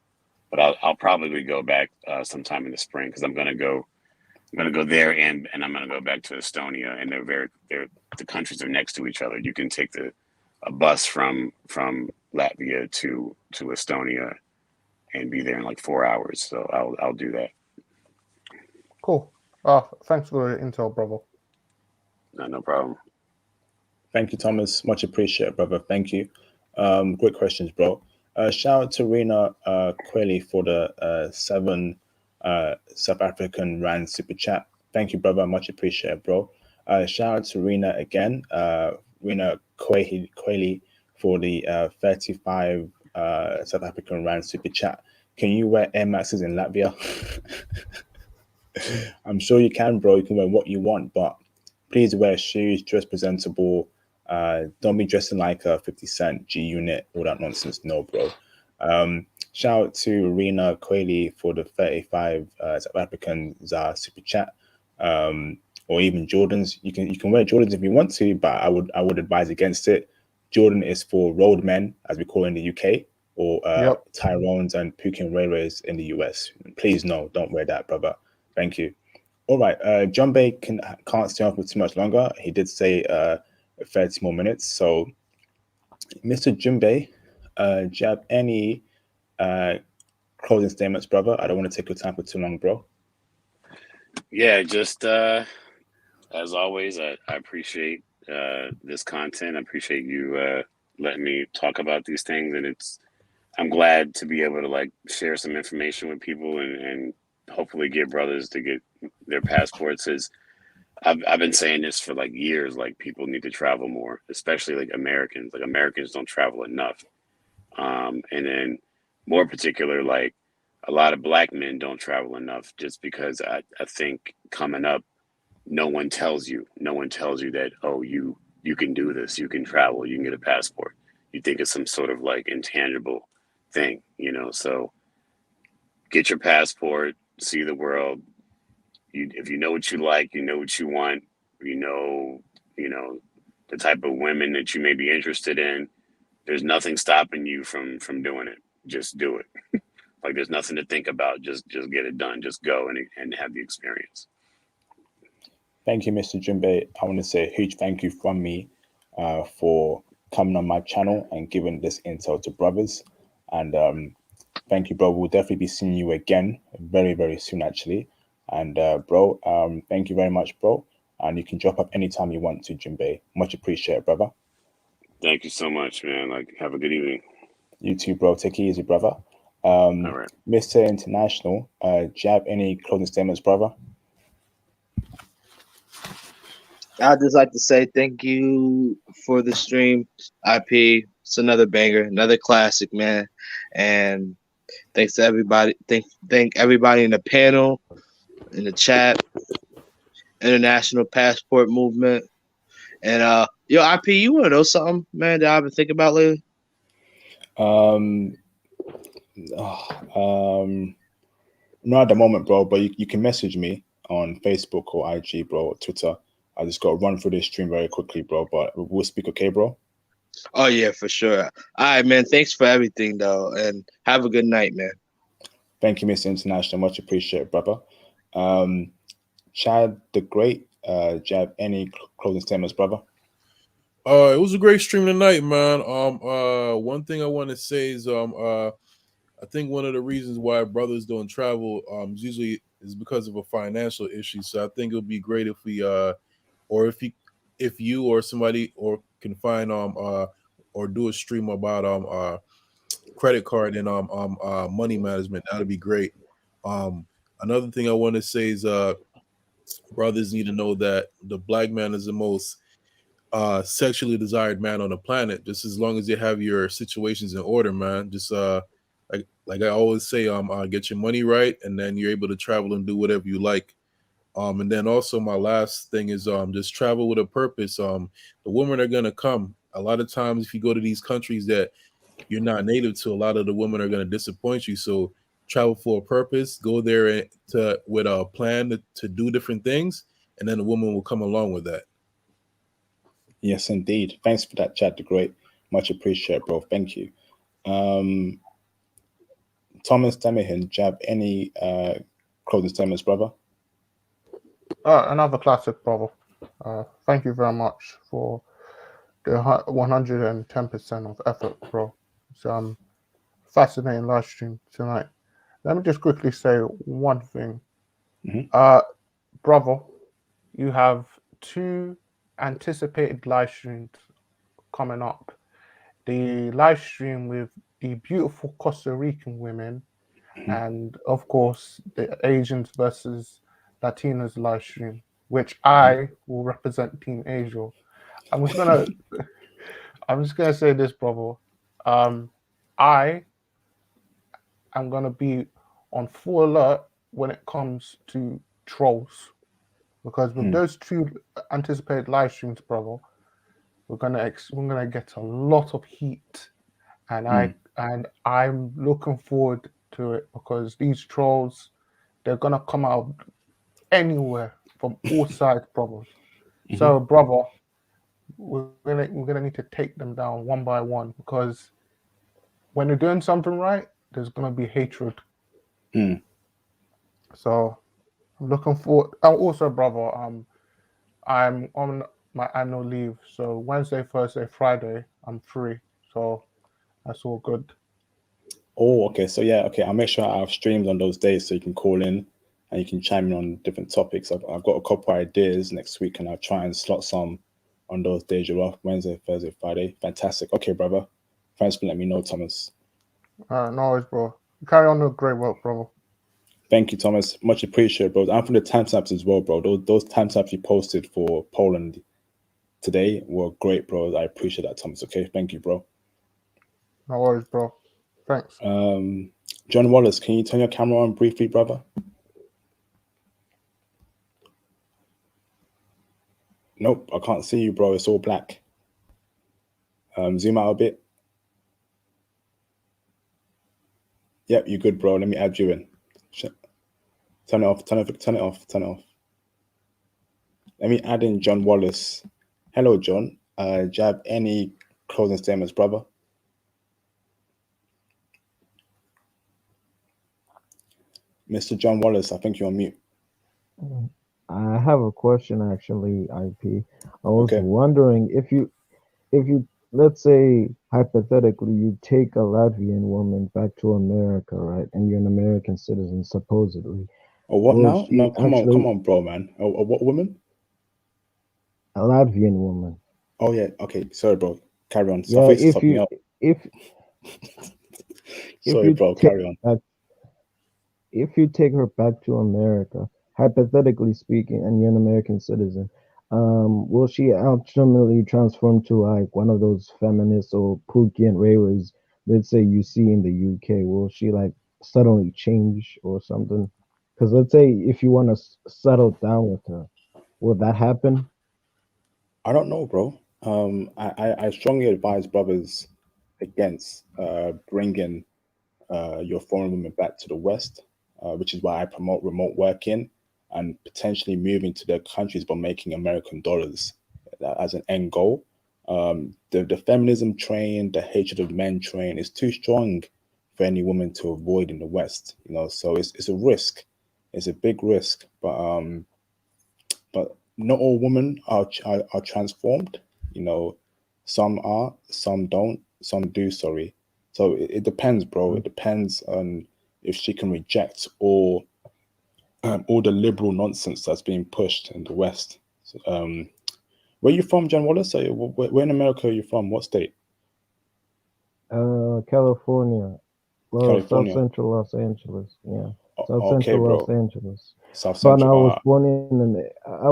But I'll probably go back sometime in the spring because I'm gonna go there and I'm gonna go back to Estonia, and they're the countries are next to each other. You can take a bus from Latvia to Estonia and be there in like 4 hours. So I'll do that. Cool. Thanks for the intel, brother. No problem. Thank you, Thomas. Much appreciated, brother. Thank you. Great questions, bro. Shout out to Rena Kweli for the 7 South African Rand super chat. Thank you, brother. Much appreciated, bro. Shout out to Rena again. Rena Kweli for the 35 South African Rand super chat. Can you wear Air Maxes in Latvia? I'm sure you can, bro. You can wear what you want, but please wear shoes, dress presentable. Don't be dressing like a 50 Cent, G Unit, all that nonsense. No, bro. Shout out to Rena Kweli for the 35 South African ZAR super chat. Or even Jordans. You can wear Jordans if you want to, but I would advise against it. Jordan is for roadmen, as we call it in the UK, or Yep. Tyrones and Pukin Railways in the US. Please no, don't wear that, brother. Thank you. All right, John Bay can't stay on for too much longer. He did say 30 more minutes. So, Mr. Junbei, do you have any closing statements, brother? I don't want to take your time for too long, bro. Yeah, just as always, I appreciate this content. I appreciate you letting me talk about these things, and I'm glad to be able to like share some information with people and hopefully get brothers to get their passports. As I've been saying this for like years, like people need to travel more, especially like Americans. Like Americans don't travel enough, and then more particular, like a lot of black men don't travel enough, just because I think coming up, no one tells you that, oh, you can do this, you can travel, you can get a passport. You think it's some sort of like intangible thing, so get your passport, see the world. If you know what you like, you know what you want, you know the type of women that you may be interested in, there's nothing stopping you from doing it. Just do it. Like there's nothing to think about. Just get it done. Just go and have the experience. Thank you, Mr. Junbei. I want to say a huge thank you from me for coming on my channel and giving this intel to brothers. And thank you, bro. We'll definitely be seeing you again very, very soon, actually. And bro, thank you very much, bro. And you can drop up anytime you want to, Junbei. Much appreciated, brother. Thank you so much, man. Like, have a good evening. You too, bro. Take it easy, brother. All right. Mr. International, do you have any closing statements, brother? I'd just like to say thank you for the stream, IP. It's another banger, another classic, man. And Thanks to everybody. Thank everybody in the panel, in the chat, International Passport Movement. And yo, IP, you wanna know something, man, that I've been thinking about lately? Not at the moment, bro, but you can message me on Facebook or IG, bro, or Twitter. I just got to run through this stream very quickly, bro, but we'll speak, okay, bro? Oh yeah, for sure. All right, man. Thanks for everything though, and have a good night, man. Thank you, Mr. International. Much appreciated, brother. Chad the Great, do you have any closing statements, brother? It was a great stream tonight, man. One thing I want to say is I think one of the reasons why brothers don't travel usually is because of a financial issue. So I think it would be great if we or if you or somebody or can find or do a stream about credit card and money management. That'd be great. Another thing I want to say is brothers need to know that the black man is the most sexually desired man on the planet. Just as long as you have your situations in order, man. Just like I always say, get your money right, and then you're able to travel and do whatever you like. And then also my last thing is just travel with a purpose. The women are gonna come. A lot of times, if you go to these countries that you're not native to, a lot of the women are gonna disappoint you. So travel for a purpose. Go there with a plan to do different things, and then the woman will come along with that. Yes, indeed. Thanks for that, Chad the Great. Much appreciated, bro. Thank you. Thomas Demihin, do you have any closing statements, brother? Another classic, brother. Thank you very much for the 110% of effort, bro. It's fascinating live stream tonight. Let me just quickly say one thing. Brother, you have 2 anticipated live streams coming up. The live stream with the beautiful Costa Rican women, and of course the Asians versus Latinos live stream, which I will represent Team Asia. I'm just gonna say this, brother. I am gonna be on full alert when it comes to trolls, because with those 2 anticipated live streams, brother, we're gonna get a lot of heat, and I'm looking forward to it, because these trolls, they're gonna come out anywhere from all sides, brother. So, brother, we're gonna need to take them down one by one, because when they're doing something right, there's gonna be hatred. So I'm looking forward. Also, brother, I'm on my annual leave, so Wednesday, Thursday, Friday, I'm free. So that's all good. Oh, okay. So yeah, okay. I'll make sure I have streams on those days so you can call in and you can chime in on different topics. I've got a couple ideas next week, and I'll try and slot some on those days you're off, Wednesday, Thursday, Friday. Fantastic. Okay, brother. Thanks for letting me know, Thomas. No worries, bro. Carry on the great work, brother. Thank you, Thomas. Much appreciated, bro. And for the timestamps as well, bro. Those timestamps you posted for Poland today were great, bro. I appreciate that, Thomas. Okay, thank you, bro. No worries, bro. Thanks. John Wallace, can you turn your camera on briefly, brother? Nope, I can't see you, bro. It's all black. Zoom out a bit. Yep, you're good, bro. Let me add you in. Turn it off, turn it off. Let me add in John Wallace. Hello, John. Do you have any closing statements, brother? Mr. John Wallace, I think you're on mute. I have a question, actually, IP. I was wondering if you, let's say hypothetically, you take a Latvian woman back to America, right? And you're an American citizen, supposedly. Oh, what now? No, come on, bro, man. What woman? A Latvian woman. Oh yeah, okay. Sorry, bro. Carry on. Yeah, Sorry, bro. Carry on. If you take her back to America, hypothetically speaking, and you're an American citizen, will she ultimately transform to like one of those feminists or Pookie and Ray Rays let's say you see in the UK, will she like suddenly change or something? Because let's say if you want to settle down with her, will that happen? I don't know, bro. I strongly advise brothers against bringing your foreign women back to the West, which is why I promote remote working and potentially moving to their countries but making American dollars as an end goal. The feminism train, the hatred of men train is too strong for any woman to avoid in the West, you know. So it's a risk, it's a big risk, but not all women are transformed, you know. Some are, some don't, some do. Sorry. So it depends, bro. It depends on if she can reject all the liberal nonsense that's being pushed in the West. So, where you from, John Wallace? So, where in America are you from? What state? California. Well, South California. Central Los Angeles. Yeah, South Okay, Central Los bro. Angeles. South But I Central.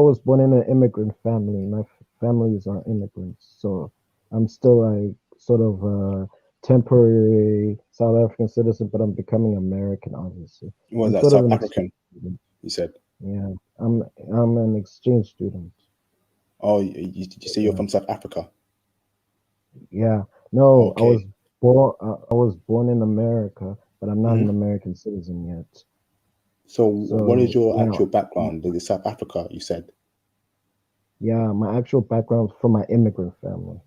was born in an immigrant family. My families are immigrants, so I'm still like sort of a temporary South African citizen, but I'm becoming American, obviously. What was I'm that? sort of South an African, exchange student. you said? Yeah, I'm an exchange student. Oh, you say you're Yeah, from South Africa? yeah. No, Okay. I was born in America, but I'm not an Mhm. American citizen yet. So, what is So your yeah, actual background? Is it South Africa? You said. yeah. My actual background is from my immigrant family.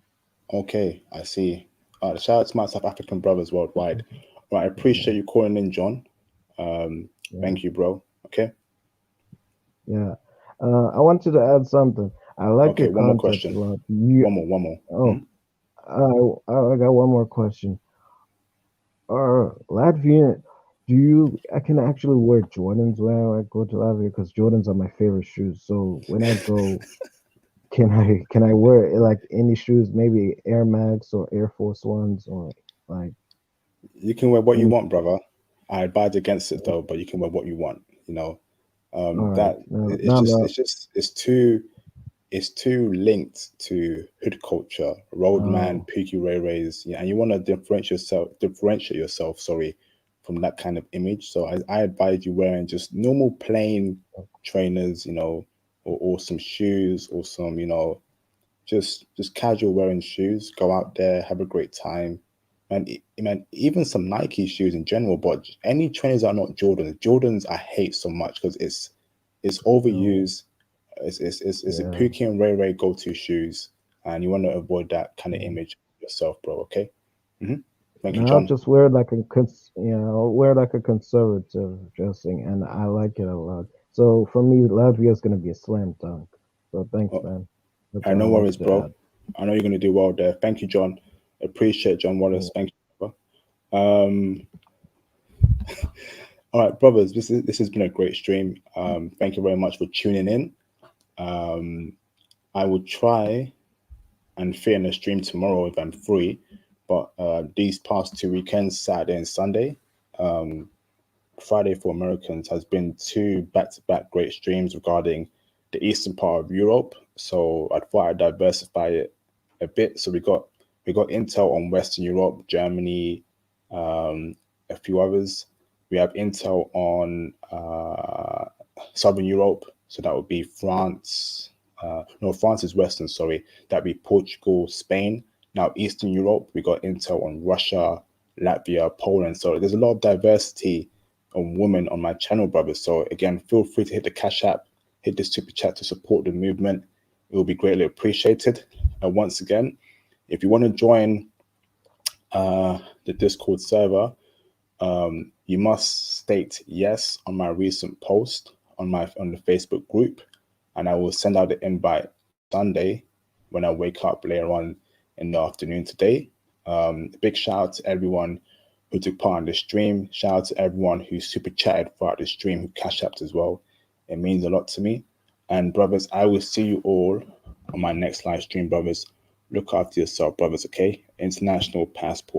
Okay, I see. Shout out to my South African brothers worldwide. Right, I appreciate you calling in, John. Yeah, Thank you, bro. Okay. yeah. I wanted to add something. I like Okay, your one more content a question. lot. You, One more. oh, I got one more question. Latvian, do you? I can actually wear Jordans when I go to Latvia because Jordans are my favorite shoes. So when I go, can I wear like any shoes? Maybe Air Max or Air Force Ones or like You can wear what you any. want, brother. I advise against it though, but you can wear what you want. You know, All right, that no, it's no, just no. it's too linked to hood culture, roadman, Oh, Pookie Ray Rays, yeah, and you want to differentiate yourself, sorry, from that kind of image. So I advise you wearing just normal plain trainers, you know, or some shoes or some, you know, just casual wearing shoes. Go out there, have a great time. Man, even some Nike shoes in general, but any trainers that are not Jordans. Jordans I hate so much because it's no, overused. It's a yeah. Pookie and Ray Ray go-to shoes, and you want to avoid that kind of Yeah. image yourself, bro. Okay. hmm Thank you, Now I'll John. just wear like I'll wear like a conservative dressing, and I like it a lot. So for me, Latvia is gonna be a slam dunk. So thanks, Oh, man. That's I what I no worries, wanted to bro. add. I know you're gonna do well there. Thank you, John. Appreciate John Yeah. Wallace. Thank you, brother. All right, brothers. This has been a great stream. Thank you very much for tuning in. Um, I will try and fit in a stream tomorrow if I'm free, but these past 2 weekends, Saturday and Sunday, Friday for Americans has been two back-to-back great streams regarding the eastern part of Europe. So I thought I'd diversify it a bit. So we got intel on Western Europe, Germany, a few others. We have intel on Southern Europe, so that would be France. No, France is Western. Sorry, that'd be Portugal, Spain. Now Eastern Europe, we got intel on Russia, Latvia, Poland. So there's a lot of diversity on women on my channel, brothers. So again, feel free to hit the Cash App, hit the super chat to support the movement. It will be greatly appreciated. And once again, if you want to join the Discord server, you must state yes on my recent post on the Facebook group, and I will send out the invite Sunday when I wake up later on in the afternoon today. Big shout out to everyone who took part in the stream. Shout out to everyone who super chatted throughout the stream, who cash apped as well. It means a lot to me. And brothers, I will see you all on my next live stream, brothers. Look after yourself, brothers, okay? International Passport.